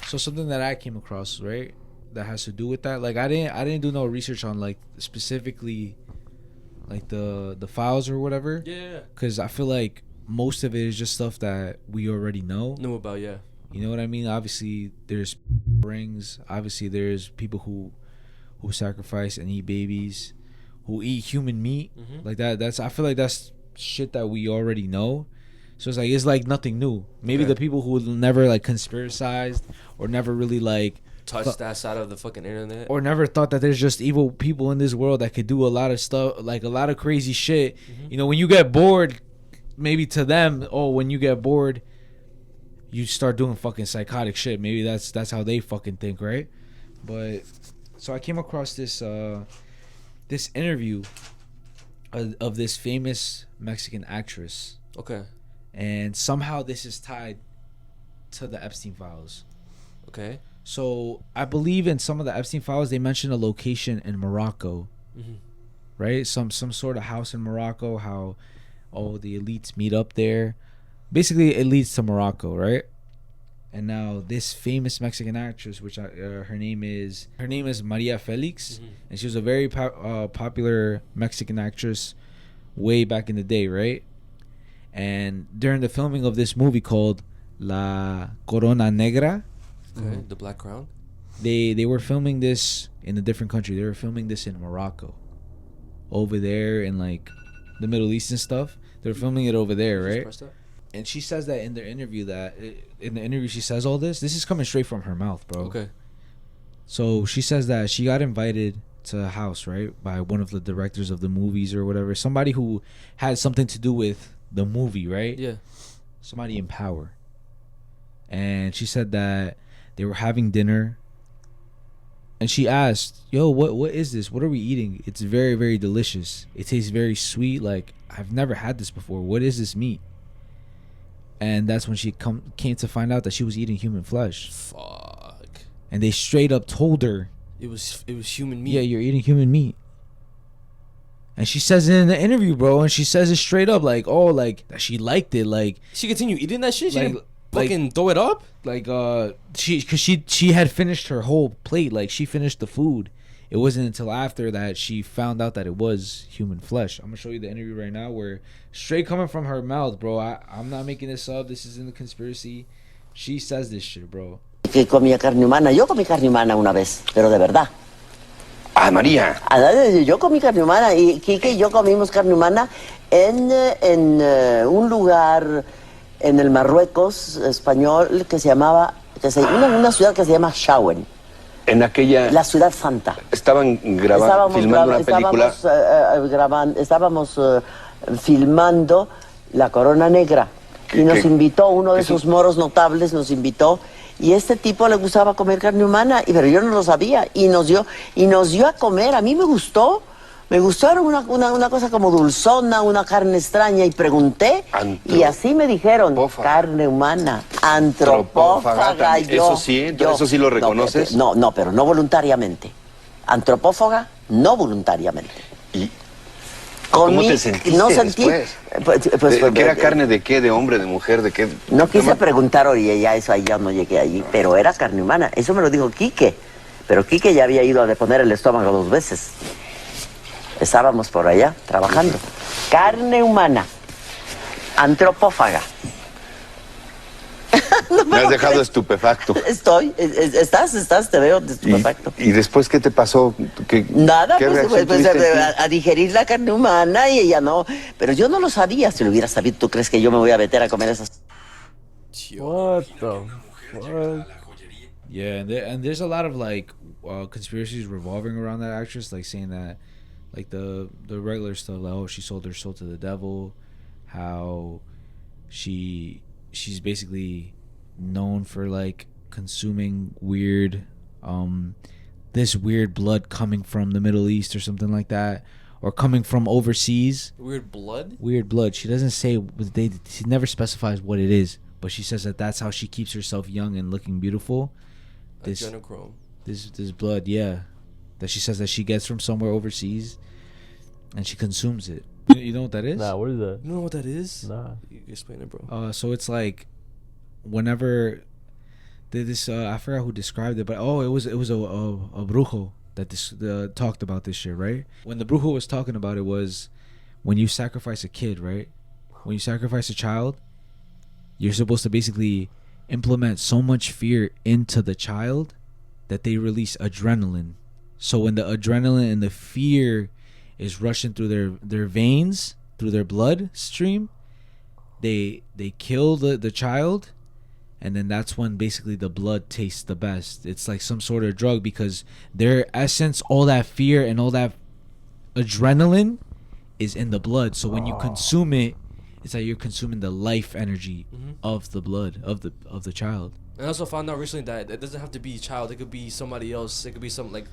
Speaker 3: So something that I came across, right, that has to do with that. Like I didn't do no research on like specifically like the files or whatever.
Speaker 1: Yeah.
Speaker 3: Because I feel like most of it is just stuff that we already know
Speaker 1: about. Yeah.
Speaker 3: You know what I mean? Obviously there's rings. Obviously there's people who sacrifice and eat babies, who eat human meat. Like that. I feel like that's shit that we already know. So it's like nothing new. Maybe the people who never like conspiracized or never really like
Speaker 1: touched that side of the fucking internet,
Speaker 3: or never thought that there's just evil people in this world that could do a lot of stuff, like a lot of crazy shit. You know, when you get bored, maybe to them, when you get bored, you start doing fucking psychotic shit. Maybe that's how they fucking think, right? But so I came across this this interview of this famous Mexican actress.
Speaker 1: Okay.
Speaker 3: And somehow this is tied to the Epstein files.
Speaker 1: Okay.
Speaker 3: So I believe in some of the Epstein files they mention a location in Morocco, right? Some sort of house in Morocco. How the elites meet up there. Basically, it leads to Morocco, right? And now this famous Mexican actress, which her name is Maria Felix, and she was a very popular Mexican actress way back in the day, right? And during the filming of this movie called La Corona Negra,
Speaker 1: the Black Crown,
Speaker 3: they were filming this in a different country. They were filming this in Morocco, over there in like the Middle East and stuff. They were filming it over there, right? And she says that in their interview she says all this. This is coming straight from her mouth, bro.
Speaker 1: Okay.
Speaker 3: So she says that she got invited to a house, right, by one of the directors of the movies or whatever, somebody who had something to do with the movie, right?
Speaker 1: Yeah.
Speaker 3: Somebody in power. And she said that they were having dinner, and she asked, "Yo, what is this? What are we eating? It's very, very delicious. It tastes very sweet. Like I've never had this before. What is this meat?" and that's when she came to find out that she was eating human flesh.
Speaker 1: Fuck.
Speaker 3: And they straight up told her
Speaker 1: it was human meat.
Speaker 3: Yeah, you're eating human meat. And she says it in the interview, bro, and she says it straight up, like, oh, like, that she liked it, like.
Speaker 1: She continued eating that shit? She
Speaker 3: like,
Speaker 1: didn't fucking throw it up?
Speaker 3: Like, she had finished her whole plate, like, she finished the food. It wasn't until after that she found out that it was human flesh. I'm gonna show you the interview right now where, straight coming from her mouth, bro, I'm not making this up, this is in the conspiracy. She says this shit, bro.
Speaker 9: Que comía carne humana. Yo comí carne humana una vez, pero de verdad.
Speaker 10: Ah, María.
Speaker 9: Yo comí carne humana y Quique y yo comimos carne humana en un lugar en el Marruecos español que se llamaba, una ciudad que se llama Shawen.
Speaker 10: En aquella...
Speaker 9: La ciudad santa.
Speaker 10: Estaban filmando una película.
Speaker 9: Estábamos filmando La Corona Negra. Y nos invitó, uno de esos moros notables nos invitó. Y este tipo le gustaba comer carne humana, pero yo no lo sabía. Y nos dio a comer. A mí me gustó. Era una cosa como dulzona, una carne extraña. Y pregunté, y así me dijeron, carne humana, antropófaga.
Speaker 10: Eso sí lo reconoces.
Speaker 9: No, pero no voluntariamente. Antropófaga, no voluntariamente.
Speaker 10: ¿Y cómo te sentiste después? ¿Que era carne de qué? ¿De hombre, de mujer, de qué?
Speaker 9: No quise preguntar, oye, ya eso ahí ya no llegué allí, pero era carne humana. Eso me lo dijo Quique. Pero Quique ya había ido a deponer el estómago 2 veces. Estábamos por allá trabajando. Carne humana, antropófaga.
Speaker 10: No me has dejado estupefacto.
Speaker 9: Estás, te veo estupefacto.
Speaker 10: ¿Y después qué te pasó?
Speaker 9: Nada, pues a digerir la carne humana y ella no. Pero yo no lo sabía. Si lo hubiera sabido, ¿tú crees que yo me voy a meter a comer esas?
Speaker 2: What the fuck?
Speaker 3: Yeah, and there's a lot of like conspiracies revolving around that actress, like saying that, like the regular stuff, like, oh, she sold her soul to the devil, how she's basically known for like consuming weird this weird blood coming from the Middle East or something like that, or coming from overseas.
Speaker 1: Weird blood?
Speaker 3: Weird blood. She doesn't say, she never specifies what it is, but she says that that's how she keeps herself young and looking beautiful.
Speaker 1: Adrenochrome.
Speaker 3: This blood, yeah, that she says that she gets from somewhere overseas, and she consumes it. You know what that is?
Speaker 2: Nah, what is that?
Speaker 1: You know what that is?
Speaker 2: Nah.
Speaker 1: You explain it, bro.
Speaker 3: So it's like, whenever this I forgot who described it, but it was a brujo that talked about this shit, right? When the brujo was talking about it was when you sacrifice a kid, right? When you sacrifice a child, you're supposed to basically implement so much fear into the child that they release adrenaline. So when the adrenaline and the fear is rushing through their veins, through their blood stream, they kill the child, and then that's when basically the blood tastes the best. It's like some sort of drug, because their essence, all that fear and all that adrenaline is in the blood. So when you consume it, it's like you're consuming the life energy of the blood of the child.
Speaker 1: And I also found out recently that it doesn't have to be a child. It could be somebody else. It could be it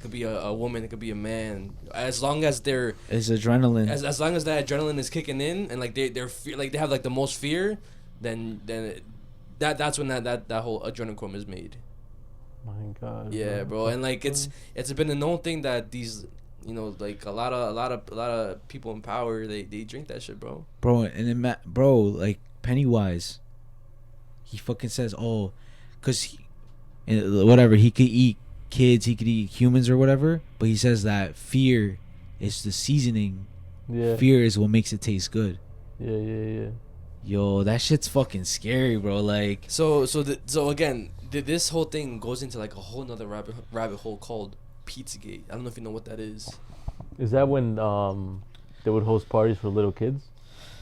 Speaker 1: could be a woman. It could be a man. As long as
Speaker 3: it's adrenaline.
Speaker 1: As long as that adrenaline is kicking in, and like they're like they have like the most fear, then that's when that whole adrenochrome is made.
Speaker 2: My God.
Speaker 1: Yeah, bro, and like it's been a known thing that these, you know, like a lot of people in power, they drink that shit, bro.
Speaker 3: Bro, and then like Pennywise, he fucking says, oh, cause he could eat kids, he could eat humans or whatever, but he says that fear is the seasoning.
Speaker 2: Yeah.
Speaker 3: Fear is what makes it taste good.
Speaker 2: Yeah.
Speaker 3: Yo, that shit's fucking scary, bro. Like,
Speaker 1: so again, this whole thing goes into like a whole nother rabbit hole called Pizzagate. I don't know if you know what that is.
Speaker 2: Is that when they would host parties for little kids?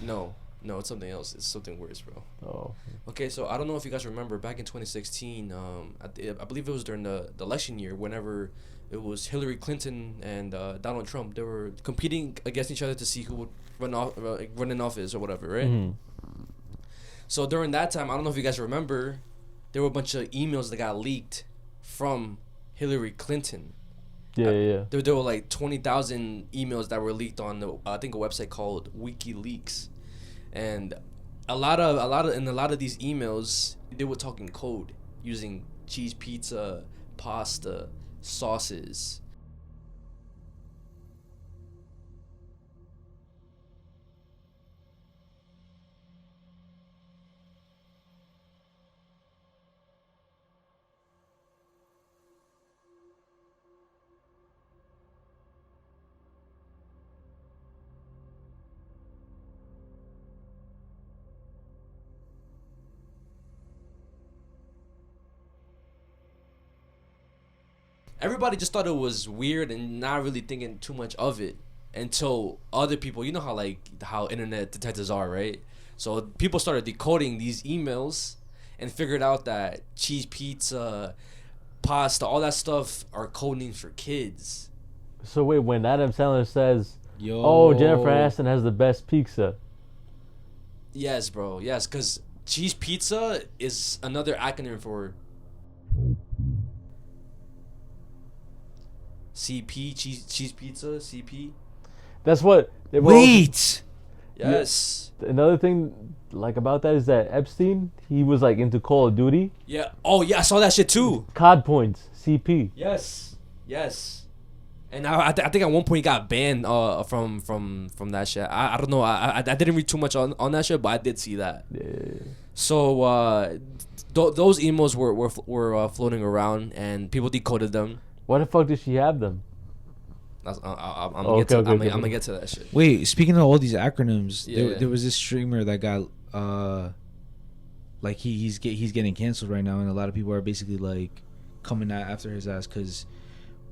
Speaker 1: No, it's something else. It's something worse, bro.
Speaker 2: Oh.
Speaker 1: Okay, so I don't know if you guys remember back in 2016. I believe it was during the election year, whenever it was Hillary Clinton and Donald Trump. They were competing against each other to see who would run in office or whatever, right? Mm-hmm. So during that time, I don't know if you guys remember, there were a bunch of emails that got leaked from Hillary Clinton.
Speaker 2: Yeah.
Speaker 1: There were like 20,000 emails that were leaked on I think a website called WikiLeaks, and a lot of these emails, they were talking code using cheese pizza, pasta, sauces. Everybody just thought it was weird and not really thinking too much of it until other people, you know how internet detectives are, right? So people started decoding these emails and figured out that cheese pizza, pasta, all that stuff are code names for kids.
Speaker 2: So wait, when Adam Sandler says, "Oh, Jennifer Aniston has the best pizza,"
Speaker 1: yes, bro, yes, because cheese pizza is another acronym for CP, cheese pizza, CP.
Speaker 2: That's what.
Speaker 3: Wait.
Speaker 1: Yes.
Speaker 2: Yeah, another thing like about that is that Epstein, he was like into Call of Duty.
Speaker 1: Yeah. Oh yeah, I saw that shit too.
Speaker 2: COD points, CP.
Speaker 1: Yes. And I think at one point he got banned from that shit. I don't know. I didn't read too much on that shit, but I did see that.
Speaker 2: Yeah.
Speaker 1: So those emails were floating around and people decoded them.
Speaker 2: Why the fuck did she have them?
Speaker 1: I'm gonna get to that shit.
Speaker 3: Wait, speaking of all these acronyms,
Speaker 1: Yeah.
Speaker 3: there was this streamer that got like he's getting canceled right now, and a lot of people are basically like coming after his ass because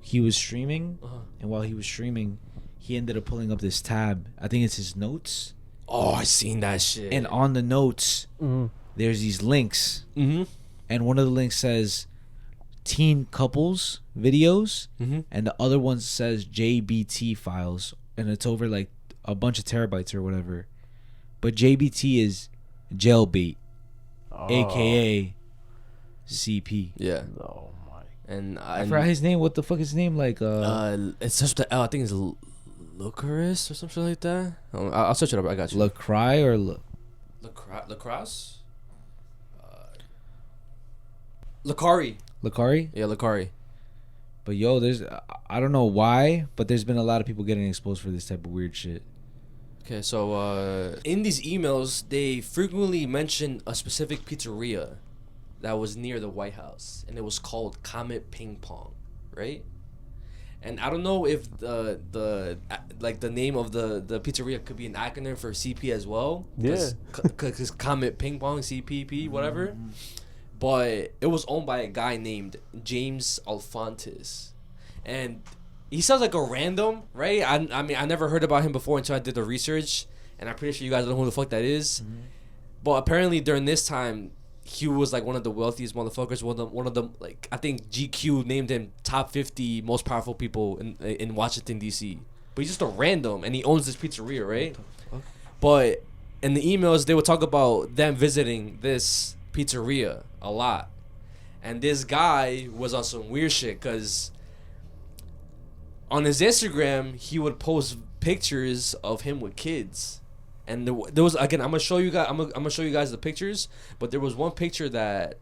Speaker 3: he was streaming, and while he was streaming, he ended up pulling up this tab. I think it's his notes.
Speaker 1: Oh, I seen that shit.
Speaker 3: And on the notes, there's these links, and one of the links says teen couples videos, and the other one says JBT files, and it's over like a bunch of terabytes or whatever. But JBT is jailbait, aka CP.
Speaker 1: Yeah.
Speaker 2: Oh my.
Speaker 1: And
Speaker 3: I forgot his name. What the fuck is his name? Like
Speaker 1: it's just the L. I think it's Lucaris or something like that. I'll search it up. I got you.
Speaker 3: Lacry or
Speaker 1: Lacrosse. Lacari.
Speaker 3: Lacari?
Speaker 1: Yeah, Lacari.
Speaker 3: But yo, I don't know why, but there's been a lot of people getting exposed for this type of weird shit.
Speaker 1: Okay, so in these emails, they frequently mention a specific pizzeria that was near the White House, and it was called Comet Ping Pong, right? And I don't know if the name of the pizzeria could be an acronym for CP as well.
Speaker 2: Yeah.
Speaker 1: Because Comet Ping Pong, CPP, whatever. But it was owned by a guy named James Alfontes. And he sounds like a random, right? I mean, I never heard about him before until I did the research. And I'm pretty sure you guys don't know who the fuck that is. But apparently during this time, he was like one of the wealthiest motherfuckers. One of the like, I think GQ named him top 50 most powerful people in Washington, D.C. But he's just a random, and he owns this pizzeria, right? But in the emails, they would talk about them visiting this pizzeria a lot, and this guy was on some weird shit because on his Instagram he would post pictures of him with kids, and there was, again, I'm gonna show you guys the pictures, but there was one picture that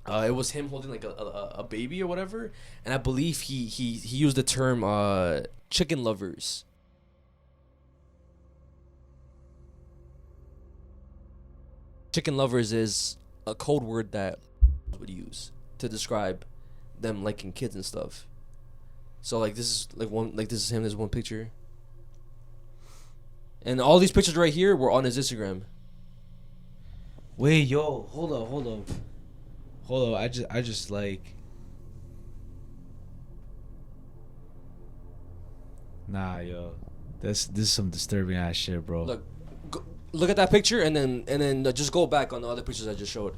Speaker 1: it was him holding like a baby or whatever, and I believe he used the term chicken lovers. Chicken lovers is a code word that would use to describe them liking kids and stuff. So like this is him. There's one picture, and all these pictures right here were on his Instagram.
Speaker 3: Wait, yo, hold up. I just like. Nah, yo, this is some disturbing ass shit, bro.
Speaker 1: Look at that picture, and then just go back on the other pictures I just showed.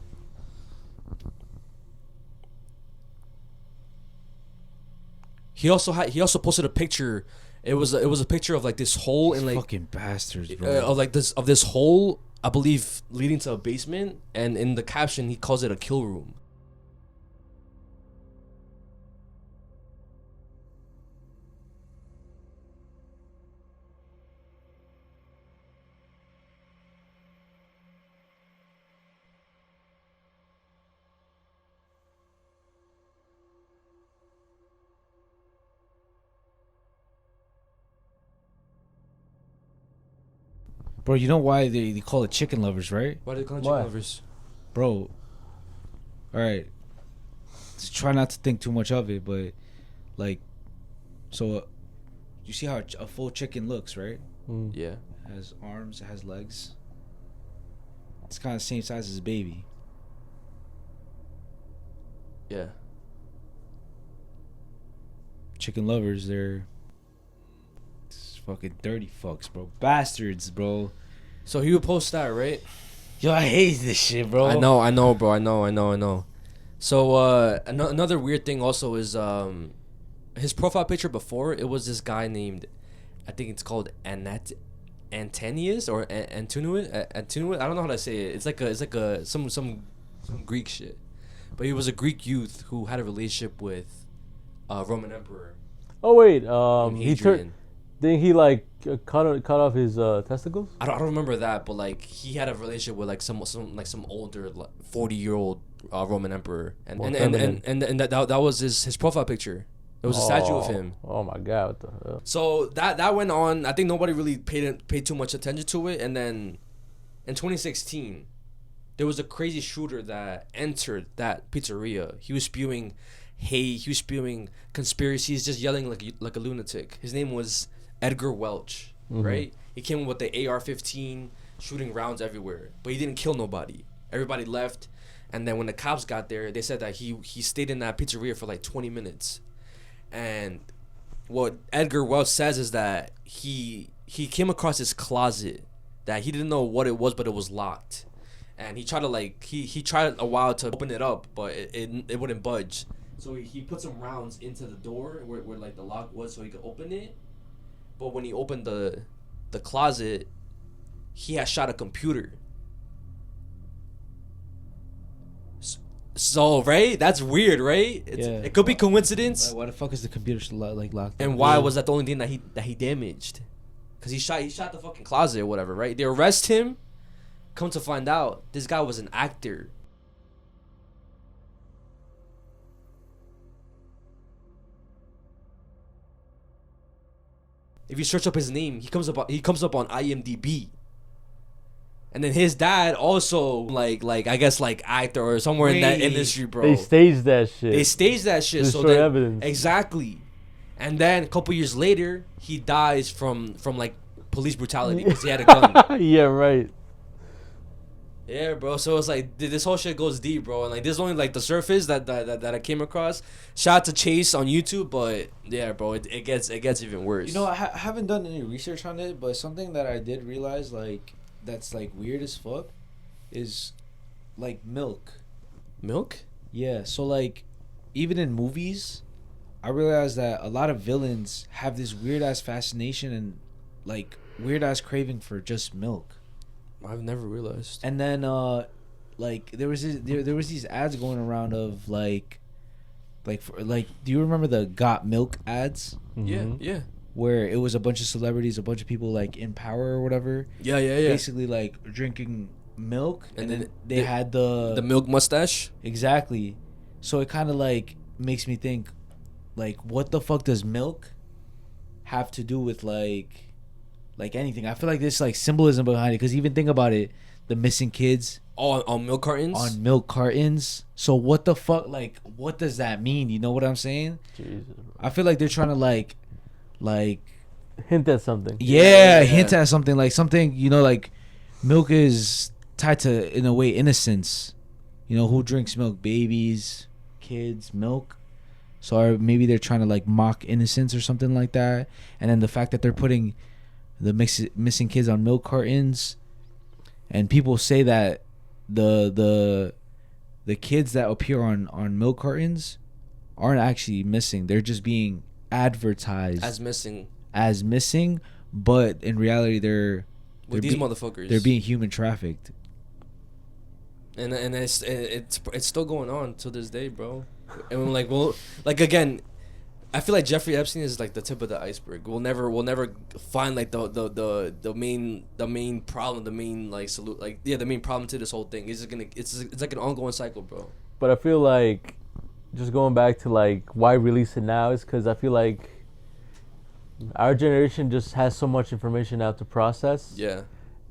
Speaker 1: He also posted a picture. It was a picture of like this hole in like
Speaker 3: fucking bastards, bro.
Speaker 1: Of this hole, I believe, leading to a basement, and in the caption he calls it a kill room.
Speaker 3: Bro, you know why they call it chicken lovers, right?
Speaker 1: Why do they call it chicken lovers?
Speaker 3: Bro, all right. Just try not to think too much of it, but like, so you see how a full chicken looks, right?
Speaker 1: Yeah.
Speaker 3: It has arms, it has legs. It's kind of the same size as a baby.
Speaker 1: Yeah.
Speaker 3: Chicken lovers, they're fucking dirty fucks, bro. Bastards, bro.
Speaker 1: So he would post that, right?
Speaker 3: Yo, I hate this shit, bro.
Speaker 1: I know, bro. I know. So another weird thing also is his profile picture before, it was this guy named, I think it's called Antonius or Antonuit. I don't know how to say it. It's like some Greek shit. But he was a Greek youth who had a relationship with Roman Emperor.
Speaker 2: Oh wait,
Speaker 1: he turned.
Speaker 2: Didn't he like cut off his testicles?
Speaker 1: I don't remember that, but like he had a relationship with like some older 40-year-old Roman emperor, and that was his profile picture. It was a statue of him.
Speaker 2: Oh my god! What the hell?
Speaker 1: So that went on. I think nobody really paid too much attention to it, and then in 2016, there was a crazy shooter that entered that pizzeria. He was spewing hate. He was spewing conspiracies, just yelling like a lunatic. His name was Edgar Welch, right? He came in with the AR-15, shooting rounds everywhere, but he didn't kill nobody. Everybody left, and then when the cops got there, they said that he stayed in that pizzeria for like 20 minutes. And what Edgar Welch says is that he came across his closet that he didn't know what it was, but it was locked. And he tried to he tried a while to open it up, but it wouldn't budge. So he put some rounds into the door where like the lock was, so he could open it. But when he opened the closet, he had shot a computer. So right, that's weird, right? It could be coincidence.
Speaker 3: Why the fuck is the computer like locked?
Speaker 1: And why was that the only thing that he damaged? Because he shot the fucking closet or whatever, right? They arrest him. Come to find out, this guy was an actor. If you search up his name, he comes up on IMDb. And then his dad also like I guess like actor or somewhere in that industry, bro.
Speaker 2: They staged that shit.
Speaker 1: So then, evidence. Exactly. And then a couple years later, he dies from like police brutality because he had a gun.
Speaker 2: Yeah, right.
Speaker 1: Yeah, bro. So it's like this whole shit goes deep, bro. And like this is only like the surface that I came across. Shout out to Chase on YouTube, but yeah, bro, it gets even worse.
Speaker 3: You know, I haven't done any research on it, but something that I did realize like that's like weird as fuck is like milk.
Speaker 1: Milk?
Speaker 3: Yeah. So like even in movies, I realized that a lot of villains have this weird ass fascination and like weird ass craving for just milk.
Speaker 1: I've never realized.
Speaker 3: And then like there was these ads going around of like do you remember the Got Milk ads?
Speaker 1: Yeah.
Speaker 3: Where it was a bunch of celebrities, a bunch of people like in power or whatever.
Speaker 1: Yeah.
Speaker 3: Basically like drinking milk, and then they had the
Speaker 1: milk mustache.
Speaker 3: Exactly. So it kind of like makes me think, like, what the fuck does milk have to do with like anything? I feel like there's like symbolism behind it, because even think about it, the missing kids
Speaker 1: on milk cartons.
Speaker 3: On milk cartons. So what the fuck? Like, what does that mean? You know what I'm saying?
Speaker 2: Jesus,
Speaker 3: I feel like they're trying to like
Speaker 2: hint at something.
Speaker 3: Yeah, hint at something, like something, you know, like milk is tied to, in a way, innocence. You know, who drinks milk? Babies, kids, milk. So maybe they're trying to like mock innocence or something like that. And then the fact that they're putting the missing kids on milk cartons, and people say that the kids that appear on milk cartons aren't actually missing. They're just being advertised
Speaker 1: as
Speaker 3: missing, but in reality they're
Speaker 1: these motherfuckers.
Speaker 3: They're being human trafficked.
Speaker 1: And it's still going on to this day, bro. And like again, I feel like Jeffrey Epstein is like the tip of the iceberg. We'll never find like the main problem, the main like the main problem to this whole thing. It's like an ongoing cycle, bro.
Speaker 2: But I feel like, just going back to like why release it now, is because I feel like our generation just has so much information now to process.
Speaker 1: Yeah.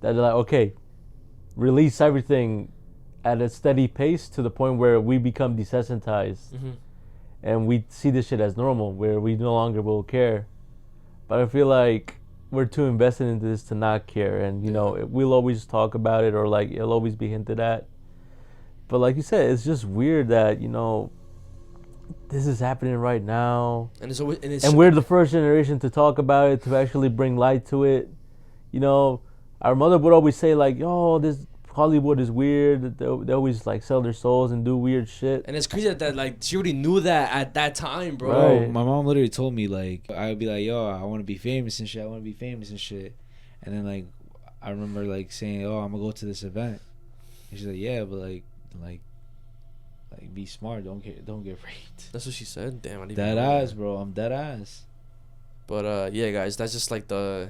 Speaker 2: that they're like, okay, release everything at a steady pace to the point where we become desensitized, and we see this shit as normal, where we no longer will care. But I feel like we're too invested into this to not care, and you know, we'll always talk about it, or like it'll always be hinted at. But like you said, it's just weird that, you know, this is happening right now, and we're the first generation to talk about it, to actually bring light to it. You know, our mother would always say like, "Yo, this Hollywood is weird. They always like sell their souls and do weird shit."
Speaker 1: And it's crazy that like she already knew that at that time, bro.
Speaker 3: Right. My mom literally told me like, I would be like, "Yo, I want to be famous and shit. I want to be famous and shit." And then like, I remember like saying, "Oh, I'm gonna go to this event." And she's like, "Yeah, but like be smart. Don't get raped."
Speaker 1: That's what she said. Damn, I didn't
Speaker 3: dead ass, bro. I'm dead ass.
Speaker 1: But yeah, guys, that's just like the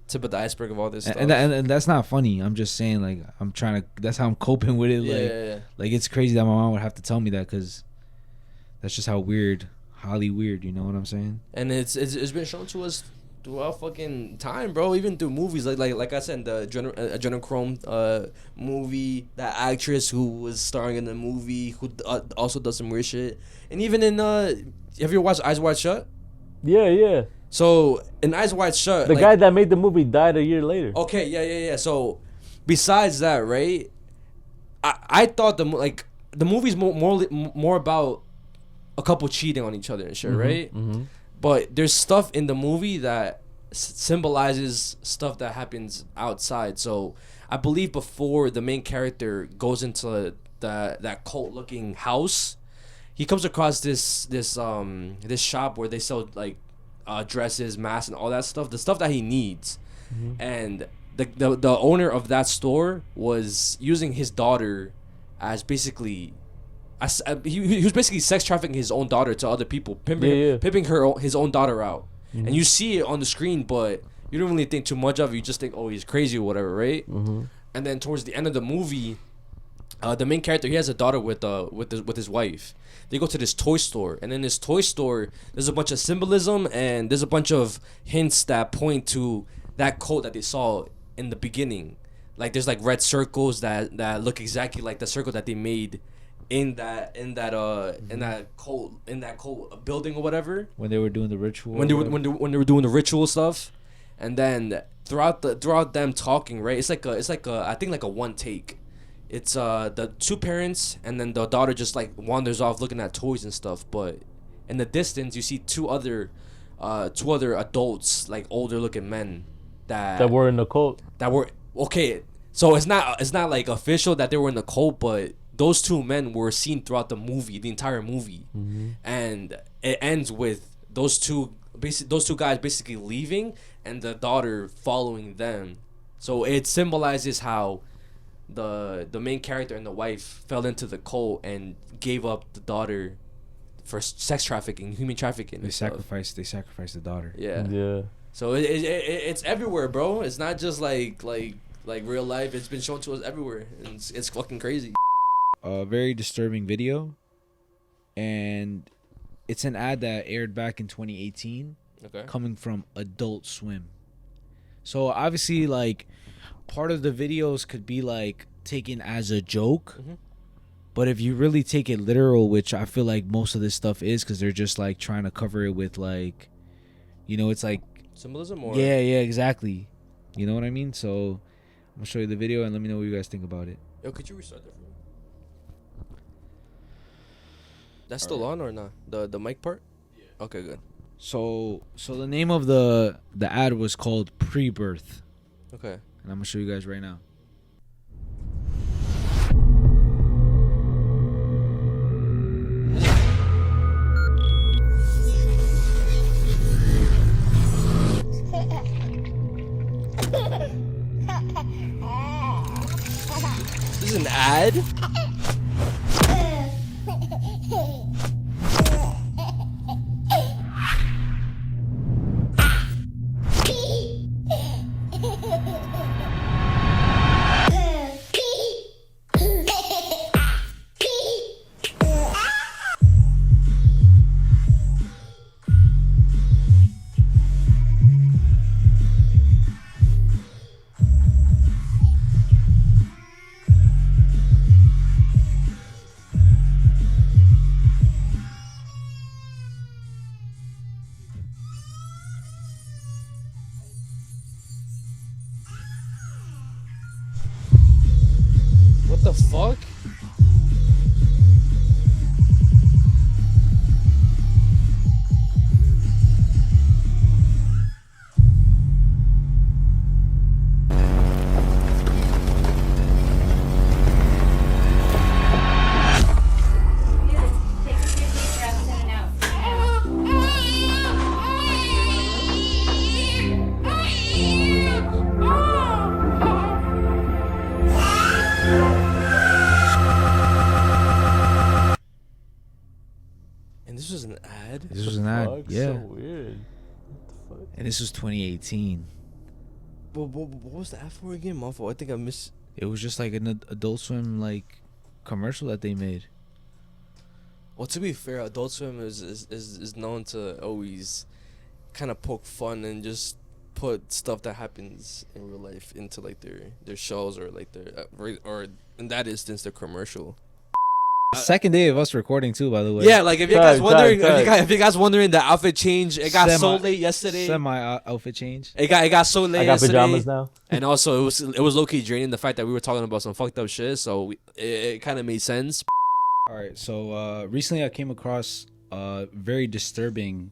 Speaker 1: tip of the iceberg of all this stuff.
Speaker 3: And that's not funny. I'm just saying, like, I'm trying to. That's how I'm coping with it. Like it's crazy that my mom would have to tell me that, because that's just how weird, Hollyweird. You know what I'm saying?
Speaker 1: And it's been shown to us throughout fucking time, bro. Even through movies, like I said, the Adrenochrome movie, that actress who was starring in the movie, who also does some weird shit. And even in have you watched Eyes Wide Shut?
Speaker 2: Yeah.
Speaker 1: So in Eyes Wide Shut,
Speaker 2: the guy that made the movie died a year later.
Speaker 1: Okay, yeah. So besides that, right? I thought the movie's more about a couple cheating on each other and shit, right? Mm-hmm. But there's stuff in the movie that symbolizes stuff that happens outside. So I believe before the main character goes into that cult-looking house, he comes across this shop where they sell like dresses, masks, and all that stuff. The stuff that he needs, and the owner of that store was using his daughter as basically. He was basically sex trafficking his own daughter to other people, pimping his own daughter out, and you see it on the screen, but you don't really think too much of it. You just think, oh, he's crazy or whatever, right? And then towards the end of the movie, the main character, he has a daughter with his wife. They go to this toy store, and in this toy store, there's a bunch of symbolism and there's a bunch of hints that point to that code that they saw in the beginning. Like there's like red circles that look exactly like the circle that they made in that cult building or whatever, when
Speaker 3: they were doing the ritual,
Speaker 1: when they were doing the ritual stuff. And then throughout them talking, right, it's like a I think like a one take. It's the two parents, and then the daughter just like wanders off looking at toys and stuff, but in the distance you see two other adults, like older looking men that were
Speaker 2: in the cult.
Speaker 1: That were okay. So it's not like official that they were in the cult, but those two men were seen throughout the movie, the entire movie, and it ends with those two guys basically leaving and the daughter following them. So it symbolizes how the main character and the wife fell into the cult and gave up the daughter for sex trafficking, human trafficking.
Speaker 3: They sacrificed the daughter.
Speaker 1: Yeah. So it's everywhere, bro. It's not just like real life. It's been shown to us everywhere, and it's fucking crazy.
Speaker 3: A very disturbing video, and it's an ad that aired back in 2018, coming from Adult Swim. So obviously, like, part of the videos could be like taken as a joke, but if you really take it literal, which I feel like most of this stuff is, because they're just like trying to cover it with like, you know, it's like
Speaker 1: symbolism or
Speaker 3: yeah, exactly. You know what I mean? So I'm gonna show you the video and let me know what you guys think about it.
Speaker 1: Yo, could you restart that for me? That's still on or not? The mic part? Yeah. Okay, good.
Speaker 3: So the name of the ad was called Pre-Birth.
Speaker 1: Okay.
Speaker 3: And I'm gonna show you guys right now.
Speaker 1: This is an ad? What the fuck? This was an ad?
Speaker 3: This was an ad.
Speaker 2: Fuck,
Speaker 3: Yeah.
Speaker 2: So weird. What the fuck?
Speaker 3: And this was 2018.
Speaker 1: What was the ad for again? My fault. I think I missed.
Speaker 3: It was just like an Adult Swim like commercial that they made.
Speaker 1: Well, to be fair, Adult Swim is known to always kind of poke fun and just put stuff that happens in real life into like their shows or like their or in that instance their commercial.
Speaker 3: Second day of us recording too, by the way.
Speaker 1: Yeah, like if you guys wondering, if you guys wondering, the outfit change, it got so late yesterday.
Speaker 3: Outfit change.
Speaker 1: It got so late.
Speaker 2: I got
Speaker 1: yesterday.
Speaker 2: pajamas now.
Speaker 1: And also it was low key draining the fact that we were talking about some fucked up shit, so it kind of made sense.
Speaker 3: All right, so recently I came across a very disturbing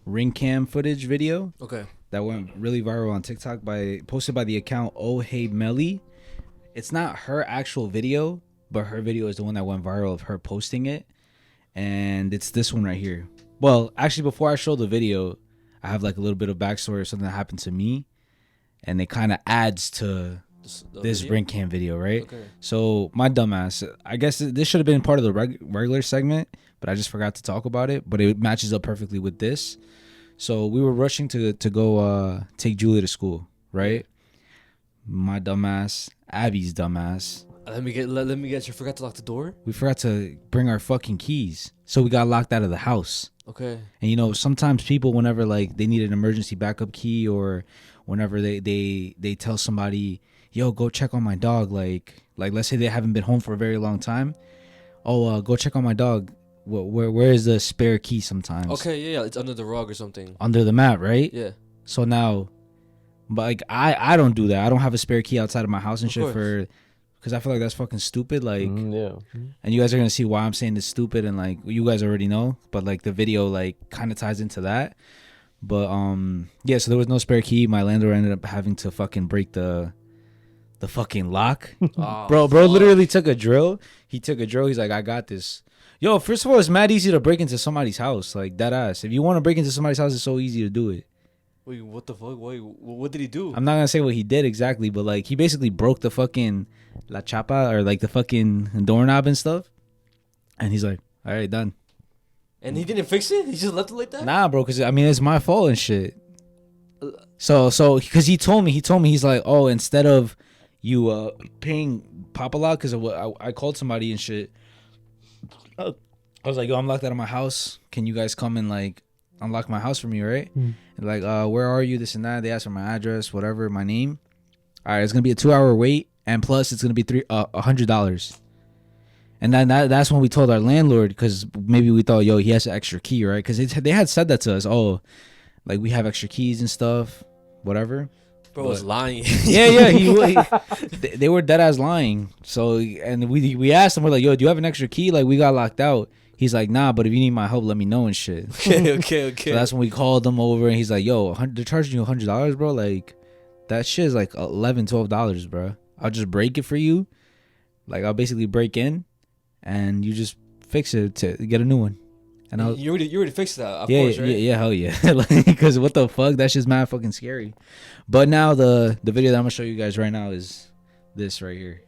Speaker 3: ring cam footage video.
Speaker 1: Okay.
Speaker 3: That went really viral on TikTok posted by the account Oh Hey Melly. It's not her actual video, but her video is the one that went viral of her posting it. And it's this one right here. Well, actually, before I show the video, I have like a little bit of backstory of something that happened to me. And it kind of adds to this ring cam video, right?
Speaker 1: Okay.
Speaker 3: So my dumbass, I guess this should have been part of the regular segment, but I just forgot to talk about it. But it matches up perfectly with this. So we were rushing to go take Julia to school, right? My dumbass, Abby's dumbass.
Speaker 1: Let me get you forgot to lock the door?
Speaker 3: We forgot to bring our fucking keys. So we got locked out of the house.
Speaker 1: Okay.
Speaker 3: And you know, sometimes people, whenever like they need an emergency backup key, or whenever they tell somebody, yo, go check on my dog, like let's say they haven't been home for a very long time. Oh, go check on my dog. Where is the spare key sometimes?
Speaker 1: Okay, yeah, it's under the rug or something.
Speaker 3: Under the mat, right?
Speaker 1: Yeah.
Speaker 3: So now, but like I don't do that. I don't have a spare key outside of my house and
Speaker 1: Of
Speaker 3: shit
Speaker 1: course.
Speaker 3: because I feel like that's fucking stupid. Like,
Speaker 2: yeah.
Speaker 3: And you guys are gonna see why I'm saying this stupid, and like you guys already know, but like the video like kind of ties into that. But yeah, so there was no spare key. My landlord ended up having to fucking break the fucking lock.
Speaker 1: Oh,
Speaker 3: bro literally took a drill. He took a drill. He's like, I got this. Yo, first of all, it's mad easy to break into somebody's house, like that ass. If you want to break into somebody's house, it's so easy to do it.
Speaker 1: Wait, what the fuck? Wait, what did he do?
Speaker 3: I'm not gonna say what he did exactly, but like he basically broke the fucking la chapa, or like the fucking doorknob and stuff. And he's like, all right, done.
Speaker 1: And he didn't fix it? He just left it like that?
Speaker 3: Nah, bro, because I mean it's my fault and shit. So because he told me he's like, oh, instead of you paying Papa Lock, because I called somebody and shit. I was like, yo, I'm locked out of my house. Can you guys come and like unlock my house for me, right? And like, where are you? This and that. They asked for my address, whatever, my name. All right, it's gonna be a 2-hour wait, and plus it's gonna be $100. And then that's when we told our landlord, because maybe we thought, yo, he has an extra key, right? Because they had said that to us. Oh, like we have extra keys and stuff, whatever.
Speaker 1: Bro was lying.
Speaker 3: Yeah, they were dead ass lying. So, and we asked him, we're like, yo, do you have an extra key? Like we got locked out. He's like, nah, but if you need my help, let me know and shit.
Speaker 1: Okay.
Speaker 3: So that's when we called him over, and he's like, yo, they're charging you $100, bro. Like that shit is like $11, $12, bro. I'll just break it for you. Like I'll basically break in, and you just fix it to get a new one. And
Speaker 1: you already fixed that, of course, right?
Speaker 3: Yeah, hell yeah. Because what the fuck? That shit's mad fucking scary. But now the video that I'm gonna show you guys right now is this right here.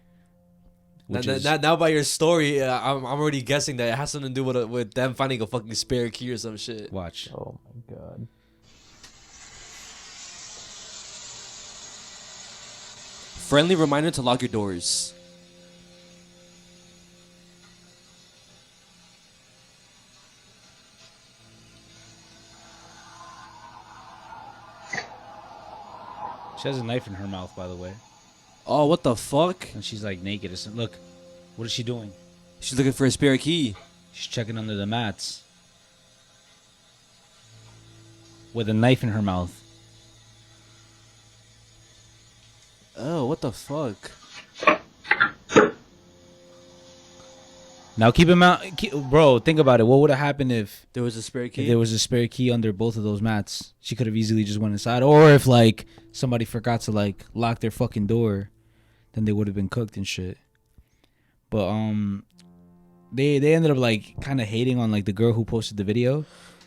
Speaker 1: Now by your story, I'm already guessing that it has something to do with them finding a fucking spare key or some shit.
Speaker 3: Watch.
Speaker 2: Oh my god.
Speaker 1: Friendly reminder to lock your doors.
Speaker 3: She has a knife in her mouth, by the way.
Speaker 1: Oh, what the fuck?
Speaker 3: And she's like naked. Look, what is she doing?
Speaker 1: She's looking for a spare key.
Speaker 3: She's checking under the mats with a knife in her mouth.
Speaker 1: Oh, what the fuck?
Speaker 3: Now keep in mind, bro. Think about it. What would have happened if
Speaker 1: there was a spare key?
Speaker 3: If there was a spare key under both of those mats, she could have easily just went inside. Or if like somebody forgot to like lock their fucking door, then they would have been cooked and shit. But they ended up like kind of hating on like the girl who posted the video,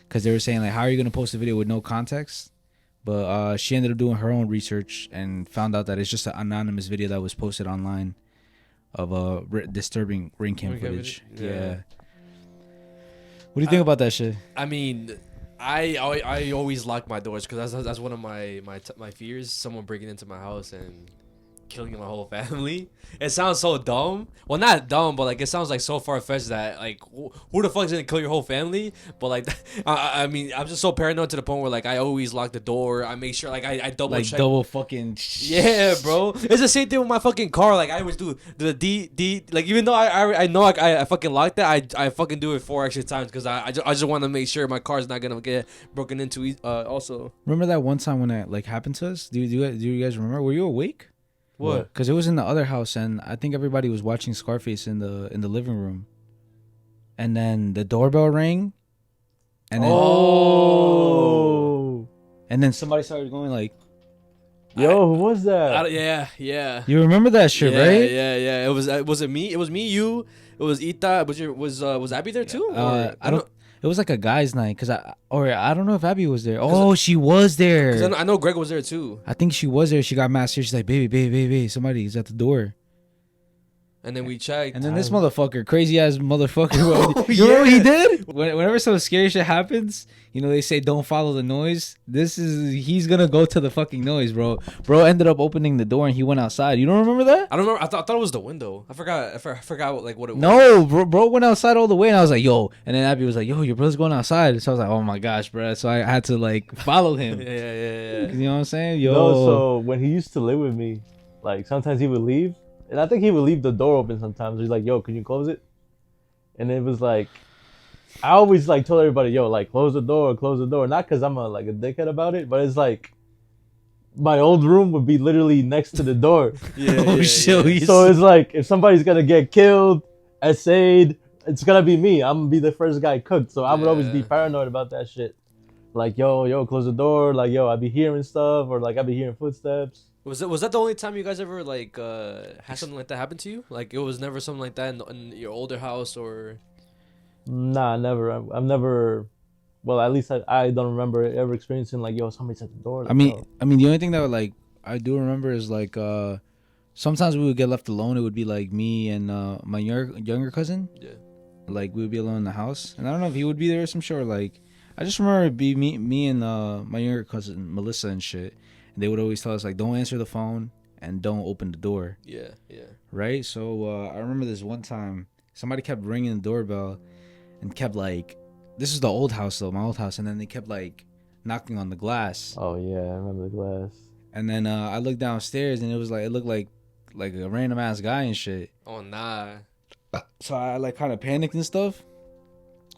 Speaker 3: because they were saying like, how are you gonna post a video with no context? But she ended up doing her own research and found out that it's just an anonymous video that was posted online of disturbing ring cam footage. Yeah. What do you think about that shit?
Speaker 1: I mean, I always lock my doors because that's one of my fears. Someone breaking into my house and killing my whole family. It sounds so dumb. Well, not dumb, but like it sounds like so far-fetched that like who the fuck is gonna kill your whole family? But like I mean, I'm just so paranoid to the point where like I always lock the door. I make sure like I double
Speaker 3: like
Speaker 1: check.
Speaker 3: Double fucking
Speaker 1: yeah, bro. It's the same thing with my fucking car. Like I always do the D like even though I know I fucking locked that, I fucking do it 4 extra times because I just want to make sure my car's not gonna get broken into. Also,
Speaker 3: remember that one time when that like happened to us? Do you guys remember? Were you awake?
Speaker 1: What?
Speaker 3: Because it was in the other house, and I think everybody was watching Scarface in the living room, and then the doorbell rang, and then and then somebody started going like,
Speaker 2: "Yo, who was that?"
Speaker 1: Yeah.
Speaker 3: You remember that shit, right?
Speaker 1: Yeah. It was me. It was me. You. It was Ita. Was Abby there too?
Speaker 3: I don't. It was like a guy's night because I don't know if Abby was there. Oh, she was there.
Speaker 1: Because I know Greg was there too.
Speaker 3: I think she was there. She got mad serious. She's like, baby, somebody's at the door.
Speaker 1: And then we checked.
Speaker 3: And then this motherfucker, crazy ass motherfucker. You know what he did? Whenever some scary shit happens, you know, they say don't follow the noise. He's gonna go to the fucking noise, bro. Bro ended up opening the door and he went outside. You don't remember that?
Speaker 1: I don't remember. I thought it was the window. I forgot like what it was.
Speaker 3: No, bro went outside all the way, and I was like, yo. And then Abby was like, yo, your brother's going outside. So I was like, oh my gosh, bro. So I had to like follow him.
Speaker 1: Yeah.
Speaker 3: You know what I'm saying? Yo.
Speaker 2: No, so when he used to live with me, like sometimes he would leave. And I think he would leave the door open sometimes. He's like, yo, can you close it? And it was like, I always like told everybody, yo, like close the door. Not because I'm a dickhead about it, but it's like my old room would be literally next to the door.
Speaker 3: Yeah.
Speaker 2: So it's like if somebody's gonna get killed, essayed, it's gonna be me. I'm gonna be the first guy cooked. So I would always be paranoid about that shit. Like, yo, close the door. Like, yo, I'd be hearing stuff or like I'd be hearing footsteps.
Speaker 1: Was that the only time you guys ever like had something like that happen to you? Like it was never something like that in your older house or?
Speaker 2: Nah, never. I've never. Well, at least I don't remember ever experiencing like, yo, somebody's at the door. Like,
Speaker 3: I mean, the only thing that like I do remember is like sometimes we would get left alone. It would be like me and my younger cousin.
Speaker 1: Yeah.
Speaker 3: Like we would be alone in the house, and I don't know if he would be there or some shit. Or, like I just remember it'd be me and my younger cousin Melissa and shit. They would always tell us like, don't answer the phone and don't open the door.
Speaker 1: Yeah.
Speaker 3: Right. So I remember this one time somebody kept ringing the doorbell and kept like, this is the old house though, my old house, and then they kept like knocking on the glass.
Speaker 2: Oh yeah, I remember the glass.
Speaker 3: And then I looked downstairs and it looked like a random ass guy and shit.
Speaker 1: Oh nah.
Speaker 3: So I like kind of panicked and stuff.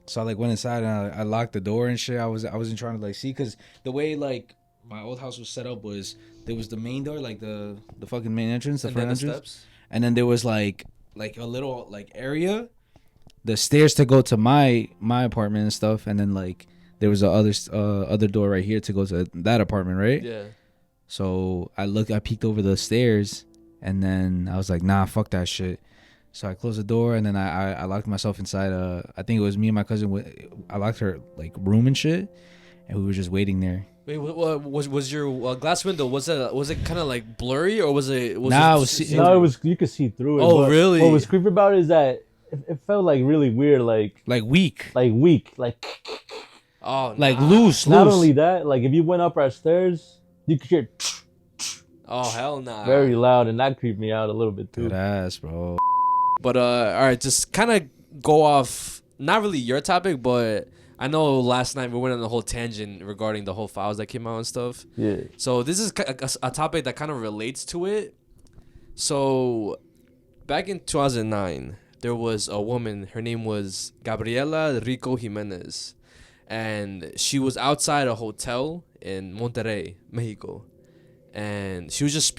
Speaker 3: So I like went inside and I locked the door and shit. I wasn't trying to like see, because the way like my old house was set up was there was the main door, like the fucking main entrance, the front entrance,
Speaker 1: steps.
Speaker 3: And then there was like a little like area, the stairs to go to my apartment and stuff, and then like there was a other door right here to go to that apartment, right?
Speaker 1: Yeah.
Speaker 3: So I peeked over the stairs, and then I was like, nah, fuck that shit. So I closed the door, and then I locked myself inside. I think it was me and my cousin. I locked her like room and shit, and we were just waiting there.
Speaker 1: Wait, was your glass window? Was it kind of like blurry or was it?
Speaker 2: It was. You could see through it.
Speaker 1: Oh, really?
Speaker 2: What was creepy about it is that it felt like really weird, like
Speaker 3: weak,
Speaker 1: oh,
Speaker 3: like loose.
Speaker 2: Not only that, like if you went up our stairs, you could hear.
Speaker 1: Oh hell nah.
Speaker 2: Very loud, and that creeped me out a little bit too.
Speaker 3: Good ass, bro.
Speaker 1: But all right, just kind of go off. Not really your topic, but. I know last night we went on a whole tangent regarding the whole files that came out and stuff.
Speaker 2: Yeah.
Speaker 1: So this is a topic that kind of relates to it. So back in 2009, there was a woman. Her name was Gabriela Jimenez. And she was outside a hotel in Monterrey, Mexico. And she was just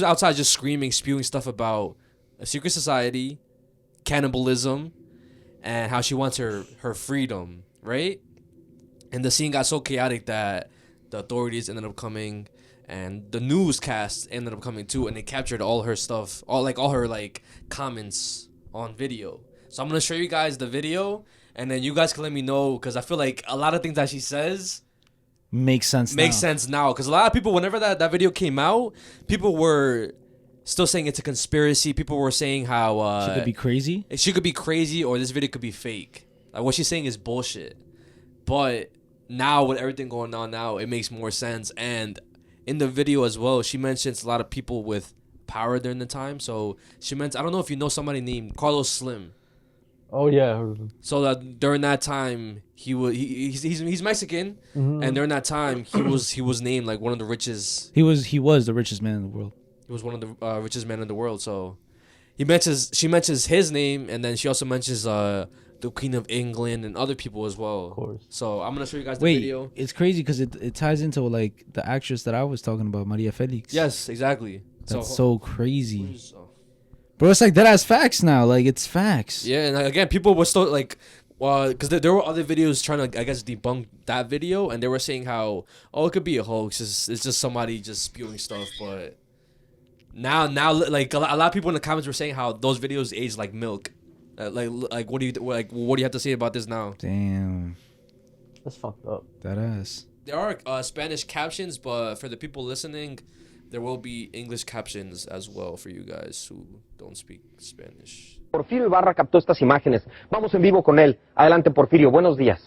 Speaker 1: outside just screaming, spewing stuff about a secret society, cannibalism and how she wants her freedom, right? And the scene got so chaotic that the authorities ended up coming, and the newscast ended up coming too, and they captured all her stuff, all her like comments on video. So I'm gonna show you guys the video, and then you guys can let me know, because I feel like a lot of things that she says
Speaker 3: makes sense
Speaker 1: now. Because a lot of people, whenever that video came out, people were still saying it's a conspiracy. People were saying how
Speaker 3: she could be crazy.
Speaker 1: She could be crazy, or this video could be fake. Like, what she's saying is bullshit. But now with everything going on now, it makes more sense. And in the video as well, she mentions a lot of people with power during the time. So she meant, I don't know if you know somebody named Carlos Slim.
Speaker 2: Oh yeah.
Speaker 1: So that during that time he's Mexican, and during that time he was named like one of the richest.
Speaker 3: He was the richest man in the world.
Speaker 1: He was one of the richest men in the world. So she mentions his name, and then she also mentions the Queen of England and other people as well. Of course. So I'm gonna show you guys the video.
Speaker 3: It's crazy because it ties into like the actress that I was talking about, Maria Felix.
Speaker 1: Yes, exactly.
Speaker 3: That's so crazy. Bro, it's like that as facts now. Like, it's facts.
Speaker 1: Yeah, and again, people were still like, because there were other videos trying to, I guess, debunk that video, and they were saying how, it could be a hoax. It's just somebody just spewing stuff. But now, like a lot of people in the comments were saying how those videos age like milk. Like what do you have to say about this now?
Speaker 3: Damn,
Speaker 2: that's fucked up.
Speaker 3: That ass.
Speaker 1: There are Spanish captions, but for the people listening, there will be English captions as well for you guys who don't speak Spanish.
Speaker 11: Porfirio Ibarra captó estas imágenes. Vamos en vivo con él. Adelante, Porfirio. Buenos días.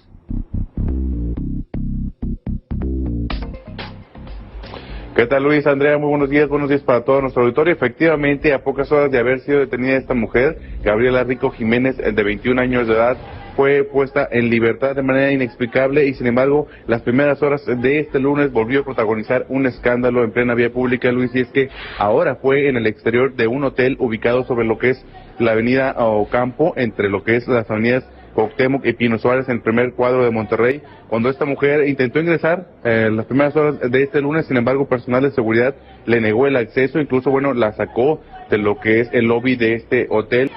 Speaker 12: ¿Qué tal, Luis? Andrea, muy buenos días para todo nuestro auditorio. Efectivamente, a pocas horas de haber sido detenida esta mujer, Gabriela Rico Jimenez, de 21 años de edad, fue puesta en libertad de manera inexplicable y, sin embargo, las primeras horas de este lunes volvió a protagonizar un escándalo en plena vía pública, Luis, y es que ahora fue en el exterior de un hotel ubicado sobre lo que es la avenida Ocampo, entre lo que es las avenidas Cuauhtémoc y Pino Suárez, en el primer cuadro de Monterrey, cuando esta mujer intentó ingresar las primeras horas de este lunes. Sin embargo, personal de seguridad le negó el acceso, incluso, la sacó de lo que es el lobby de este hotel.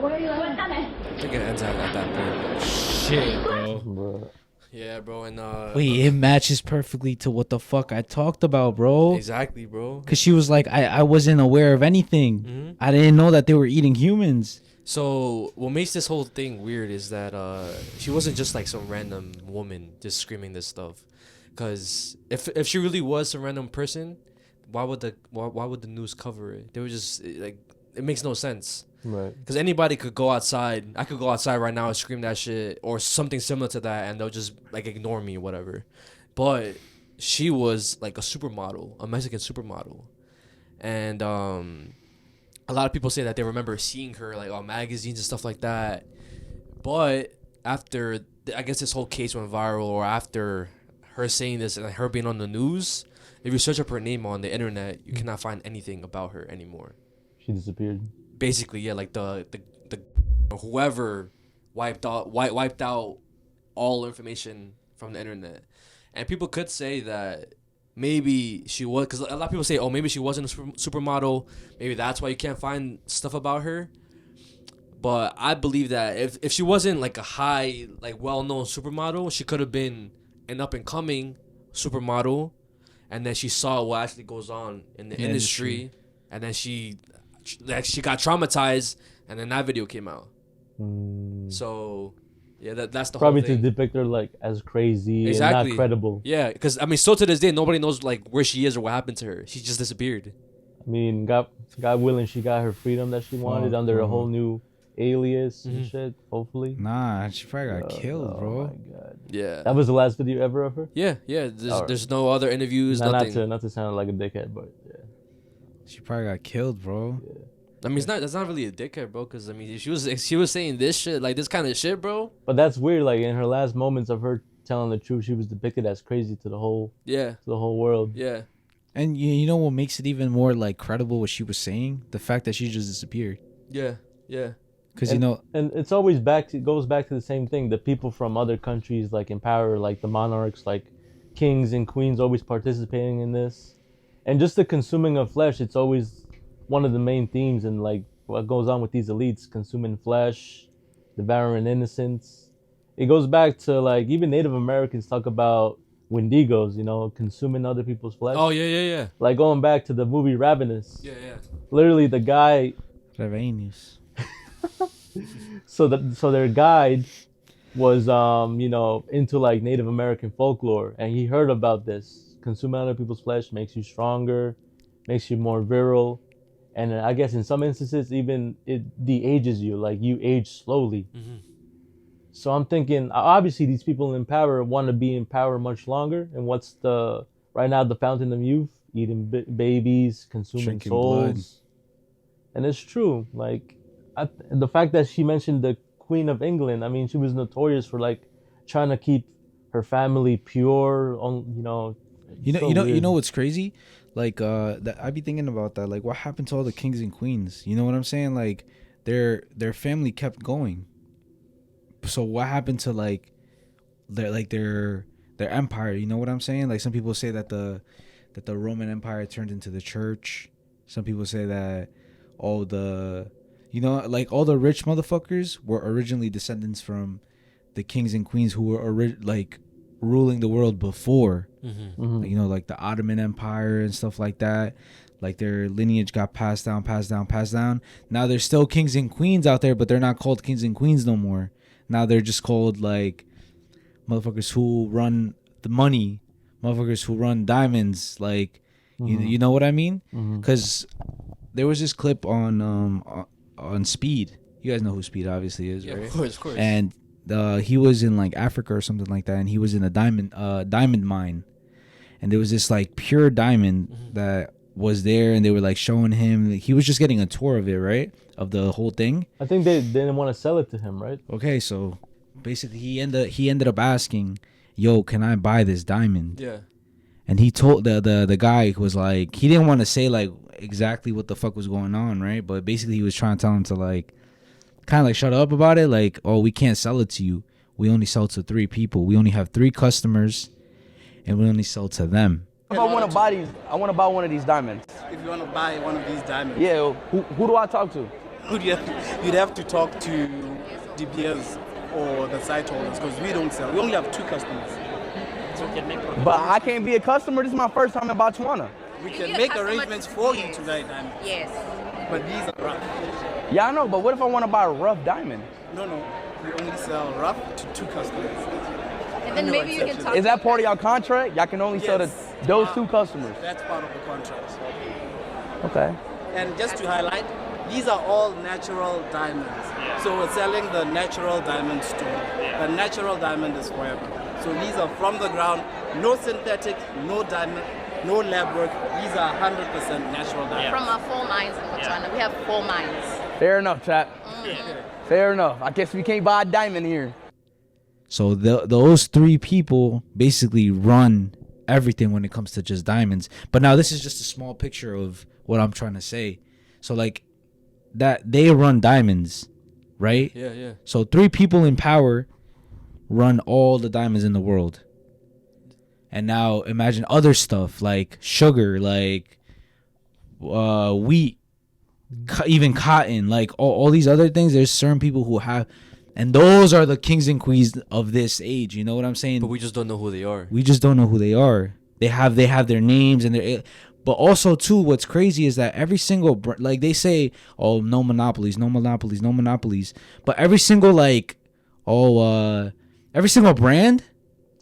Speaker 1: I think it ends at that point.
Speaker 3: Shit, bro.
Speaker 1: Yeah, bro, and
Speaker 3: wait, it matches perfectly to what the fuck I talked about, bro.
Speaker 1: Exactly, bro.
Speaker 3: Cause she was like, I wasn't aware of anything.
Speaker 1: Mm-hmm.
Speaker 3: I didn't know that they were eating humans.
Speaker 1: So what makes this whole thing weird is that she wasn't just like some random woman just screaming this stuff. Cause if she really was some random person, why would the news cover it? They were just like, it makes no sense.
Speaker 2: Right.
Speaker 1: Because anybody could go outside. I could go outside right now and scream that shit or something similar to that, and they'll just like ignore me or whatever. But she was like a supermodel, a Mexican supermodel, and a lot of people say that they remember seeing her like on magazines and stuff like that. But after I guess this whole case went viral, or after her saying this and her being on the news, if you search up her name on the internet, you cannot find anything about her anymore.
Speaker 2: She disappeared.
Speaker 1: Basically, yeah, like the whoever wiped out all information from the internet. And people could say that maybe she was, because a lot of people say, oh, maybe she wasn't a supermodel, maybe that's why you can't find stuff about her. But I believe that if she wasn't like a high, like well-known supermodel, she could have been an up-and-coming supermodel, and then she saw what actually goes on in the industry, and then she got traumatized, and then that video came out. So yeah, that's the
Speaker 2: probably
Speaker 1: whole thing.
Speaker 2: To depict her like as crazy and not credible.
Speaker 1: Yeah, because I mean, still to this day, nobody knows like where she is or what happened to her. She just disappeared.
Speaker 2: I mean, God willing, she got her freedom that she wanted under a whole new alias and shit. Hopefully.
Speaker 3: Nah, she probably got killed, bro.
Speaker 2: Oh my god.
Speaker 1: Yeah.
Speaker 2: That was the last video ever of her.
Speaker 1: Yeah. There's no other interviews. Nothing.
Speaker 2: Not to sound like a dickhead, but yeah.
Speaker 3: She probably got killed, bro.
Speaker 2: Yeah.
Speaker 1: I mean, that's not really a dickhead, bro. Because I mean, she was saying this shit, like this kind of shit, bro.
Speaker 2: But that's weird. Like in her last moments of her telling the truth, she was depicted as crazy to the whole world.
Speaker 1: Yeah.
Speaker 3: And you know what makes it even more like credible what she was saying? The fact that she just disappeared.
Speaker 1: Yeah.
Speaker 3: Because
Speaker 2: and it's always goes back to the same thing. The people from other countries like in power, like the monarchs, like kings and queens, always participating in this. And just the consuming of flesh, it's always one of the main themes and like what goes on with these elites, consuming flesh, devouring innocents. It goes back to like even Native Americans talk about Wendigos, you know, consuming other people's flesh.
Speaker 1: Oh yeah.
Speaker 2: Like going back to the movie Ravenous.
Speaker 1: Yeah.
Speaker 2: Literally the guy.
Speaker 3: Ravenous.
Speaker 2: So their guide was into like Native American folklore, and he heard about this. Consuming other people's flesh makes you stronger, makes you more virile, and I guess in some instances even it de-ages you, like you age slowly. So I'm thinking, obviously these people in power want to be in power much longer, and what's right now the fountain of youth? Eating babies, consuming
Speaker 3: drinking
Speaker 2: souls.
Speaker 3: blood.
Speaker 2: And it's true, like the fact that she mentioned the Queen of England, I mean, she was notorious for like trying to keep her family pure,
Speaker 3: You know what's crazy? Like I'd be thinking about that. Like, what happened to all the kings and queens? You know what I'm saying? Like, their family kept going. So what happened to their empire? You know what I'm saying? Like, some people say that the Roman Empire turned into the church. Some people say that all the rich motherfuckers were originally descendants from the kings and queens who were ruling the world before. Like, like the Ottoman Empire and stuff like that. Like, their lineage got passed down. Now there's still kings and queens out there, but they're not called kings and queens no more. Now they're just called like motherfuckers who run the money, motherfuckers who run diamonds. Like, you know what I mean? Because there was this clip on Speed. You guys know who Speed obviously is, right?
Speaker 1: Of course.
Speaker 3: And he was in like Africa or something like that, and he was in a diamond mine, and there was this like pure diamond that was there, and they were like showing him. He was just getting a tour of it, right, of the whole thing.
Speaker 2: I think they didn't want to sell it to him, right?
Speaker 3: Okay, so basically he ended up asking, "Yo, can I buy this diamond?"
Speaker 1: Yeah.
Speaker 3: And he told the guy was like, he didn't want to say like exactly what the fuck was going on, right? But basically he was trying to tell him to like kind of like shut up about it, like, oh, we can't sell it to you. We only sell to 3 people. We only have 3 customers, and we only sell to them.
Speaker 13: If I want to buy these, I want to buy one of these diamonds.
Speaker 14: If you want to buy one of these diamonds.
Speaker 13: Yeah, who do I talk to? you'd have to talk to De Beers or the site holders because we don't sell. We only have 2 customers.
Speaker 14: But I can't be a customer. This is my first time in Botswana.
Speaker 13: We can make arrangements for you to buy diamonds.
Speaker 15: Yes.
Speaker 13: But these are rough.
Speaker 14: Yeah, I know, but what if I want to buy a rough diamond?
Speaker 13: No. We only sell rough to 2 customers.
Speaker 15: And then maybe you can talk.
Speaker 14: Is that part of your contract? Y'all can only sell to those 2 customers.
Speaker 13: That's part of the contract.
Speaker 14: Okay.
Speaker 13: And just to highlight, these are all natural diamonds. So we're selling the natural diamond stone. The natural diamond is forever. So these are from the ground, no synthetic, no diamond, no lab work. These are 100% natural diamonds.
Speaker 15: From our 4 mines in Botswana. We have 4 mines.
Speaker 14: Fair enough, chap. Fair enough. I guess we can't buy a diamond here.
Speaker 3: So those 3 people basically run everything when it comes to just diamonds. But now this is just a small picture of what I'm trying to say. So like that they run diamonds, right?
Speaker 1: Yeah.
Speaker 3: So 3 people in power run all the diamonds in the world. And now imagine other stuff like sugar, like wheat, even cotton, like all these other things. There's certain people who have, and those are the kings and queens of this age. You know what I'm saying?
Speaker 1: But we just don't know who they are.
Speaker 3: We just don't know who they are. They have their names and their. But also too, what's crazy is that every single like they say, oh, no monopolies, no monopolies, no monopolies. But every single every single brand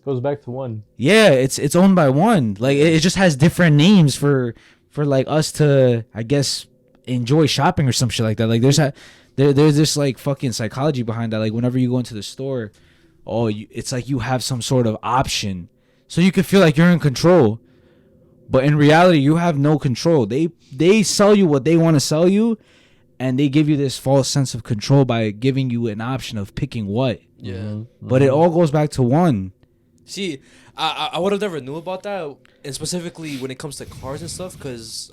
Speaker 2: goes back to one.
Speaker 3: Yeah, it's owned by one. Like it just has different names for like us to, I guess, enjoy shopping or some shit like that. Like there's this like fucking psychology behind that. Like whenever you go into the store, it's like you have some sort of option, so you can feel like you're in control. But in reality, you have no control. They sell you what they want to sell you, and they give you this false sense of control by giving you an option of picking what.
Speaker 1: Yeah.
Speaker 2: Mm-hmm.
Speaker 3: But it all goes back to one.
Speaker 1: See, I would have never knew about that, and specifically when it comes to cars and stuff, because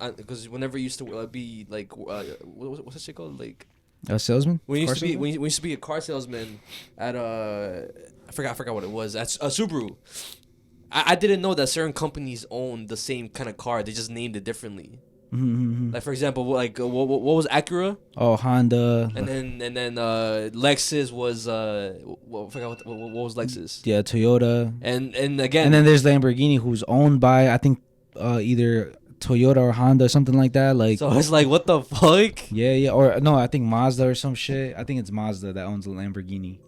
Speaker 1: whenever it used to be like, what's that shit called? Like
Speaker 3: a salesman.
Speaker 1: We used to be a car salesman at I forgot what it was. At a Subaru. I didn't know that certain companies own the same kind of car. They just named it differently.
Speaker 3: Mm-hmm.
Speaker 1: Like for example, like what was Acura?
Speaker 3: Oh, Honda.
Speaker 1: And then Lexus was I forgot what was Lexus.
Speaker 3: Yeah, Toyota.
Speaker 1: And again.
Speaker 3: And then there's Lamborghini, who's owned by I think either Toyota or Honda, something like that. Like
Speaker 1: so, it's like what the fuck?
Speaker 3: Yeah, or no, I think Mazda or some shit. I think it's Mazda that owns the Lamborghini.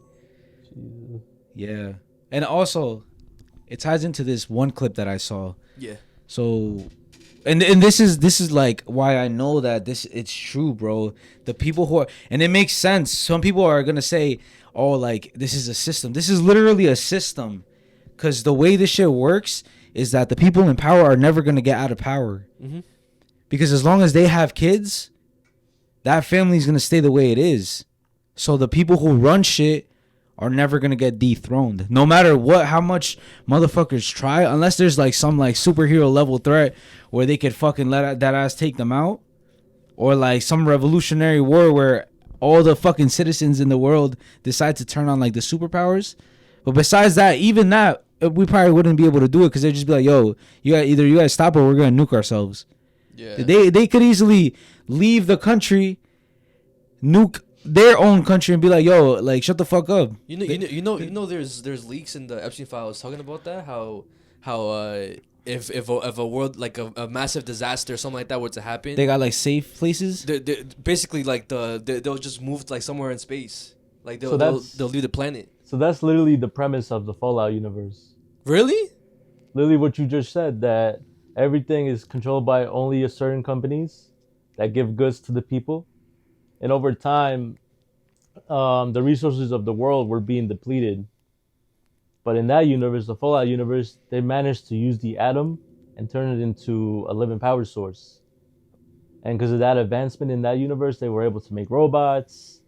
Speaker 3: Jesus. Yeah, and also, it ties into this one clip that I saw.
Speaker 1: Yeah.
Speaker 3: So. And this is like why I know that it's true, bro. The people who are, and it makes sense. Some people are gonna say, "Oh, like this is a system." This is literally a system, because the way this shit works is that the people in power are never gonna get out of power, because as long as they have kids, that family's gonna stay the way it is. So the people who run shit are never gonna get dethroned, no matter how much motherfuckers try, unless there's like some like superhero level threat where they could fucking let that ass take them out, or like some revolutionary war where all the fucking citizens in the world decide to turn on like the superpowers. But besides that, even that, we probably wouldn't be able to do it, because they'd just be like, yo, you guys stop or we're gonna nuke ourselves.
Speaker 1: Yeah.
Speaker 3: They could easily leave the country, nuke their own country, and be like, yo, like shut the fuck up.
Speaker 1: You know there's leaks in the Epstein files talking about that, how if a world like a massive disaster or something like that were to happen,
Speaker 3: they got like safe places.
Speaker 1: They're basically like they'll just move like somewhere in space, like they'll leave the planet.
Speaker 2: So that's literally the premise of the Fallout universe.
Speaker 1: Really?
Speaker 2: Literally what you just said, that everything is controlled by only a certain companies that give goods to the people. And over time, the resources of the world were being depleted. But in that universe, the Fallout universe, they managed to use the atom and turn it into a living power source. And because of that advancement in that universe, they were able to make robots,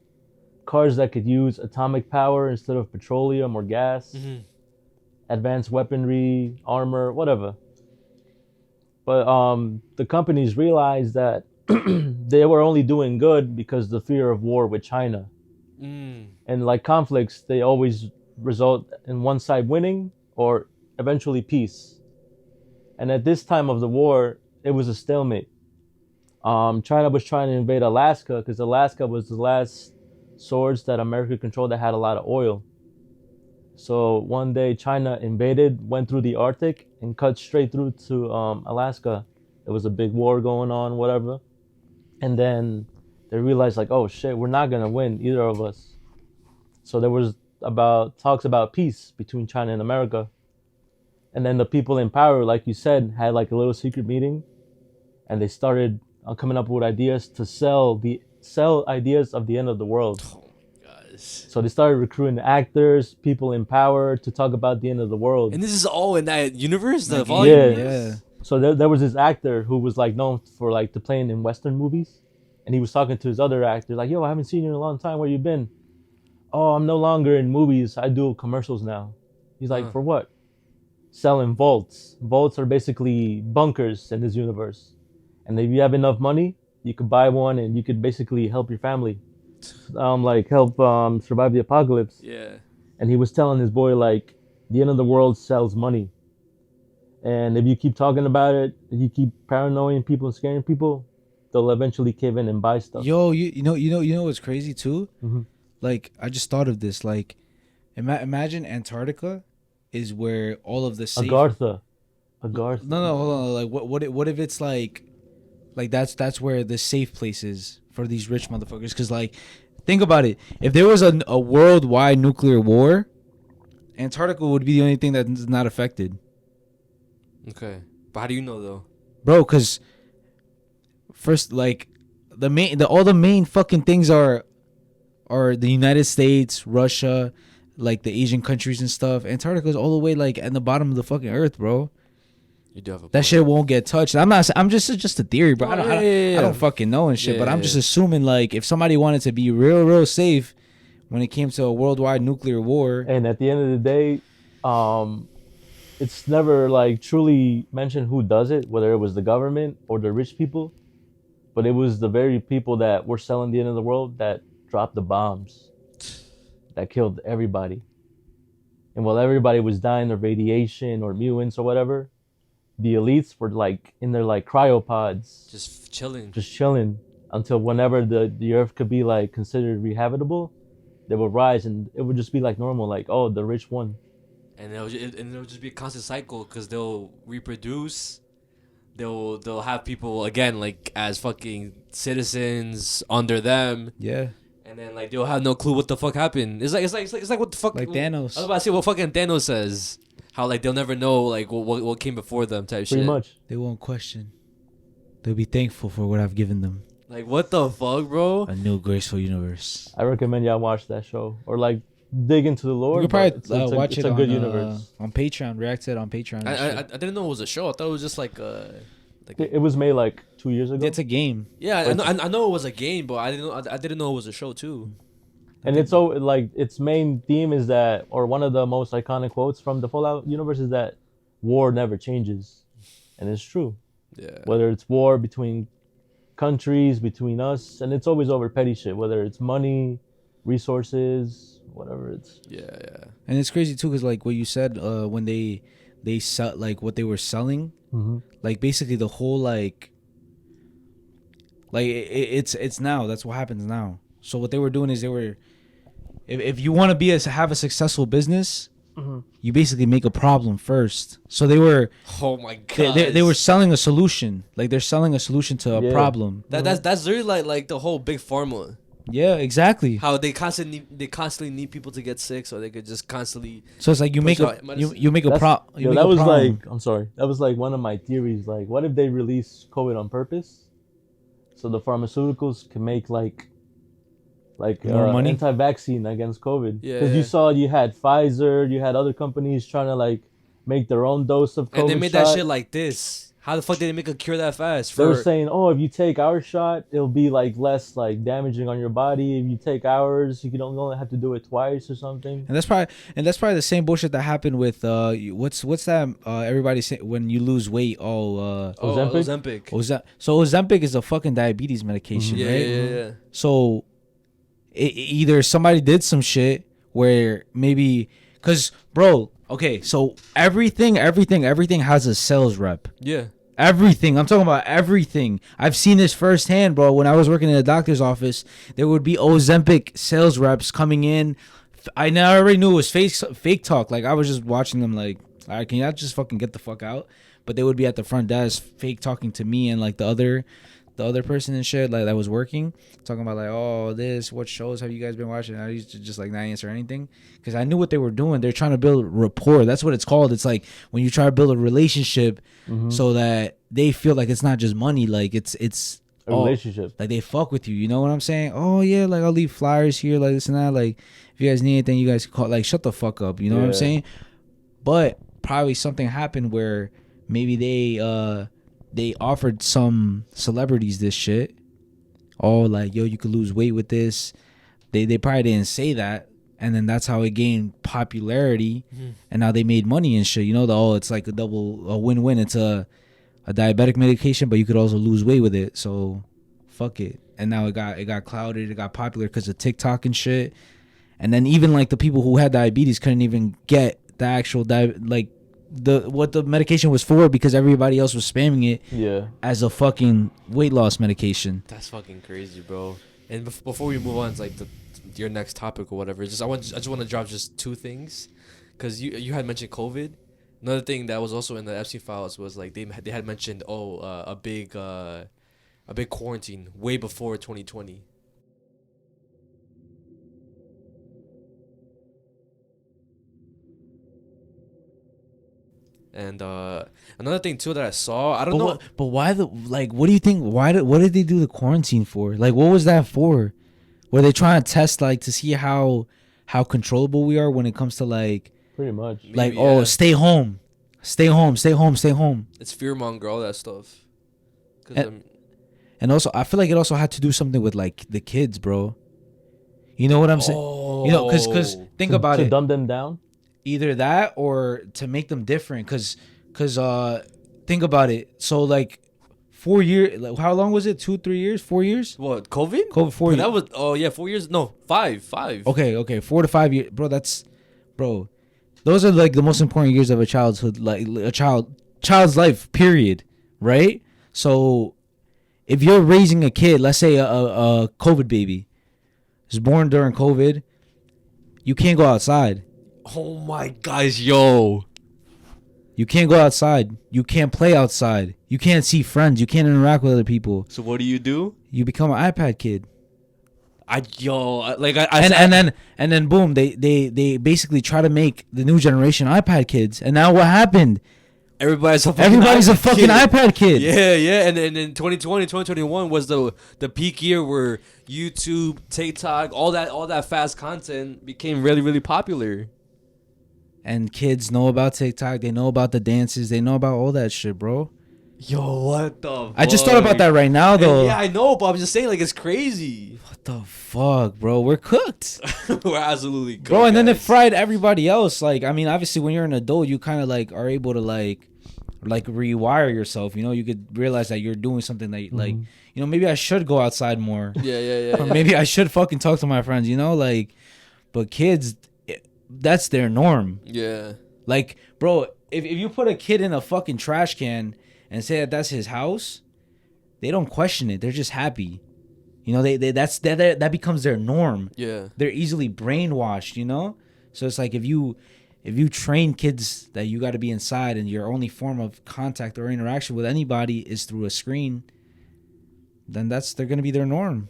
Speaker 2: cars that could use atomic power instead of petroleum or gas, advanced weaponry, armor, whatever. But the companies realized that they were only doing good because the fear of war with China. And like conflicts, they always result in one side winning or eventually peace. And at this time of the war, it was a stalemate. China was trying to invade Alaska because Alaska was the last source that America controlled that had a lot of oil. So one day China invaded, went through the Arctic, and cut straight through to Alaska. There was a big war going on, whatever. And then they realized, like, oh shit, we're not gonna win, either of us. So there was talks about peace between China and America. And then the people in power, like you said, had like a little secret meeting, and they started coming up with ideas to sell ideas of the end of the world.
Speaker 1: Oh, guys.
Speaker 2: So they started recruiting actors, people in power to talk about the end of the world.
Speaker 1: And this is all in that universe, the
Speaker 2: yeah.
Speaker 1: volume.
Speaker 2: Yeah. So there was this actor who was like known for like to playing in Western movies, and he was talking to his other actor like, "Yo, I haven't seen you in a long time. Where you been?" "Oh, I'm no longer in movies. I do commercials now." He's like, "For what?" "Selling vaults. Vaults are basically bunkers in this universe. And if you have enough money, you could buy one and you could basically help your family. Help survive the apocalypse."
Speaker 1: Yeah.
Speaker 2: And he was telling his boy, like, the end of the world sells money. And if you keep talking about it, if you keep paranoiing people and scaring people, they'll eventually cave in and buy stuff.
Speaker 3: Yo, you know what's crazy too?
Speaker 2: Mm-hmm.
Speaker 3: Like, I just thought of this. Like, imagine Antarctica is where all of the safe...
Speaker 2: Agartha.
Speaker 3: No, hold on. Like, what if it's like that's where the safe place is for these rich motherfuckers? Because, like, think about it. If there was a worldwide nuclear war, Antarctica would be the only thing that's not affected.
Speaker 1: Okay, but how do you know though,
Speaker 3: bro? Because first, like, all the main fucking things are the United States, Russia, like the Asian countries and stuff. Antarctica is all the way like at the bottom of the fucking earth, bro.
Speaker 1: You do have a
Speaker 3: that shit won't get touched. I'm just a theory, bro. I don't fucking know and shit, but I'm just assuming, like, if somebody wanted to be real safe when it came to a worldwide nuclear war.
Speaker 2: And at the end of the day, it's never like truly mentioned who does it, whether it was the government or the rich people, but it was the very people that were selling the end of the world that dropped the bombs that killed everybody. And while everybody was dying of radiation or mutants or whatever, the elites were like in their like cryopods,
Speaker 1: just chilling
Speaker 2: until whenever the earth could be like considered rehabitable, they would rise and it would just be like normal, like, oh, the rich won.
Speaker 1: And it'll just be a constant cycle because they'll reproduce, they'll have people again like as fucking citizens under them.
Speaker 3: Yeah.
Speaker 1: And then like they'll have no clue what the fuck happened. It's like what the fuck,
Speaker 3: like Thanos.
Speaker 1: I was about to say what fucking Thanos says. How like they'll never know like what came before them type shit.
Speaker 2: Pretty much.
Speaker 3: They won't question. They'll be thankful for what I've given them.
Speaker 1: Like, what the fuck, bro?
Speaker 3: A new graceful universe.
Speaker 2: I recommend y'all watch that show or like dig into the lore.
Speaker 3: You could probably watch it
Speaker 2: on
Speaker 3: good
Speaker 2: universe.
Speaker 3: On Patreon. React to it on Patreon.
Speaker 1: I didn't know it was a show. I thought it was just like
Speaker 2: it was made like 2 years ago.
Speaker 3: It's a game.
Speaker 1: Yeah, I know it was a game, but I didn't know it was a show too.
Speaker 2: And it's so like its main theme is that, or one of the most iconic quotes from the Fallout universe is that war never changes, and it's true.
Speaker 1: Yeah.
Speaker 2: Whether it's war between countries, between us, and it's always over petty shit. Whether it's money, resources, whatever it's.
Speaker 1: Yeah.
Speaker 3: And it's crazy too, because like what you said, when they sell like what they were selling, like basically the whole like it's now. That's what happens now. So what they were doing is if you want to have a successful business, you basically make a problem first. So they were,
Speaker 1: oh my god,
Speaker 3: they were selling a solution. Like they're selling a solution to a problem.
Speaker 1: That's really like the whole big pharma.
Speaker 3: Yeah, exactly.
Speaker 1: How they constantly need people to get sick, so they could just constantly.
Speaker 3: So it's like you make a problem.
Speaker 2: That was like one of my theories. Like, what if they release COVID on purpose, so the pharmaceuticals can make like
Speaker 3: more money?
Speaker 2: Anti-vaccine against COVID.
Speaker 1: Yeah.
Speaker 2: Because you had Pfizer, you had other companies trying to like make their own dose of COVID.
Speaker 1: And they made that shit like this. How the fuck did they make a cure that fast?
Speaker 2: They were saying, oh, if you take our shot, it'll be like less like damaging on your body. If you take ours, you can only have to do it twice or something.
Speaker 3: And that's probably the same bullshit that happened with what's that everybody say when you lose weight?
Speaker 1: Ozempic.
Speaker 3: So Ozempic is a fucking diabetes medication, right?
Speaker 1: Yeah.
Speaker 3: So either somebody did some shit where maybe because bro. Okay, so everything has a sales rep.
Speaker 1: Yeah.
Speaker 3: Everything. I'm talking about everything. I've seen this firsthand, bro. When I was working in a doctor's office, there would be Ozempic sales reps coming in. I already knew it was fake talk. Like, I was just watching them like, all right, can y'all just fucking get the fuck out? But they would be at the front desk fake talking to me and like the other person and shit like that was working, talking about like, oh, what shows have you guys been watching? I used to just like not answer anything because I knew what they were doing. They're trying to build rapport. That's what it's called. It's like when you try to build a relationship so that they feel like it's not just money, like it's
Speaker 2: a relationship.
Speaker 3: Like they fuck with you. You know what I'm saying? Oh yeah, like I'll leave flyers here, like this and that. Like if you guys need anything, you guys can call. Like shut the fuck up. You know what I'm saying? But probably something happened where maybe they offered some celebrities this shit. Oh, like, yo, you could lose weight with this. They probably didn't say that. And then that's how it gained popularity. And now they made money and shit. You know, it's like a win-win. It's a diabetic medication, but you could also lose weight with it. So fuck it. And now it got clouded. It got popular because of TikTok and shit. And then even like the people who had diabetes couldn't even get the actual what the medication was for because everybody else was spamming it as a fucking weight loss medication.
Speaker 1: That's fucking crazy, bro. And before we move on to like your next topic or whatever, I just want to drop just two things, because you had mentioned COVID. Another thing that was also in the Epstein files was like they had mentioned a big quarantine way before 2020. And another thing too that I saw, I don't know.
Speaker 3: But why what do you think? What did they do the quarantine for? Like, what was that for? Were they trying to test like to see how controllable we are when it comes to like
Speaker 2: pretty much
Speaker 3: like stay home. It's
Speaker 1: fearmonger, all that stuff.
Speaker 3: And also, I feel like it also had to do something with like the kids, bro. You know what I'm saying? You know, because think about it.
Speaker 2: To dumb them down.
Speaker 3: Either that or to make them different, because think about it. So like 4 years, like, how long was it? 2-3 years? 4 years?
Speaker 1: What, COVID?
Speaker 3: 4 years.
Speaker 1: That was 4 years. No, five.
Speaker 3: Okay, 4 to 5 years, bro. Those are like the most important years of a childhood, like a child's life, period. Right? So if you're raising a kid, let's say a COVID baby is born during COVID, you can't go outside.
Speaker 1: Oh my gosh, yo.
Speaker 3: You can't go outside. You can't play outside. You can't see friends. You can't interact with other people.
Speaker 1: So what do? You
Speaker 3: become an iPad kid.
Speaker 1: And
Speaker 3: then boom, they basically try to make the new generation iPad kids. And now what happened?
Speaker 1: Everybody's a
Speaker 3: fucking iPad kid.
Speaker 1: Yeah. And in 2020, 2021 was the peak year where YouTube, TikTok, all that fast content became really, really popular.
Speaker 3: And kids know about TikTok. They know about the dances. They know about all that shit, bro.
Speaker 1: Yo, what the fuck?
Speaker 3: I just thought about that right now, though.
Speaker 1: Yeah, I know, but I'm just saying, like, it's crazy.
Speaker 3: What the fuck, bro? We're cooked.
Speaker 1: We're absolutely cooked,
Speaker 3: bro. And then it fried everybody else. Like, I mean, obviously, when you're an adult, you kind of, like, are able to, like rewire yourself. You know, you could realize that you're doing something that, like, you know, maybe I should go outside more.
Speaker 1: Yeah.
Speaker 3: Or maybe I should fucking talk to my friends, you know? Like, but kids, that's their norm.
Speaker 1: Yeah.
Speaker 3: Like, bro, if you put a kid in a fucking trash can and say that that's his house, they don't question it. They're just happy. You know, that becomes their norm.
Speaker 1: Yeah.
Speaker 3: They're easily brainwashed, you know? So it's like if you train kids that you got to be inside and your only form of contact or interaction with anybody is through a screen, then they're going to be their norm.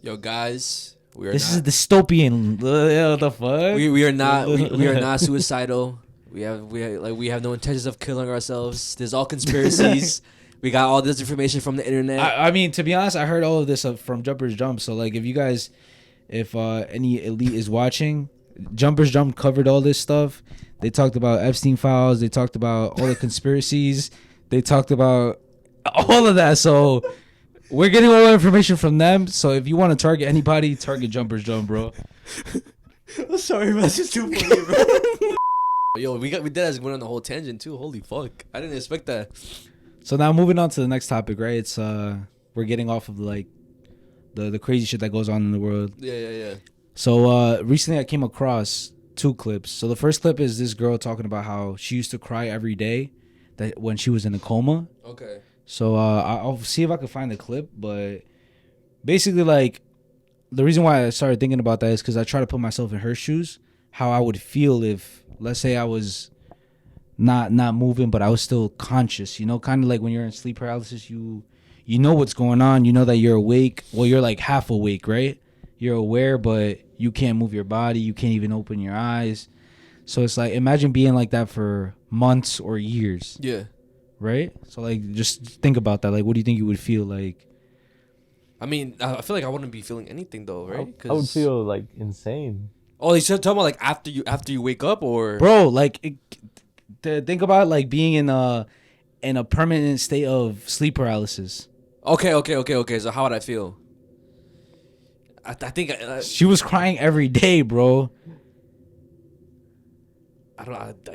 Speaker 1: Yo, guys,
Speaker 3: this is dystopian. What the fuck?
Speaker 1: We are not suicidal. We have no intentions of killing ourselves. There's all conspiracies. We got all this information from the internet.
Speaker 3: I mean, to be honest, I heard all of this from Jumpers Jump. So like, if any elite is watching, Jumpers Jump covered all this stuff. They talked about Epstein files. They talked about all the conspiracies. They talked about all of that. So we're getting all the information from them. So if you want to target anybody, target Jumpers Jump, bro.
Speaker 1: I'm sorry, man. That's just too funny, bro. Yo, we did as went on the whole tangent too. Holy fuck! I didn't expect that.
Speaker 3: So now moving on to the next topic, right? It's we're getting off of like the crazy shit that goes on in the world.
Speaker 1: Yeah.
Speaker 3: So recently I came across 2 clips. So the first clip is this girl talking about how she used to cry every day. that when she was in a coma.
Speaker 1: Okay.
Speaker 3: So I'll see if I can find the clip, but basically, like, the reason why I started thinking about that is because I try to put myself in her shoes, how I would feel if, let's say, I was not moving, but I was still conscious. You know, kind of like when you're in sleep paralysis, you know what's going on. You know that you're awake. Well, you're like half awake, right? You're aware, but you can't move your body. You can't even open your eyes. So it's like, imagine being like that for months or years.
Speaker 1: Yeah.
Speaker 3: Right? So, like, just think about that. Like, what do you think you would feel like?
Speaker 1: I mean, I feel like I wouldn't be feeling anything though, right?
Speaker 2: I would feel like insane.
Speaker 1: Oh, you're talking about like after you wake up, or
Speaker 3: bro, like think about like being in a permanent state of sleep paralysis.
Speaker 1: Okay. So how would I feel? I think
Speaker 3: she was crying every day, bro.
Speaker 1: I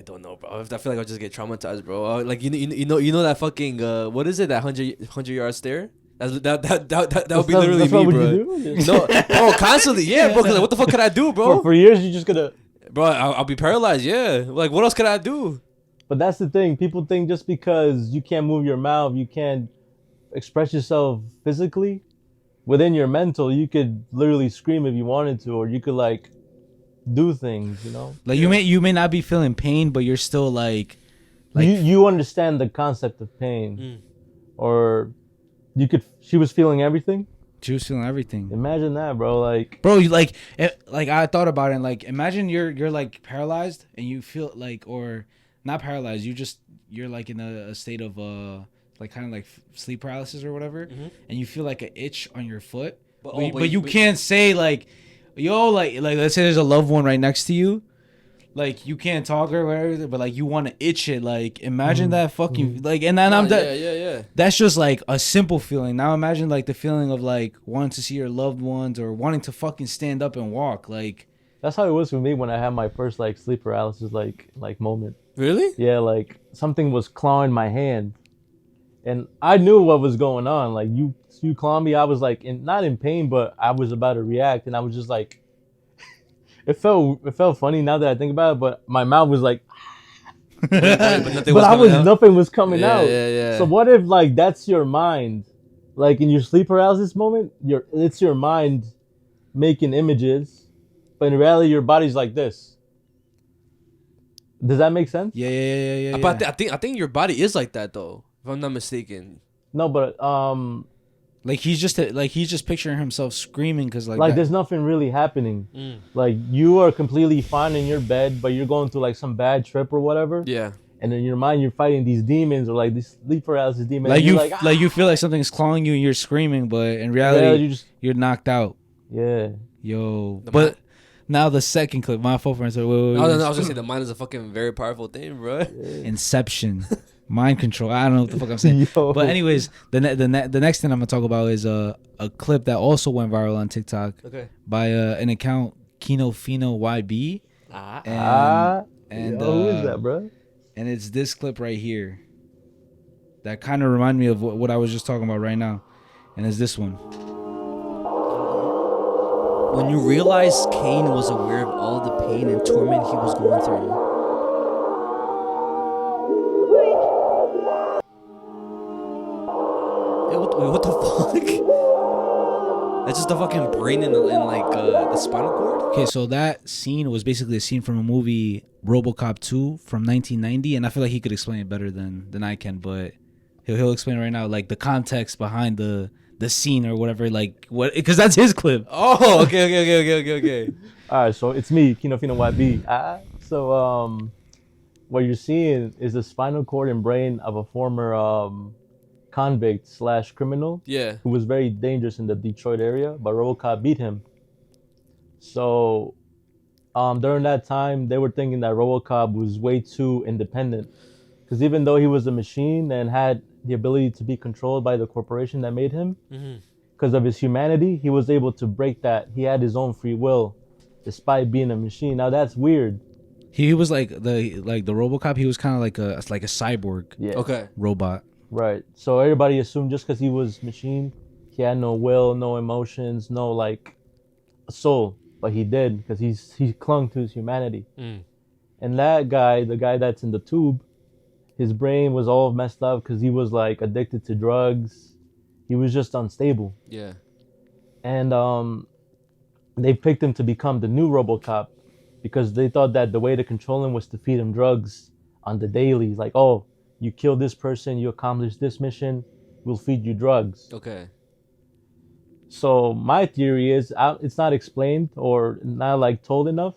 Speaker 1: don't know, bro. I feel like I'll just get traumatized, bro. Like you know that fucking what is it, that 100-yard stare? That would be literally me, bro. No, bro, constantly, yeah, bro. Cause like, what the fuck could I do, bro?
Speaker 2: For years, you're just gonna.
Speaker 1: Bro, I'll be paralyzed. Yeah, like what else could I do?
Speaker 2: But that's the thing. People think just because you can't move your mouth, you can't express yourself physically. Within your mental, you could literally scream if you wanted to, or you could like do things, you know.
Speaker 3: Like you may not be feeling pain, but you're still like
Speaker 2: you understand the concept of pain, or she was feeling everything.
Speaker 3: She was feeling everything.
Speaker 2: Imagine that, bro. Like,
Speaker 3: bro, you like I thought about it. And like, imagine you're like paralyzed and you feel like, or not paralyzed. You're like in a state of like kind of like sleep paralysis or whatever, and you feel like an itch on your foot, but you can't say like, yo, like let's say there's a loved one right next to you. Like, you can't talk or whatever, but like you want to itch it. Like, imagine that fucking like, and then
Speaker 1: yeah.
Speaker 3: That's just like a simple feeling. Now imagine like the feeling of like wanting to see your loved ones or wanting to fucking stand up and walk. Like,
Speaker 2: that's how it was for me when I had my first like sleep paralysis like moment.
Speaker 1: Really?
Speaker 2: Yeah, like something was clawing my hand, and I knew what was going on. Like you claw me, I was like not in pain, but I was about to react, and I was just like. It felt funny now that I think about it, but my mouth was like, nothing was coming out.
Speaker 1: Yeah.
Speaker 2: So what if like that's your mind, like in your sleep paralysis moment, it's your mind making images, but in reality your body's like this. Does that make sense?
Speaker 3: Yeah.
Speaker 1: But I think your body is like that though, if I'm not mistaken.
Speaker 2: No, but
Speaker 3: like he's just picturing himself screaming because like
Speaker 2: there's nothing really happening. Like you are completely fine in your bed, but you're going through like some bad trip or whatever.
Speaker 1: Yeah.
Speaker 2: And in your mind, you're fighting these demons or like these sleep paralysis demons.
Speaker 3: Like you feel like something's clawing you and you're screaming, but in reality, you're knocked out.
Speaker 2: Yeah.
Speaker 3: Yo. But now the second clip, my fault, friend. So
Speaker 1: I was gonna say the mind is a fucking very powerful thing, bro.
Speaker 3: Inception. Mind control. I don't know what the fuck I'm saying. But anyways, the next thing I'm gonna talk about is a clip that also went viral on TikTok by an account KinoFinoYB. And
Speaker 2: who is that, bro?
Speaker 3: And it's this clip right here that kind of reminded me of what I was just talking about right now, and it's this one.
Speaker 16: When you realize Cain was aware of all the pain and torment he was going through. What the fuck? That's just the fucking brain in like the spinal cord?
Speaker 3: Okay, so that scene was basically a scene from a movie, Robocop 2 from 1990, and I feel like he could explain it better than I can, but he'll explain it right now, like the context behind the scene or whatever, like what, because that's his clip.
Speaker 1: Oh, okay.
Speaker 2: All right, so it's me, KinoFinoYB. So what you're seeing is the spinal cord and brain of a former convict / criminal, who was very dangerous in the Detroit area, but RoboCop beat him. So during that time, they were thinking that RoboCop was way too independent, because even though he was a machine and had the ability to be controlled by the corporation that made him, because of his humanity, he was able to break that. He had his own free will, despite being a machine. Now that's weird.
Speaker 3: He was like the RoboCop. He was kind of like a cyborg, robot.
Speaker 2: Right. So everybody assumed just because he was machine, he had no will, no emotions, no like soul. But he did, because he clung to his humanity. And that guy, the guy that's in the tube, His brain was all messed up because he was like addicted to drugs. He was just unstable.
Speaker 1: Yeah.
Speaker 2: And they picked him to become the new Robocop because they thought that the way to control him was to feed him drugs on the daily. Like, oh, you killed this person, you accomplished this mission, we'll feed you drugs.
Speaker 1: Okay.
Speaker 2: So my theory is it's not explained or not like told enough,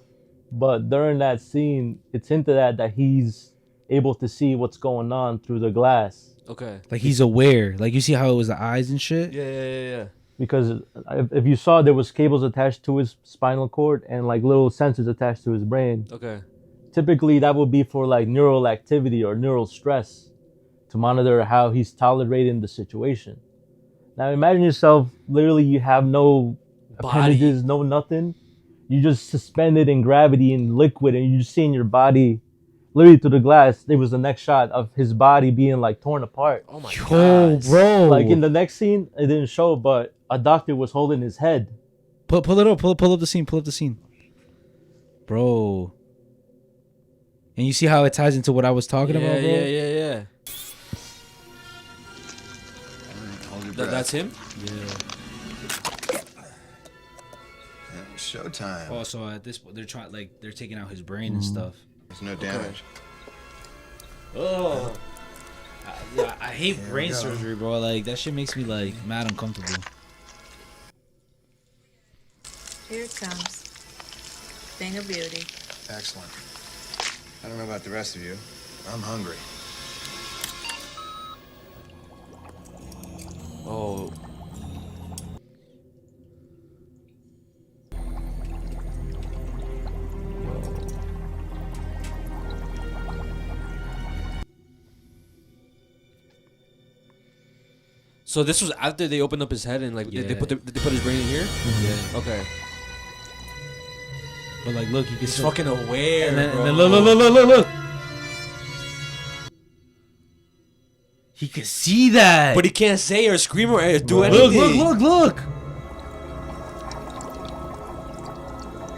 Speaker 2: but during that scene, it's hinted at that he's able to see what's going on through the glass.
Speaker 1: Okay.
Speaker 3: Like he's aware. Like you see how it was the eyes and shit?
Speaker 1: Yeah.
Speaker 2: Because if you saw, there was cables attached to his spinal cord and like little sensors attached to his brain.
Speaker 1: Okay.
Speaker 2: Typically, that would be for like neural activity or neural stress to monitor how he's tolerating the situation. Now imagine yourself, literally you have no appendages, no nothing. You just suspended in gravity in liquid and you just seeing your body literally through the glass. It was the next shot of his body being like torn apart.
Speaker 1: Oh my god.
Speaker 3: Bro.
Speaker 2: Like in the next scene, it didn't show, but a doctor was holding his head.
Speaker 3: Pull it up, pull up the scene. Bro. And you see how it ties into what I was talking about, bro?
Speaker 1: Yeah. That's him?
Speaker 17: Yeah, showtime.
Speaker 3: Oh, so at this point, they're taking out his brain and stuff.
Speaker 17: There's no damage.
Speaker 3: Oh. I hate brain surgery, bro. Like, that shit makes me, like, mad uncomfortable.
Speaker 15: Here it comes. Thing of beauty.
Speaker 17: Excellent. I don't know about the rest of you. I'm hungry.
Speaker 1: Oh. So this was after they opened up his head and like did they put his brain in here?
Speaker 3: Yeah.
Speaker 1: Okay.
Speaker 3: But like, look, you can
Speaker 1: He's fucking aware.
Speaker 3: And then,
Speaker 1: bro.
Speaker 3: and then look. He can see that,
Speaker 1: but he can't say or scream or do anything.
Speaker 3: Look.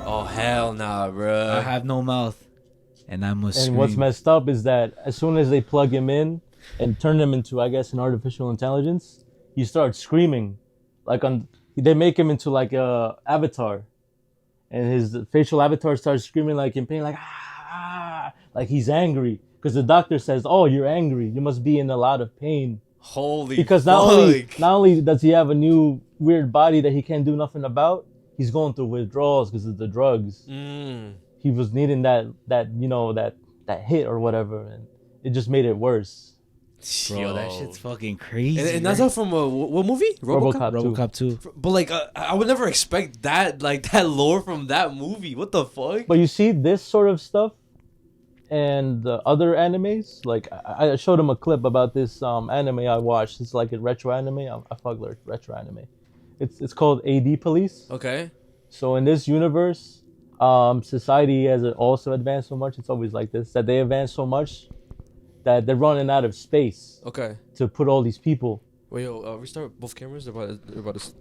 Speaker 1: Oh hell nah, bro.
Speaker 3: I have no mouth, and I must.
Speaker 2: And what's messed up is that as soon as they plug him in and turn him into, I guess, an artificial intelligence, he starts screaming. They make him into like a avatar, and his facial avatar starts screaming like in pain, like he's angry. Because the doctor says, "Oh, you're angry. You must be in a lot of pain."
Speaker 1: Holy.
Speaker 2: Because not only does he have a new weird body that he can't do nothing about, he's going through withdrawals because of the drugs. He was needing that hit or whatever, and it just made it worse.
Speaker 3: Bro, that shit's fucking crazy.
Speaker 1: And that's not from what movie?
Speaker 2: Robocop 2.
Speaker 1: But like, I would never expect that lore from that movie. What the fuck?
Speaker 2: But you see this sort of stuff and other animes. Like I showed him a clip about this anime I watched. It's like a retro anime. I fuck with retro anime. It's called AD Police.
Speaker 1: Okay.
Speaker 2: So in this universe, society has also advanced so much. It's always like this, that they advance so much that they're running out of space.
Speaker 1: Okay.
Speaker 2: To put all these people.
Speaker 1: Wait, restart both cameras. They're about to.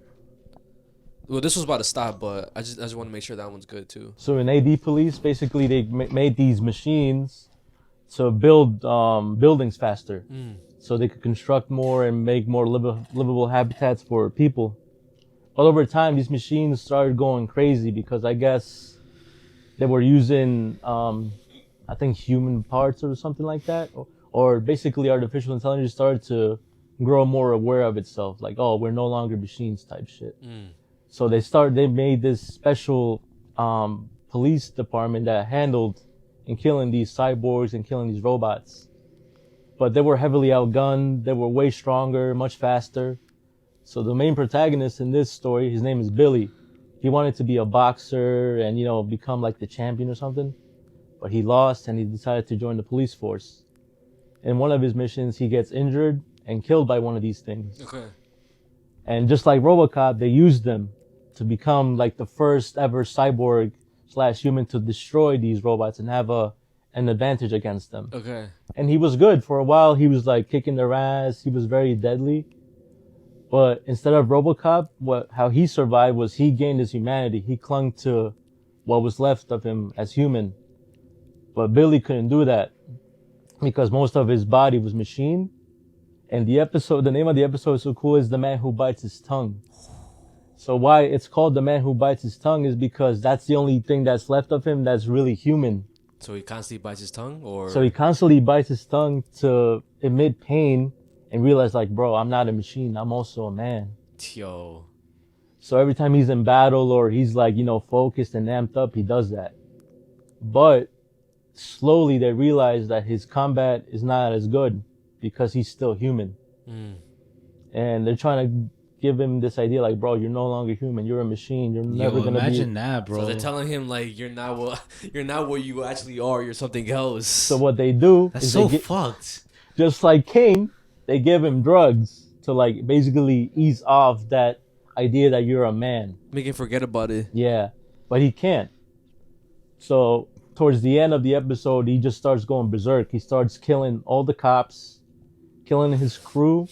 Speaker 1: Well, this was about to stop, but I just want to make sure that one's good too.
Speaker 2: So in AD Police, basically they made these machines to build buildings faster, so they could construct more and make more livable habitats for people. But over time, these machines started going crazy because I guess they were using, I think, human parts or something like that, or basically artificial intelligence started to grow more aware of itself, like, oh, we're no longer machines type shit. So they made this special police department that handled in killing these cyborgs and killing these robots. But they were heavily outgunned. They were way stronger, much faster. So the main protagonist in this story, his name is Billy. He wanted to be a boxer and, become like the champion or something. But he lost and he decided to join the police force. In one of his missions, he gets injured and killed by one of these things.
Speaker 1: Okay.
Speaker 2: And just like Robocop, they used them to become like the first ever cyborg / human to destroy these robots and have an advantage against them.
Speaker 1: Okay.
Speaker 2: And he was good for a while. He was like kicking their ass. He was very deadly. But instead of Robocop, how he survived was he gained his humanity. He clung to what was left of him as human. But Billy couldn't do that. because most of his body was machine. And the name of the episode is so cool, is The Man Who Bites His Tongue. So why it's called The Man Who Bites His Tongue is because that's the only thing that's left of him that's really human.
Speaker 1: So he constantly bites his tongue, or
Speaker 2: so he constantly bites his tongue to emit pain and realize, like, bro, I'm not a machine. I'm also a man.
Speaker 1: Yo.
Speaker 2: So every time he's in battle or he's like, you know, focused and amped up, he does that. But slowly they realize that his combat is not as good because he's still human. And they're trying to give him this idea, like, bro, you're no longer human. You're a machine. You're never gonna
Speaker 3: imagine that, bro.
Speaker 1: So they're telling him, like, you're not what you actually are. You're something else.
Speaker 2: So what they do
Speaker 3: That's
Speaker 2: is
Speaker 3: so
Speaker 2: they
Speaker 3: fucked.
Speaker 2: Just like Cain, they give him drugs to, like, basically ease off that idea that you're a man.
Speaker 1: Make him forget about it.
Speaker 2: Yeah, but he can't. So towards the end of the episode, he just starts going berserk. He starts killing all the cops, killing his crew.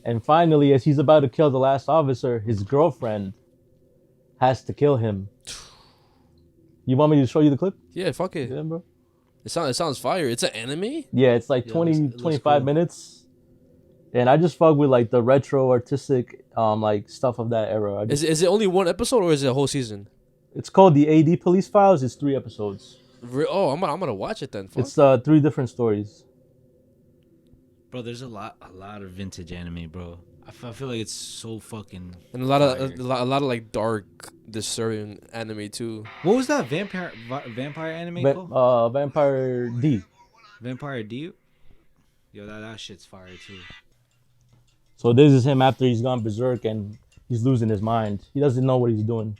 Speaker 2: And finally, as he's about to kill the last officer, his girlfriend has to kill him. You want me to show you the clip?
Speaker 1: Yeah, fuck it.
Speaker 2: Yeah, bro.
Speaker 1: It sounds fire. It's an anime?
Speaker 2: Yeah, it's like 25 cool. minutes. And I just fuck with, like, the retro artistic like stuff of that era.
Speaker 1: Is it only one episode or is it a whole season?
Speaker 2: It's called the AD Police Files. It's 3 episodes.
Speaker 1: Oh, I'm gonna watch it then. Fuck.
Speaker 2: It's 3 different stories.
Speaker 3: Bro, there's a lot of vintage anime, bro. I feel like it's so fucking
Speaker 1: and a lot of like dark, disturbing anime too.
Speaker 3: What was that vampire anime called?
Speaker 2: Vampire D.
Speaker 3: Vampire D. Yo, that shit's fire too.
Speaker 2: So this is him after he's gone berserk and he's losing his mind. He doesn't know what he's doing.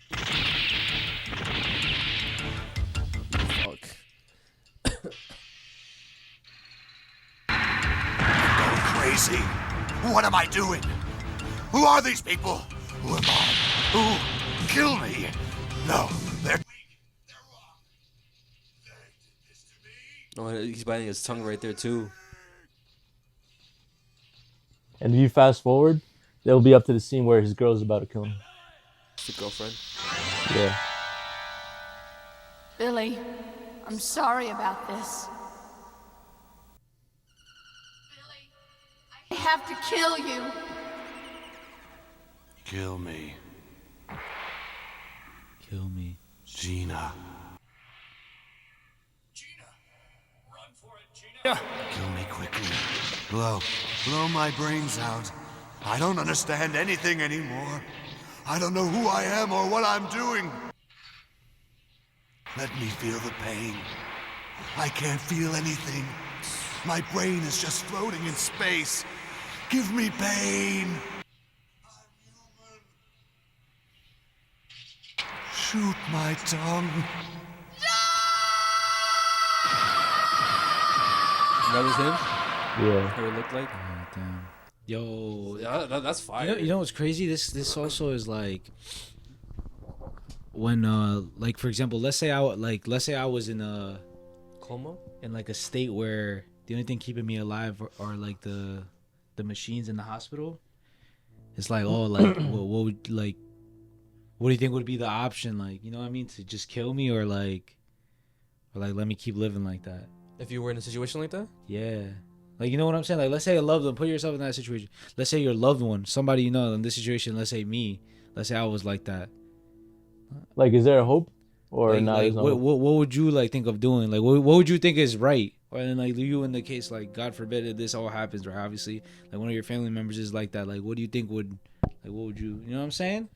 Speaker 18: Crazy. What am I doing? Who are these people? Who am I? Who? Kill me. No, they're weak. They're wrong. They did this to me.
Speaker 1: Oh, he's biting his tongue right there too.
Speaker 2: And if you fast forward, they'll be up to the scene where his girl's about to kill him.
Speaker 1: His girlfriend?
Speaker 2: Yeah.
Speaker 19: Billy, I'm sorry about this. I have to kill you.
Speaker 18: Kill me.
Speaker 3: Kill me.
Speaker 18: Gina.
Speaker 19: Gina! Run for it, Gina!
Speaker 18: Kill me quickly. Blow my brains out. I don't understand anything anymore. I don't know who I am or what I'm doing. Let me feel the pain. I can't feel anything. My brain is just floating in space. Give me pain. Shoot my tongue.
Speaker 1: That was him?
Speaker 2: Yeah.
Speaker 1: How it looked like?
Speaker 3: Oh, damn. Yo.
Speaker 1: Yeah, that's fire.
Speaker 3: You know what's crazy? This also is like when like for example, let's say I was in a
Speaker 1: coma,
Speaker 3: in like a state where the only thing keeping me alive are like the machines in the hospital. It's like, oh, like what would, like, what do you think would be the option? Like, you know what I mean? To just kill me or like let me keep living like that.
Speaker 1: If you were in a situation like that?
Speaker 3: Yeah. Like, you know what I'm saying? Like, let's say a loved one, put yourself in that situation. Let's say your loved one, somebody you know in this situation, let's say me. Let's say I was like that.
Speaker 2: Like, is there a hope? Or
Speaker 3: like,
Speaker 2: not?
Speaker 3: Like, what would you like think of doing? Like, what would you think is right? Or then like you in the case, like, God forbid if this all happens, or obviously like one of your family members is like that. Like, what do you think would, like, what would you know what I'm saying?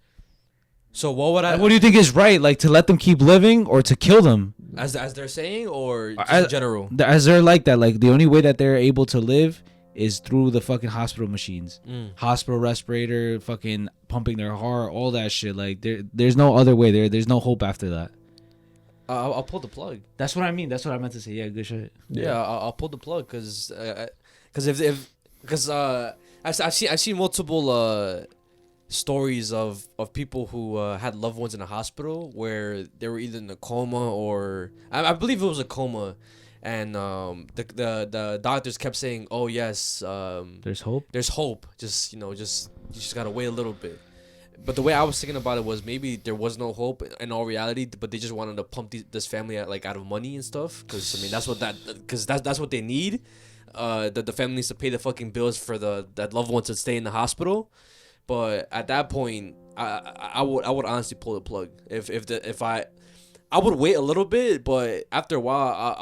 Speaker 1: So what would I?
Speaker 3: Like, what do you think is right? Like, to let them keep living or to kill them?
Speaker 1: As they're saying, or just in general?
Speaker 3: As they're like that. Like, the only way that they're able to live is through the fucking hospital machines, hospital respirator, fucking pumping their heart, all that shit. Like, there's no other way. There's no hope after that.
Speaker 1: I'll pull the plug.
Speaker 3: That's what I mean. That's what I meant to say. Yeah, good shit.
Speaker 1: Yeah, I'll pull the plug because I've seen multiple stories of people who had loved ones in a hospital where they were either in a coma or I believe it was a coma, and the doctors kept saying, "Oh yes,
Speaker 3: there's hope.
Speaker 1: There's hope. Just you just gotta wait a little bit." But the way I was thinking about it was maybe there was no hope in all reality, but they just wanted to pump this family out of money and stuff. Because I mean that's what they need. The family needs to pay the fucking bills for that loved one to stay in the hospital. But at that point, I would honestly pull the plug. I would wait a little bit, but after a while,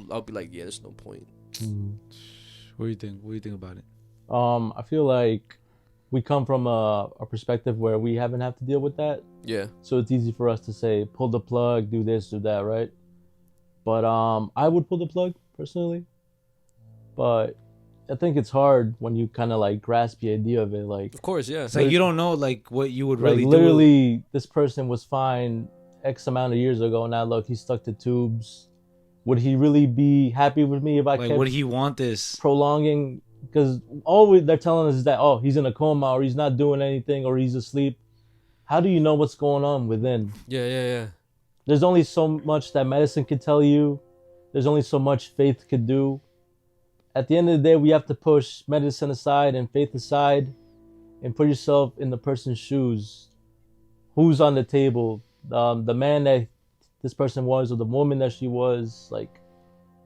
Speaker 1: I'll be like, yeah, there's no point.
Speaker 3: What do you think? What do you think about it?
Speaker 2: I feel like we come from a perspective where we haven't had to deal with that.
Speaker 1: Yeah.
Speaker 2: So it's easy for us to say, pull the plug, do this, do that, right? But I would pull the plug personally. But I think it's hard when you kind of like grasp the idea of it. Like,
Speaker 1: of course, yeah.
Speaker 3: It's like you don't know like what you would really do.
Speaker 2: Literally, this person was fine X amount of years ago. Now look, he's stuck to tubes. Would he really be happy with me if I kept
Speaker 3: would he want this
Speaker 2: prolonging? Because all they're telling us is that, oh, he's in a coma or he's not doing anything or he's asleep. How do you know what's going on within?
Speaker 1: Yeah.
Speaker 2: There's only so much that medicine could tell you. There's only so much faith could do. At the end of the day, we have to push medicine aside and faith aside and put yourself in the person's shoes. Who's on the table? The man that this person was or the woman that she was. Like,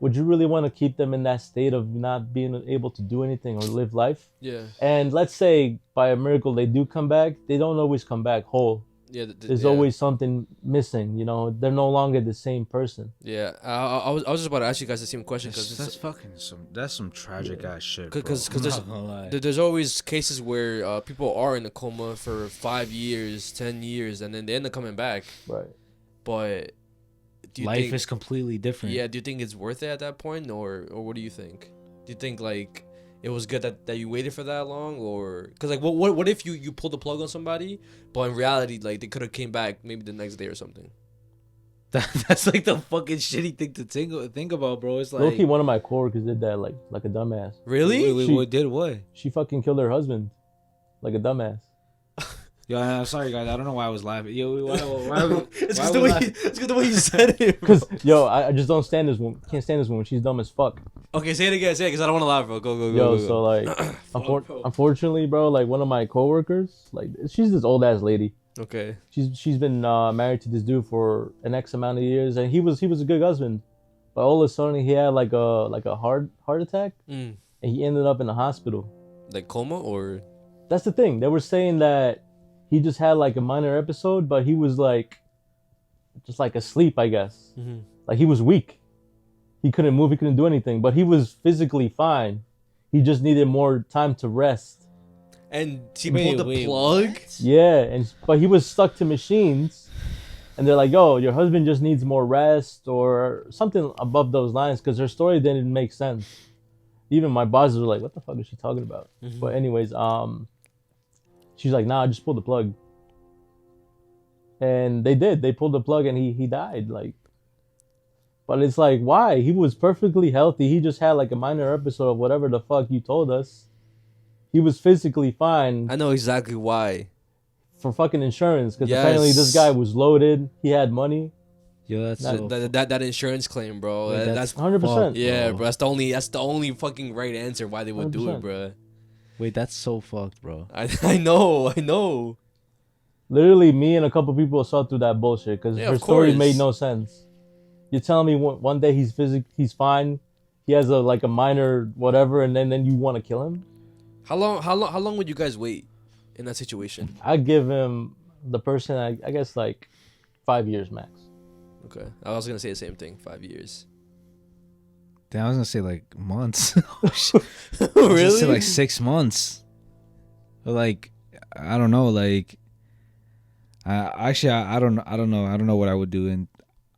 Speaker 2: would you really want to keep them in that state of not being able to do anything or live life?
Speaker 1: Yeah.
Speaker 2: And let's say by a miracle they do come back. They don't always come back whole.
Speaker 1: Yeah.
Speaker 2: There's always something missing. You know, they're no longer the same person.
Speaker 1: Yeah. I was just about to ask you guys the same question because
Speaker 3: that's some tragic ass shit.
Speaker 1: Because there's always cases where people are in a coma for 5 years, 10 years, and then they end up coming back.
Speaker 2: Right.
Speaker 1: But
Speaker 3: life is completely different.
Speaker 1: Yeah. Do you think it's worth it at that point, or what do you think? Do you think like it was good that you waited for that long, or because like what if you pulled the plug on somebody, but in reality like they could have came back maybe the next day or something?
Speaker 3: That's like the fucking shitty thing to think about, bro. It's like
Speaker 2: low-key, one of my coworkers did that like a dumbass.
Speaker 1: Really?
Speaker 3: What did what?
Speaker 2: She fucking killed her husband like a dumbass.
Speaker 3: Yo, I'm sorry, guys. I don't know why I was laughing. Yo,
Speaker 1: it's because the way you said it.
Speaker 2: Because I just don't stand this woman. Can't stand this woman. She's dumb as fuck.
Speaker 1: Okay, say it again. Say it because I don't want to laugh, bro. Go.
Speaker 2: Yo, so like, unfortunately, bro, like one of my coworkers, like she's this old ass lady.
Speaker 1: Okay.
Speaker 2: She's been married to this dude for an X amount of years, and he was a good husband, but all of a sudden he had like a heart attack, and he ended up in the hospital.
Speaker 1: Like coma or?
Speaker 2: That's the thing. They were saying that he just had like a minor episode, but he was like, just like asleep, I guess.
Speaker 1: Mm-hmm.
Speaker 2: Like he was weak. He couldn't move. He couldn't do anything, but he was physically fine. He just needed more time to rest.
Speaker 1: And he pulled the plug?
Speaker 2: What? Yeah, but he was stuck to machines. And they're like, yo, your husband just needs more rest or something above those lines, because her story didn't make sense. Even my bosses were like, what the fuck is she talking about?
Speaker 1: Mm-hmm.
Speaker 2: But anyways, she's like, nah, I just pulled the plug. And they did. They pulled the plug and he died. Like, but it's like, why? He was perfectly healthy. He just had like a minor episode of whatever the fuck you told us. He was physically fine.
Speaker 1: I know exactly why.
Speaker 2: For fucking insurance. Because apparently this guy was loaded. He had money.
Speaker 3: Yo, that's
Speaker 1: that insurance claim, bro.
Speaker 2: Wait,
Speaker 1: that's
Speaker 2: 100%.
Speaker 1: Yeah, bro. That's the only fucking right answer why they would 100%. Do it, bro.
Speaker 3: Wait, that's so fucked, bro.
Speaker 1: I know.
Speaker 2: Literally, me and a couple people saw through that bullshit because her story made no sense. You're telling me one day he's fine, he has a minor whatever, and then you want to kill him?
Speaker 1: How long would you guys wait in that situation?
Speaker 2: I'd give him the person I guess like 5 years max.
Speaker 1: Okay, I was gonna say the same thing. 5 years.
Speaker 3: Damn, I was gonna say like months.
Speaker 1: Really?
Speaker 3: I was gonna say like 6 months. But like, I don't know. Like, I don't know what I would do, and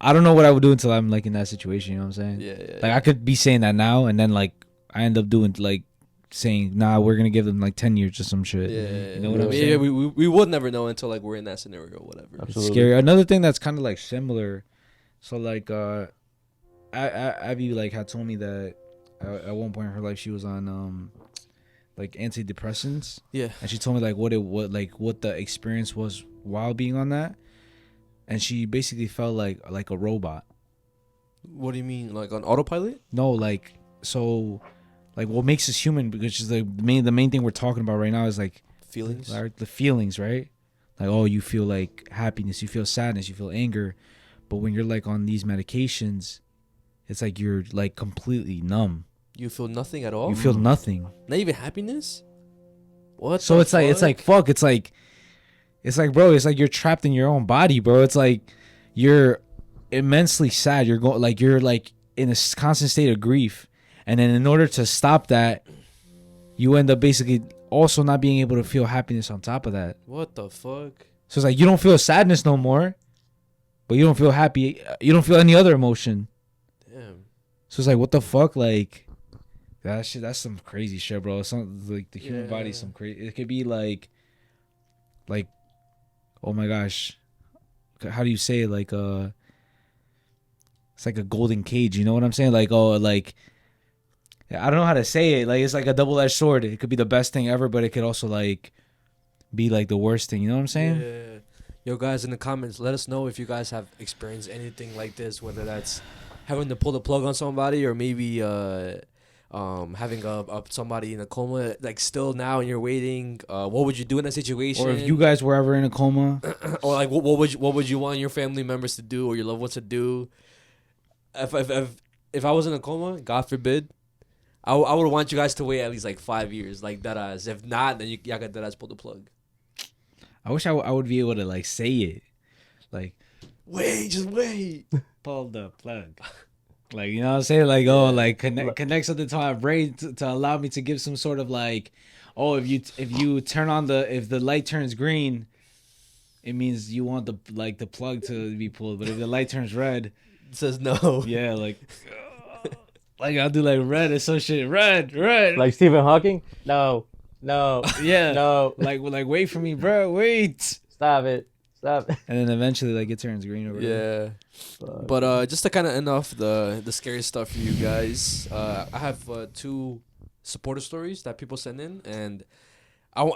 Speaker 3: I don't know what I would do until I'm like in that situation. You know what I'm saying?
Speaker 1: Yeah.
Speaker 3: Like I could be saying that now, and then like I end up doing like saying, nah, we're gonna give them like 10 years or some shit.
Speaker 1: Yeah.
Speaker 3: You know what I'm saying?
Speaker 1: Yeah, we would never know until like we're in that scenario or whatever.
Speaker 3: Absolutely. It's scary. Another thing that's kind of like similar. So like, Abby like had told me that at one point in her life she was on like antidepressants.
Speaker 1: Yeah.
Speaker 3: And she told me like what the experience was while being on that, and she basically felt like a robot.
Speaker 1: What do you mean, like on autopilot?
Speaker 3: No, like so, like what makes us human, because the main thing we're talking about right now is like
Speaker 1: feelings.
Speaker 3: The feelings, right? like, oh, you feel like happiness, you feel sadness, you feel anger. But when you're like on these medications, it's like you're like completely numb.
Speaker 1: You feel nothing at all?
Speaker 3: You feel nothing.
Speaker 1: Not even happiness? What?
Speaker 3: So it's like fuck. It's like bro, it's like you're trapped in your own body, bro. It's like you're immensely sad. You're like in a constant state of grief. And then in order to stop that, you end up basically also not being able to feel happiness on top of that.
Speaker 1: What the fuck?
Speaker 3: So it's like you don't feel sadness no more, but you don't feel happy. You don't feel any other emotion.
Speaker 1: Damn.
Speaker 3: So it's like, what the fuck? Like, that shit, that's some crazy shit, bro. It's like the human body is some crazy. It could be like, oh my gosh, how do you say it? Like, it's like a golden cage. You know what I'm saying? Like, oh, like, I don't know how to say it. Like, it's like a double-edged sword. It could be the best thing ever, but it could also like be like the worst thing. You know what I'm saying?
Speaker 1: Yeah. Yo, guys, in the comments, let us know if you guys have experienced anything like this, whether that's having to pull the plug on somebody or maybe having somebody in a coma, like still now and you're waiting. What would you do in that situation?
Speaker 3: Or if you guys were ever in a coma,
Speaker 1: or like what would you want your family members to do or your loved ones to do? If I was in a coma, God forbid, I would want you guys to wait at least like 5 years, like that ass. If not, then y'all got that ass pull the plug.
Speaker 3: I wish I would be able to like say it, like,
Speaker 1: just wait,
Speaker 3: pull the plug. Like, you know what I'm saying? Like, oh, like connect something to my brain to allow me to give some sort of like, oh, if you turn on if the light turns green, it means you want the plug to be pulled. But if the light turns red,
Speaker 1: it says no.
Speaker 3: Yeah, like I'll do like red or some shit. Red.
Speaker 2: Like Stephen Hawking? No.
Speaker 3: Yeah.
Speaker 2: No.
Speaker 3: Like wait for me, bro. Wait.
Speaker 2: Stop it. And
Speaker 3: then eventually like it turns green or whatever.
Speaker 1: Yeah. But just to kind of end off the scary stuff for you guys, I have 2 supporter stories that people send in, and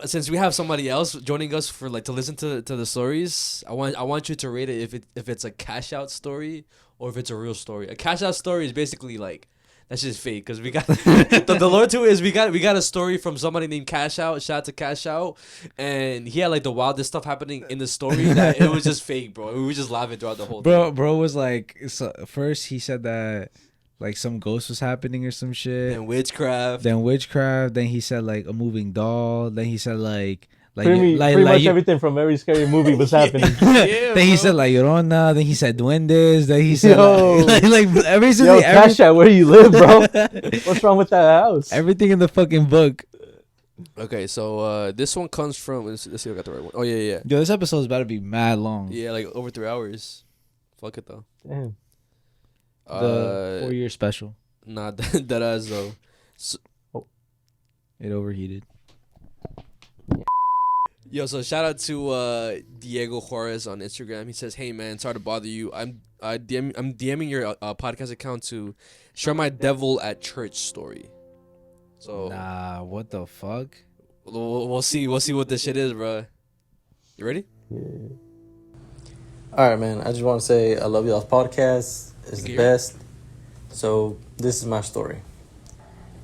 Speaker 1: since we have somebody else joining us for like to listen to the stories, I want you to rate it if it's a cash out story or if it's a real story. A cash out story is basically like, that's just fake, because we got the Lord too is we got a story from somebody named Cash Out. Shout out to Cash Out, and he had like the wildest stuff happening in the story that it was just fake, bro. We were just laughing throughout the whole thing.
Speaker 3: Bro was like, first he said that like some ghost was happening or some shit.
Speaker 1: Then witchcraft.
Speaker 3: Then he said like a moving doll. Then he said like
Speaker 2: pretty much everything from every scary movie was happening.
Speaker 3: Yeah, then he said La Llorona. Then he said duendes. Then he said like everything.
Speaker 2: Cash out where you live, bro. What's wrong with that house?
Speaker 3: Everything in the fucking book.
Speaker 1: Okay, so this one comes from. Let's see if I got the right one. Oh yeah.
Speaker 3: Yo, this episode is about to be mad long.
Speaker 1: Yeah, like over 3 hours. Fuck it though.
Speaker 2: Damn.
Speaker 3: The 4-year special.
Speaker 1: Nah, that ass though.
Speaker 3: It overheated.
Speaker 1: Yo, so shout out to Diego Juarez on Instagram. He says, "Hey man, sorry to bother you. I'm DMing your podcast account to share my devil at church story." So
Speaker 3: nah, what the fuck?
Speaker 1: We'll see what this shit is, bro. You ready?
Speaker 2: Yeah. All right, man. I just want to say I love y'all's podcast. It's the best. So this is my story.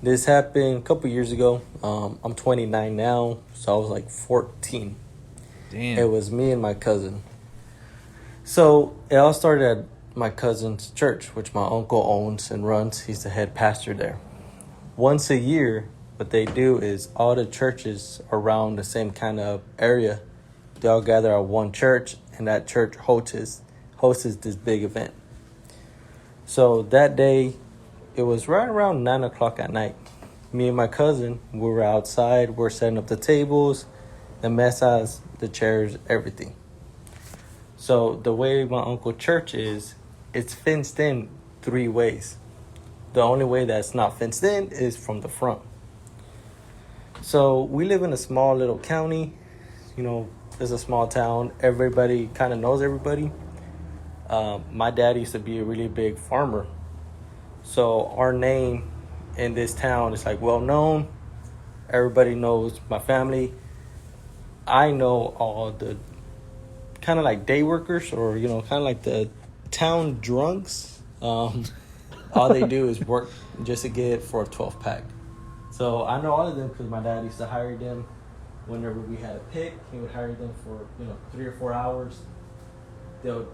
Speaker 2: This happened a couple years ago. I'm 29 now, so I was like 14.
Speaker 3: Damn.
Speaker 2: It was me and my cousin. So it all started at my cousin's church, which my uncle owns and runs. He's the head pastor there. Once a year, what they do is all the churches around the same kind of area, they all gather at one church, and that church hosts this big event. So that day, it was right around 9 o'clock at night. Me and my cousin, we were outside. We're setting up the tables, the mesas, the chairs, everything. So the way my uncle's church is, it's fenced in 3 ways. The only way that's not fenced in is from the front. So we live in a small little county. You know, it's a small town. Everybody kind of knows everybody. My dad used to be a really big farmer. So our name in this town is like well known. Everybody knows my family. I know all the kind of like day workers, or you know, kind of like the town drunks. All they do is work just to get for a 12-pack. So I know all of them because my dad used to hire them. whenever we had a pick, he would hire them for 3 or 4 hours. They'll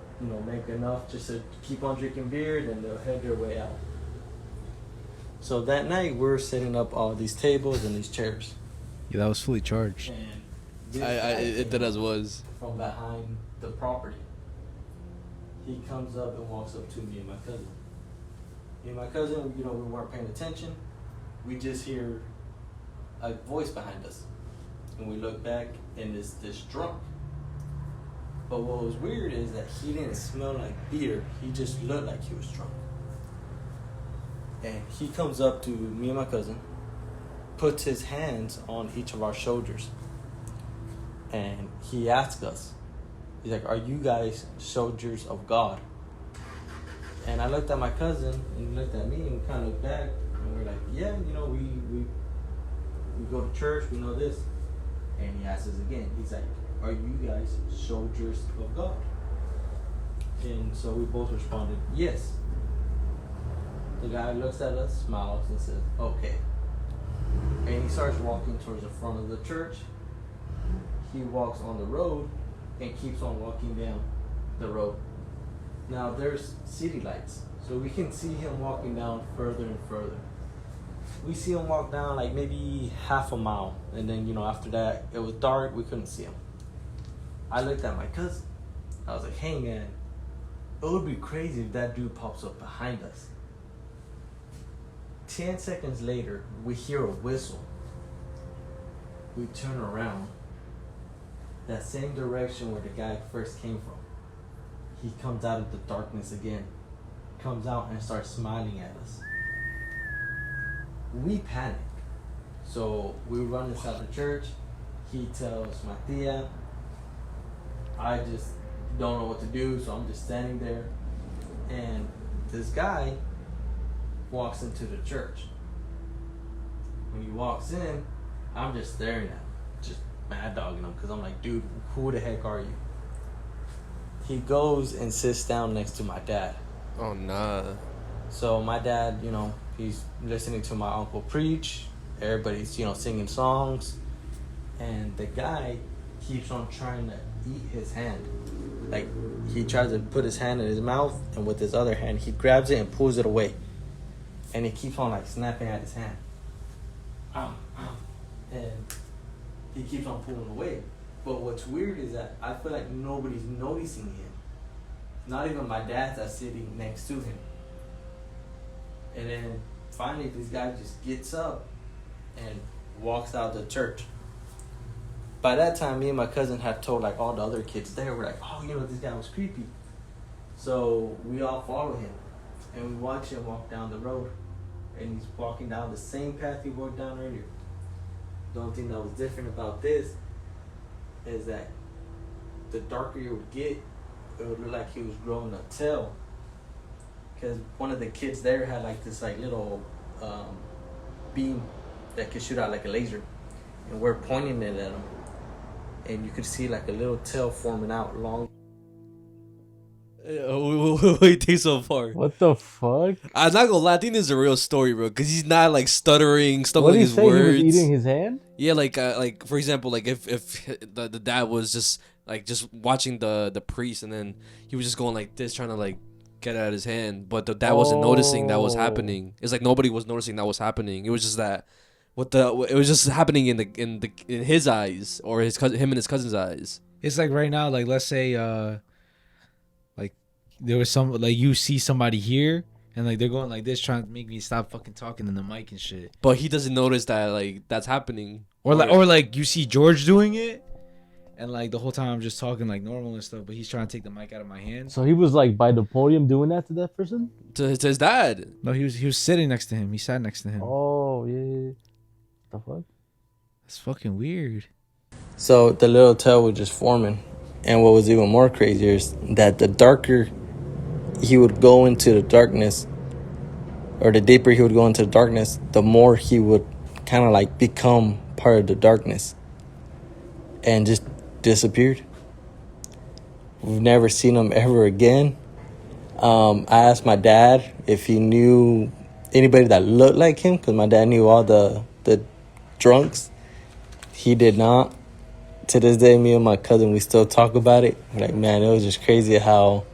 Speaker 2: make enough just to keep on drinking beer, then they'll head their way out. So that night we're setting up all these tables and these chairs.
Speaker 3: Yeah, that was fully charged.
Speaker 2: And
Speaker 1: it did as was
Speaker 2: from behind the property. He comes up and walks up to me and my cousin. Me and my cousin, we weren't paying attention. We just hear a voice behind us. And we look back and it's this drunk. But what was weird is that he didn't smell like beer. He just looked like he was drunk. And he comes up to me and my cousin, puts his hands on each of our shoulders. And he asks us, he's like, "Are you guys soldiers of God?" And I looked at my cousin and he looked at me and we kind of looked back and we're like, "Yeah, we go to church, we know this." And he asks us again, he's like, "Are you guys soldiers of God?" And so we both responded, "Yes." The guy looks at us, smiles, and says, "Okay." And he starts walking towards the front of the church. He walks on the road and keeps on walking down the road. Now there's city lights, so we can see him walking down further and further. We see him walk down like maybe half a mile, and then after that it was dark, we couldn't see him. I looked at my cousin. I was like, "Hey man, it would be crazy if that dude pops up behind us." 10 seconds later, we hear a whistle. We turn around. That same direction where the guy first came from. He comes out of the darkness again. Comes out and starts smiling at us. We panic. So we run inside the church. He tells my tia, I just don't know what to do, so I'm just standing there. And this guy walks into the church. When he walks in, I'm just staring at him, just mad dogging him, because I'm like, "Dude, who the heck are you?" He goes and sits down next to my dad.
Speaker 1: Oh, nah.
Speaker 2: So my dad, he's listening to my uncle preach. Everybody's, singing songs. And the guy keeps on trying to eat his hand. Like, he tries to put his hand in his mouth, and with his other hand, he grabs it and pulls it away. And he keeps on, snapping at his hand. And he keeps on pulling away. But what's weird is that I feel like nobody's noticing him. Not even my dad that's sitting next to him. And then finally this guy just gets up and walks out the church. By that time, me and my cousin had told all the other kids there, we're like, "Oh, this guy was creepy." So we all follow him and we watch him walk down the road. And he's walking down the same path he walked down earlier. The only thing that was different about this is that the darker you would get, it would look like he was growing a tail. Because one of the kids there had this little beam that could shoot out like a laser. And we're pointing it at him. And you could see a little tail forming out long.
Speaker 1: Wait, take so far.
Speaker 2: What the fuck?
Speaker 1: I'm not gonna lie, I think this is a real story, bro. Because he's not stuttering, stumbling his
Speaker 2: words. What did he say? He was eating his hand?
Speaker 1: Yeah, like for example, if the dad was just watching the priest, and then he was just going like this, trying to get at his hand, but the dad wasn't noticing that was happening. It's like nobody was noticing that was happening. It was just that it was just happening in his eyes, or him and his cousin's eyes.
Speaker 3: It's like right now, let's say there was some you see somebody here and they're going like this, trying to make me stop fucking talking in the mic and shit.
Speaker 1: But he doesn't notice that that's happening.
Speaker 3: Or you see George doing it, and the whole time I'm just talking normal and stuff, but he's trying to take the mic out of my hand.
Speaker 2: So he was by the podium doing that to that person?
Speaker 1: To his dad.
Speaker 3: No, he was sitting next to him. He sat next to him.
Speaker 2: Oh yeah. The fuck?
Speaker 3: That's fucking weird.
Speaker 2: So the little tail was just forming. And what was even more crazier is that the darker he would go into the darkness, or the deeper he would go into the darkness, the more he would kind of become part of the darkness and just disappeared. We've never seen him ever again. I asked my dad if he knew anybody that looked like him, because my dad knew all the drunks. He did not.
Speaker 20: to this day, me and my cousin, we still talk about it. Like, man, it was just crazy how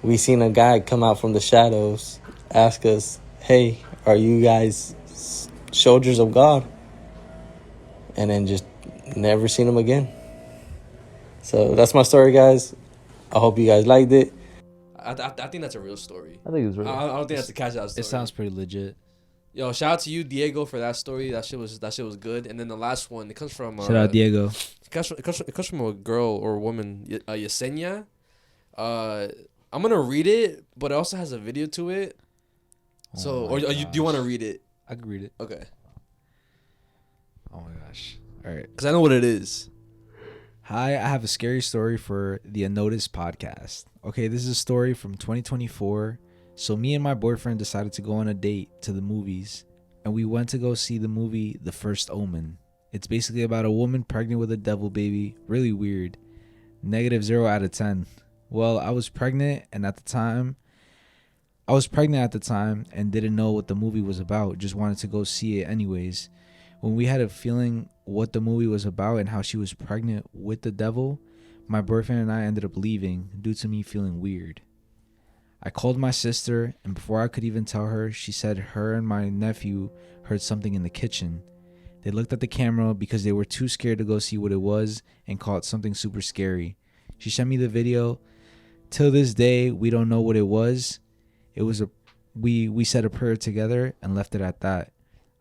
Speaker 20: we seen a guy come out from the shadows, ask us, hey, are you guys soldiers of God? And then just never seen him again. So that's my story, guys. I hope you guys liked it.
Speaker 1: I think that's a real story.
Speaker 2: I think it's real.
Speaker 1: I don't think that's a cash out story.
Speaker 3: It sounds pretty legit.
Speaker 1: Yo, shout out to you, Diego, for that story. That shit was good. And then the last one, it comes from
Speaker 3: Shout out Diego.
Speaker 1: It comes from a girl or a woman, Yesenia. I'm gonna read it, but it also has a video to it. So, do you want to read it?
Speaker 3: I can read it.
Speaker 1: Okay.
Speaker 3: Oh my gosh. All right.
Speaker 1: Because I know what it is.
Speaker 3: Hi, I have a scary story for the Unnoticed podcast. Okay, this is a story from 2024. So me and my boyfriend decided to go on a date to the movies, and we went to go see the movie The First Omen. It's basically about a woman pregnant with a devil baby. Really weird. -0 out of 10. Well, I was pregnant at the time and didn't know what the movie was about. Just wanted to go see it anyways. When we had a feeling what the movie was about and how she was pregnant with the devil, my boyfriend and I ended up leaving due to me feeling weird. I called my sister, and before I could even tell her, she said her and my nephew heard something in the kitchen. They looked at the camera because they were too scared to go see what it was and called something super scary. She sent me the video. Till this day, we don't know what it was. We said a prayer together and left it at that.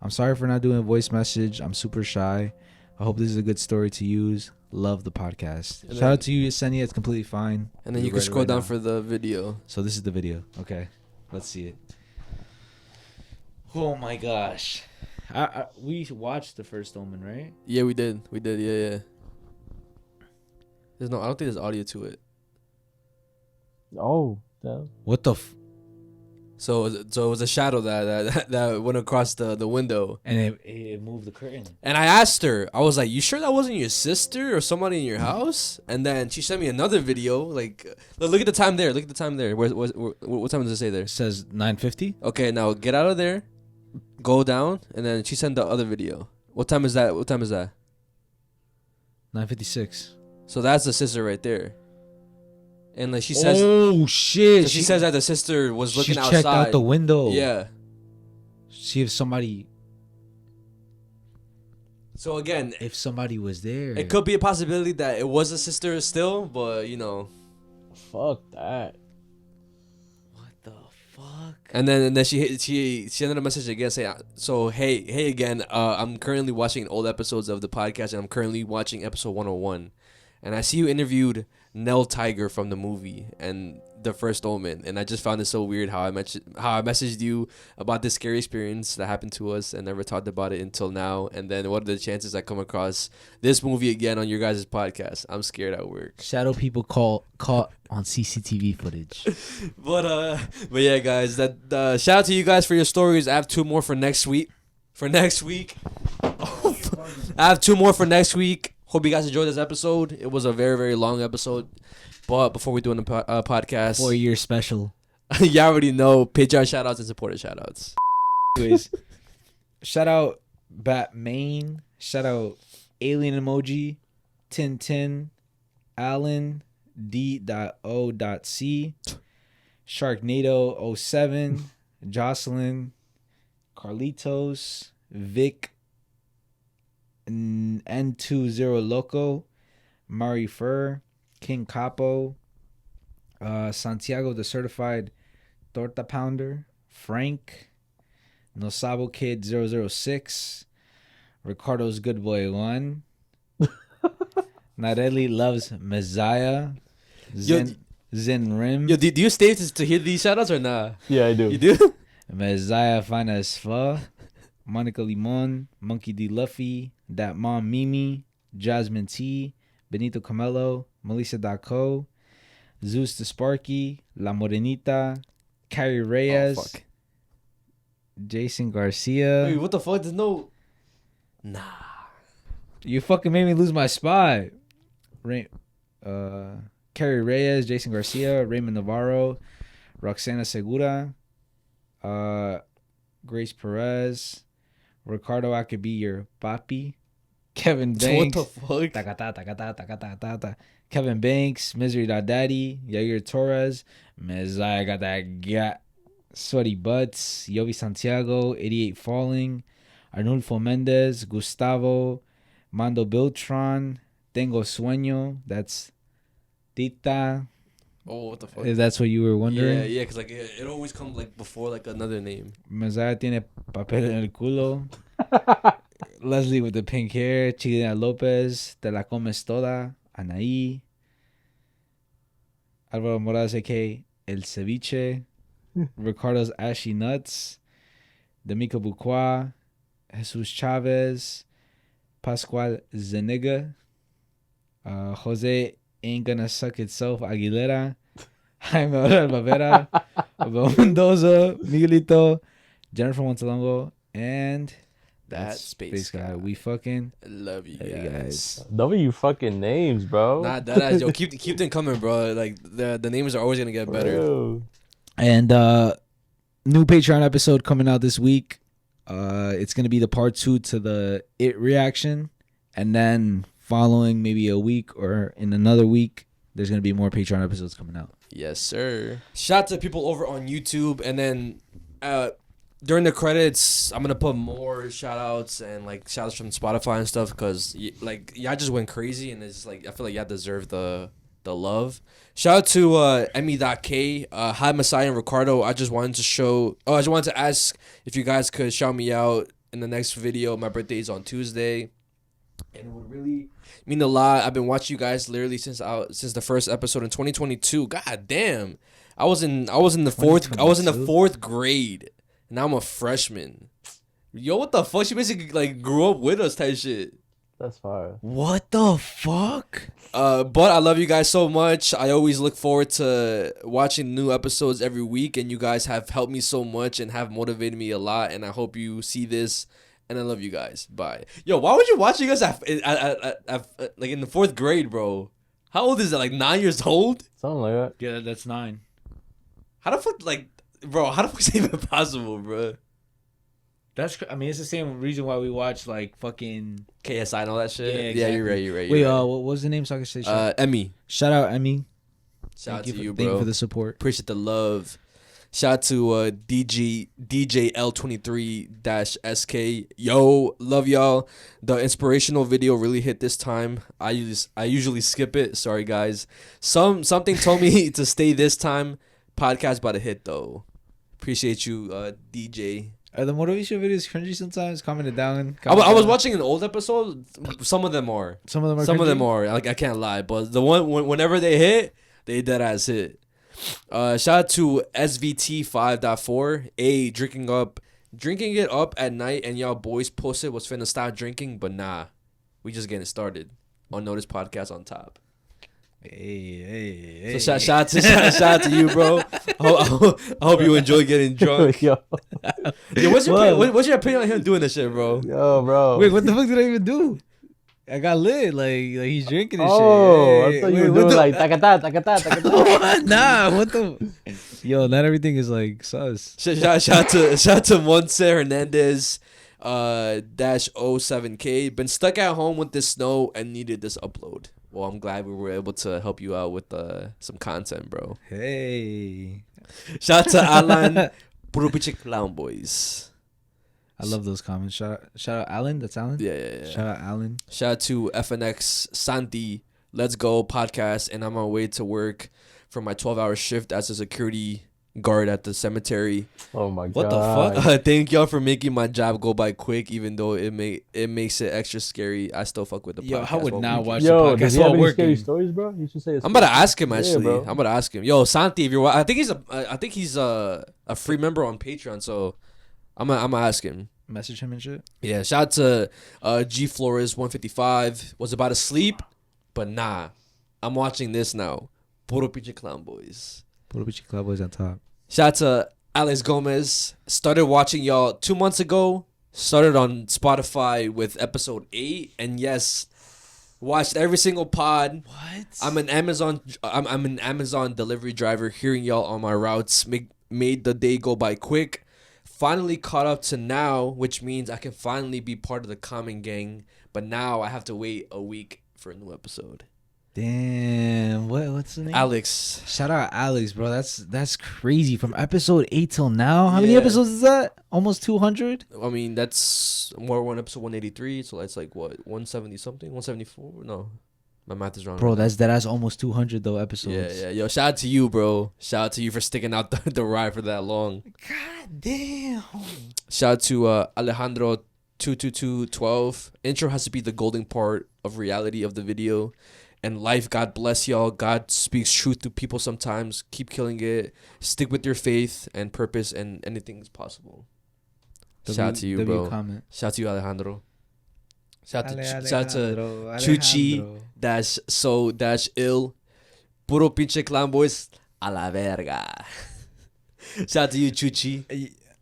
Speaker 3: I'm sorry for not doing a voice message. I'm super shy. I hope this is a good story to use. Love the podcast. Shout out to you, Yesenia. It's completely fine.
Speaker 1: And then you can scroll down for the video.
Speaker 3: So this is the video. Okay. Let's see it. Oh my gosh. We watched The First Omen, right?
Speaker 1: Yeah, we did. Yeah. I don't think there's audio to it.
Speaker 2: Oh, damn.
Speaker 3: What the
Speaker 1: So it was a shadow that went across the window.
Speaker 3: And it moved the curtain.
Speaker 1: And I asked her, I was like, you sure that wasn't your sister or somebody in your house? And then she sent me another video. Like, look at the time there. What time does it say there? It
Speaker 3: says 9:50.
Speaker 1: Okay, now get out of there. Go down. And then she sent the other video. What time is that?
Speaker 3: 9:56.
Speaker 1: So that's the sister right there. And like she says,
Speaker 3: oh shit!
Speaker 1: So she says that the sister was looking outside.
Speaker 3: She checked out the window.
Speaker 1: Yeah.
Speaker 3: See if somebody.
Speaker 1: So again,
Speaker 3: if somebody was there,
Speaker 1: it could be a possibility that it was a sister still, but you know.
Speaker 2: Fuck that.
Speaker 3: What the fuck?
Speaker 1: And then she ended a message again saying, so hey again, I'm currently watching old episodes of the podcast, and I'm currently watching episode 101, and I see you interviewed Nell Tiger from the movie and The First Omen, and I just found it so weird how I messaged you about this scary experience that happened to us and never talked about it until now. And then what are the chances I come across this movie again on your guys' podcast? I'm scared at work.
Speaker 3: Shadow people caught on CCTV footage.
Speaker 1: But yeah, guys, that shout out to you guys for your stories. I have 2 more for next week. I have 2 more for next week. Hope you guys enjoyed this episode. It was a very, very long episode. But before we do the podcast...
Speaker 3: 4-year special.
Speaker 1: You already know. Patreon shoutouts and supporter shoutouts.
Speaker 3: Anyways, shout out Batman. Shout out Alien Emoji. Tintin. Alan. D.O.C. Sharknado 07. Jocelyn. Carlitos. Vic. N20 Loco, Mari Fur, King Capo, Santiago the Certified Torta Pounder, Frank, Nosabo Kid 006, Ricardo's Good Boy 1, Narelli Loves Mezziah, Zen Rim.
Speaker 1: Yo, do you stay to hear these shoutouts or not?
Speaker 2: Yeah, I do.
Speaker 1: You do?
Speaker 3: Mezziah Fine as Fa, Monica Limon, Monkey D. Luffy, That Mom Mimi, Jasmine T, Benito Camelo, Melissa.co, Zeus the Sparky, La Morenita, Carrie Reyes, Jason Garcia.
Speaker 1: Wait, what the fuck? There's no... Nah.
Speaker 3: You fucking made me lose my spot. Carrie Reyes, Jason Garcia, Raymond Navarro, Roxana Segura, Grace Perez, Ricardo, I could be your papi. Kevin Banks.
Speaker 1: What the fuck?
Speaker 3: Takata, takata, takata, takata. Kevin Banks, Misery.Daddy, Yair Torres, Mezziah got that Sweaty Butts, Yovi Santiago, 88 Falling, Arnulfo Mendez, Gustavo, Mando Beltran, Tengo Sueño, that's Tita.
Speaker 1: Oh, what the fuck?
Speaker 3: If that's what you were wondering.
Speaker 1: Yeah, because like it always comes like before like another name.
Speaker 3: Mezziah tiene papel en el culo. Leslie with the pink hair, Chilena Lopez, Te la comes toda, Anaí, Alvaro Morales, a.k.a. El Ceviche, Ricardo's Ashy Nuts, D'Amico Buqua, Jesus Chavez, Pascual Zeniga, Jose Ain't Gonna Suck Itself Aguilera, Jaime Albavera, Abel Mendoza, Miguelito, Jennifer Montalongo, and
Speaker 1: That space guy.
Speaker 3: We fucking
Speaker 1: love you guys.
Speaker 2: Double you fucking names, bro.
Speaker 1: Nah, that yo, keep them coming, bro. Like the names are always gonna get better.
Speaker 2: Bro.
Speaker 3: And new Patreon episode coming out this week. It's gonna be the part 2 to the It reaction, and then following maybe a week or in another week, there's gonna be more Patreon episodes coming out.
Speaker 1: Yes, sir. Shout out to people over on YouTube, and then during the credits, I'm gonna put more shout outs and like shout outs from Spotify and stuff, because like y'all just went crazy, and it's like I feel like y'all deserve the love. Shout out to Emmy.K, hi Mezziah and Ricardo. I just wanted to ask if you guys could shout me out in the next video. My birthday is on Tuesday, and it would really mean a lot. I've been watching you guys literally since the first episode in 2022. God damn, I was in the fourth grade. Now I'm a freshman. Yo, what the fuck? She basically like grew up with us type shit.
Speaker 2: That's fire.
Speaker 3: What the fuck?
Speaker 1: But I love you guys so much. I always look forward to watching new episodes every week, and you guys have helped me so much and have motivated me a lot, and I hope you see this, and I love you guys. Bye. Yo, why would you watch you guys at like in the 4th grade, bro? How old is that? Like 9 years old?
Speaker 2: Something like that.
Speaker 3: Yeah, that's 9.
Speaker 1: How the fuck, like, bro, how the fuck is that even possible, bro?
Speaker 3: I mean, it's the same reason why we watch like fucking
Speaker 1: KSI and all that shit.
Speaker 3: Yeah, exactly.
Speaker 1: You're right.
Speaker 3: Wait, what was the name so I can say?
Speaker 1: Emmy.
Speaker 3: Shout out Emmy.
Speaker 1: Shout out to you, bro.
Speaker 3: Thank you for the support.
Speaker 1: Appreciate the love. Shout out to DJ L23-SK. Yo, love y'all. The inspirational video really hit this time. I usually skip it. Sorry guys. Something told me to stay this time. Podcast about to hit though. Appreciate you, DJ.
Speaker 3: Are the motivation videos cringy sometimes? Comment it down.
Speaker 1: I was watching an old episode. Some of them are.
Speaker 3: Some of them are.
Speaker 1: Some
Speaker 3: cringy?
Speaker 1: of them are. Like I can't lie, but the one whenever they hit, they dead ass hit. Shout out to SVT 5.4. Drinking it up at night, and y'all boys posted was finna stop drinking, but nah, we just getting started. Unnoticed podcast on top.
Speaker 3: Hey.
Speaker 1: So shout out to you, bro. I hope you enjoy getting drunk. Yo, what's your opinion on him doing this shit, bro?
Speaker 2: Yo, bro.
Speaker 3: Wait, what the fuck did I even do? I got lit. Like he's drinking and shit.
Speaker 2: Oh, I thought you were doing like takata.
Speaker 3: Nah, what the? Yo, not everything is like sus.
Speaker 1: Shout out to Montse Hernandez, -07K. Been stuck at home with this snow and needed this upload. Well, I'm glad we were able to help you out with some content, bro.
Speaker 3: Hey.
Speaker 1: Shout out to Alan, Puro Piche Clown Boys.
Speaker 3: I love those comments. Shout out Alan. That's Alan?
Speaker 1: Yeah.
Speaker 3: Shout out Alan.
Speaker 1: Shout out to FNX Santi. Let's go podcast. And I'm on my way to work for my 12-hour shift as a security guard at the cemetery.
Speaker 2: Oh my god.
Speaker 1: What the fuck? Thank y'all for making my job go by quick, even though it makes it extra scary. I think the podcast.
Speaker 3: Yo, I would not watch
Speaker 2: the
Speaker 3: podcast
Speaker 2: does he have
Speaker 3: while
Speaker 2: any
Speaker 3: working.
Speaker 2: scary stories, bro? You should say
Speaker 1: I'm about to ask him actually.
Speaker 2: Yeah,
Speaker 1: I'm about to ask him. Yo, Santi, if you're, I think he's a free member on Patreon, so I'm gonna ask him.
Speaker 3: Message him and shit.
Speaker 1: Yeah, shout out to G Flores 155. Was about to sleep, but nah, I'm watching this now. Puro Piche Clown Boys.
Speaker 3: Puro Piche Clown Boys on top.
Speaker 1: Shout out to Alex Gomez. Started watching y'all 2 months ago. Started on Spotify with episode 8, and yes, watched every single pod.
Speaker 3: What?
Speaker 1: I'm an Amazon delivery driver. Hearing y'all on my routes made the day go by quick. Finally caught up to now, which means I can finally be part of the common gang. but now I have to wait a week for a new episode.
Speaker 3: Damn, what's the name?
Speaker 1: Alex.
Speaker 3: Shout out Alex, bro. That's crazy. From episode 8 till now, how many episodes is that? Almost 200.
Speaker 1: I mean, that's more one episode 183, so that's like what 170 something, 174. No, my math is wrong.
Speaker 3: Bro, that's almost 200 though episodes.
Speaker 1: Yeah. Yo, shout out to you, bro. Shout out to you for sticking out the ride for that long.
Speaker 3: God damn.
Speaker 1: Shout out to Alejandro 22212. Intro has to be the golden part of reality of the video. And life, God bless y'all. God speaks truth to people sometimes. Keep killing it. Stick with your faith and purpose, and anything is possible. Shout out to you, bro.
Speaker 3: Comment.
Speaker 1: Shout out to you, Alejandro. Shout out to Chuchi -ill. Puro pinche clan boys a la verga. Shout out to you, Chuchi.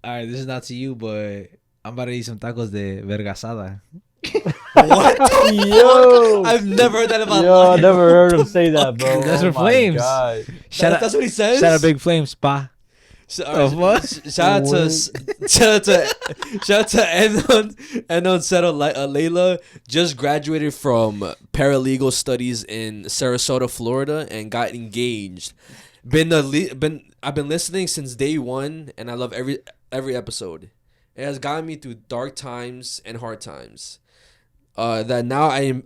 Speaker 3: All right, this is not to you, but I'm about to eat some tacos de vergasada.
Speaker 1: What? Yo, I've never heard that about.
Speaker 2: Yo, I never heard him say that, bro.
Speaker 3: That's for Flames.
Speaker 1: That's what he says.
Speaker 3: Shout out Big Flames, spa.
Speaker 1: Shout out to Enon Settle Layla. Just graduated from paralegal studies in Sarasota, Florida, and got engaged. I've been listening since day one, and I love every episode. It has gotten me through dark times and hard times. That now I'm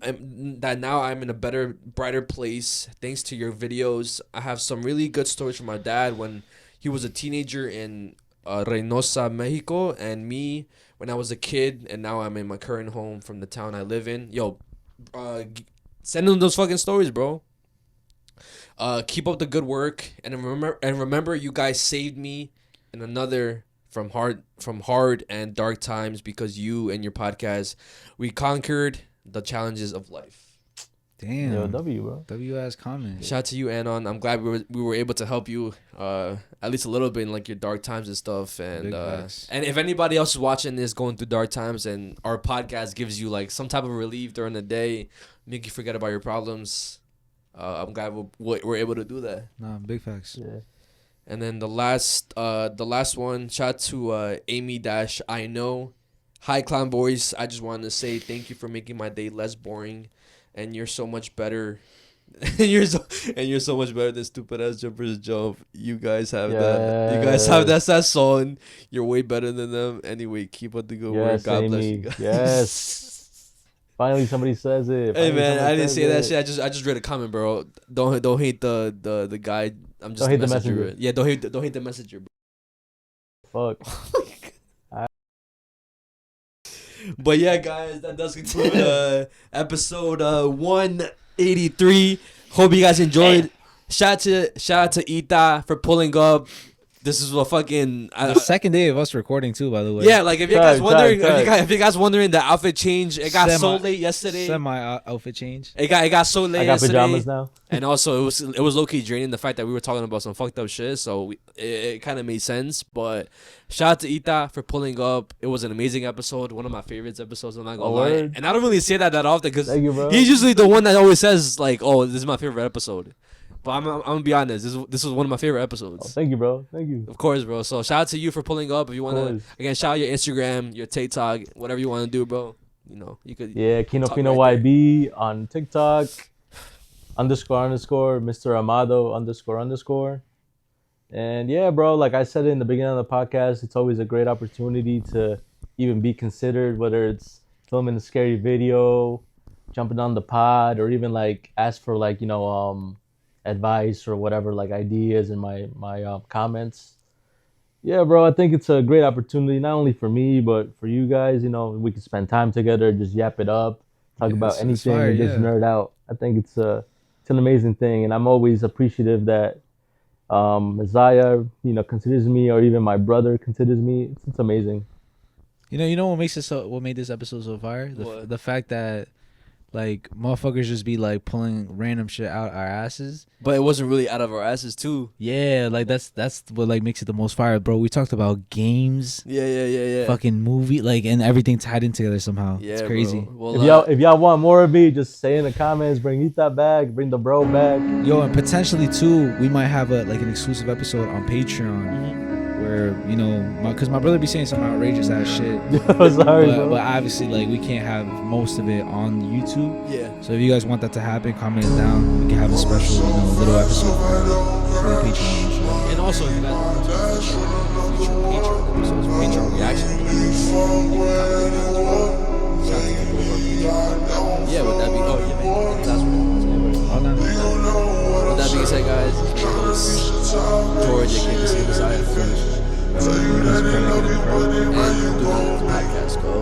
Speaker 1: in a better, brighter place thanks to your videos. I have some really good stories from my dad when he was a teenager in Reynosa, Mexico, and me when I was a kid, and now I'm in my current home from the town I live in. Yo, send them those fucking stories, bro. Keep up the good work, and remember, you guys saved me in another from hard and dark times because you and your podcast, we conquered the challenges of life.
Speaker 3: Damn.
Speaker 2: Yo, W, bro.
Speaker 3: W as comment.
Speaker 1: Shout out to you, Anon. I'm glad we were able to help you at least a little bit in like your dark times and stuff. And if anybody else is watching this going through dark times and our podcast gives you like some type of relief during the day, make you forget about your problems, I'm glad we're able to do that.
Speaker 3: Nah, big facts.
Speaker 2: Yeah.
Speaker 1: And then the last one, shout out to Amy-I know. Hi, Clown Boys. I just wanted to say thank you for making my day less boring. And you're so much better. and you're so much better than stupid ass jumpers jump. You guys have that. You guys have that song. You're way better than them. Anyway, keep up the good work. God bless you guys.
Speaker 2: Yes. Finally, somebody says it.
Speaker 1: Hey man, I didn't say that shit. I just read a comment, bro. Don't hate the guy. I'm just
Speaker 2: don't hate the messenger.
Speaker 1: Yeah, don't hate the messenger, bro.
Speaker 2: Fuck.
Speaker 1: But yeah, guys, that does conclude episode 183. Hope you guys enjoyed. Shout out to Ita for pulling up. This is a fucking
Speaker 3: the second day of us recording too, by the way.
Speaker 1: Yeah, like if you guys wondering, if you guys wondering, the outfit change, it got so late yesterday.
Speaker 3: Outfit change.
Speaker 1: It got so late.
Speaker 2: I got
Speaker 1: yesterday.
Speaker 2: pajamas now.
Speaker 1: And also, it was low key draining the fact that we were talking about some fucked up shit, so it kind of made sense. But shout out to Ita for pulling up. It was an amazing episode, one of my favorites episodes. I'm not gonna lie, and I don't really say that often because he's usually the one that always says like, "Oh, this is my favorite episode." But I'm gonna be honest. This was one of my favorite episodes.
Speaker 2: Oh, thank you, bro. Thank you.
Speaker 1: Of course, bro. So shout out to you for pulling up. If you wanna, again, shout out your Instagram, your TikTok, whatever you wanna do, bro. You know, you could.
Speaker 2: Yeah, Kino YB on TikTok. __ Mr. Amado __. And yeah, bro. Like I said in the beginning of the podcast, it's always a great opportunity to even be considered, whether it's filming a scary video, jumping on the pod, or even like ask for like advice or whatever, like ideas in my comments. Yeah, bro, I think it's a great opportunity, not only for me, but for you guys. We can spend time together, just yap it up, talk about anything, and just nerd out. I think it's an amazing thing, and I'm always appreciative that Mezziah, considers me, or even my brother considers me. It's amazing.
Speaker 3: You know what made this episode so fire? The fact that like motherfuckers just be like pulling random shit out our asses,
Speaker 1: but it wasn't really out of our asses too.
Speaker 3: Yeah, like that's what like makes it the most fire, bro. We talked about games,
Speaker 1: yeah,
Speaker 3: fucking movie, like, and everything tied in together somehow. Yeah, it's crazy.
Speaker 1: Well,
Speaker 2: if y'all want more of me, just say in the comments. Bring Etha back. Bring the bro back.
Speaker 3: Yo, and potentially too, we might have an exclusive episode on Patreon.
Speaker 1: Mm-hmm.
Speaker 3: Where or because my brother be saying some outrageous ass shit.
Speaker 2: I'm sorry, bro.
Speaker 3: But obviously, like, we can't have most of it on YouTube.
Speaker 1: Yeah.
Speaker 3: So if you guys want that to happen, comment it down. We can have a special, little episode for the Patreon and shit.
Speaker 1: And also, if you guys want to future Patreon episodes, Patreon reaction, you can comment it down as well. Shout out to people over on Patreon. Yeah, would that be? Oh yeah, man. That's what. With that being said, guys, it's your host George, aka Mezziah. And do the podcast go.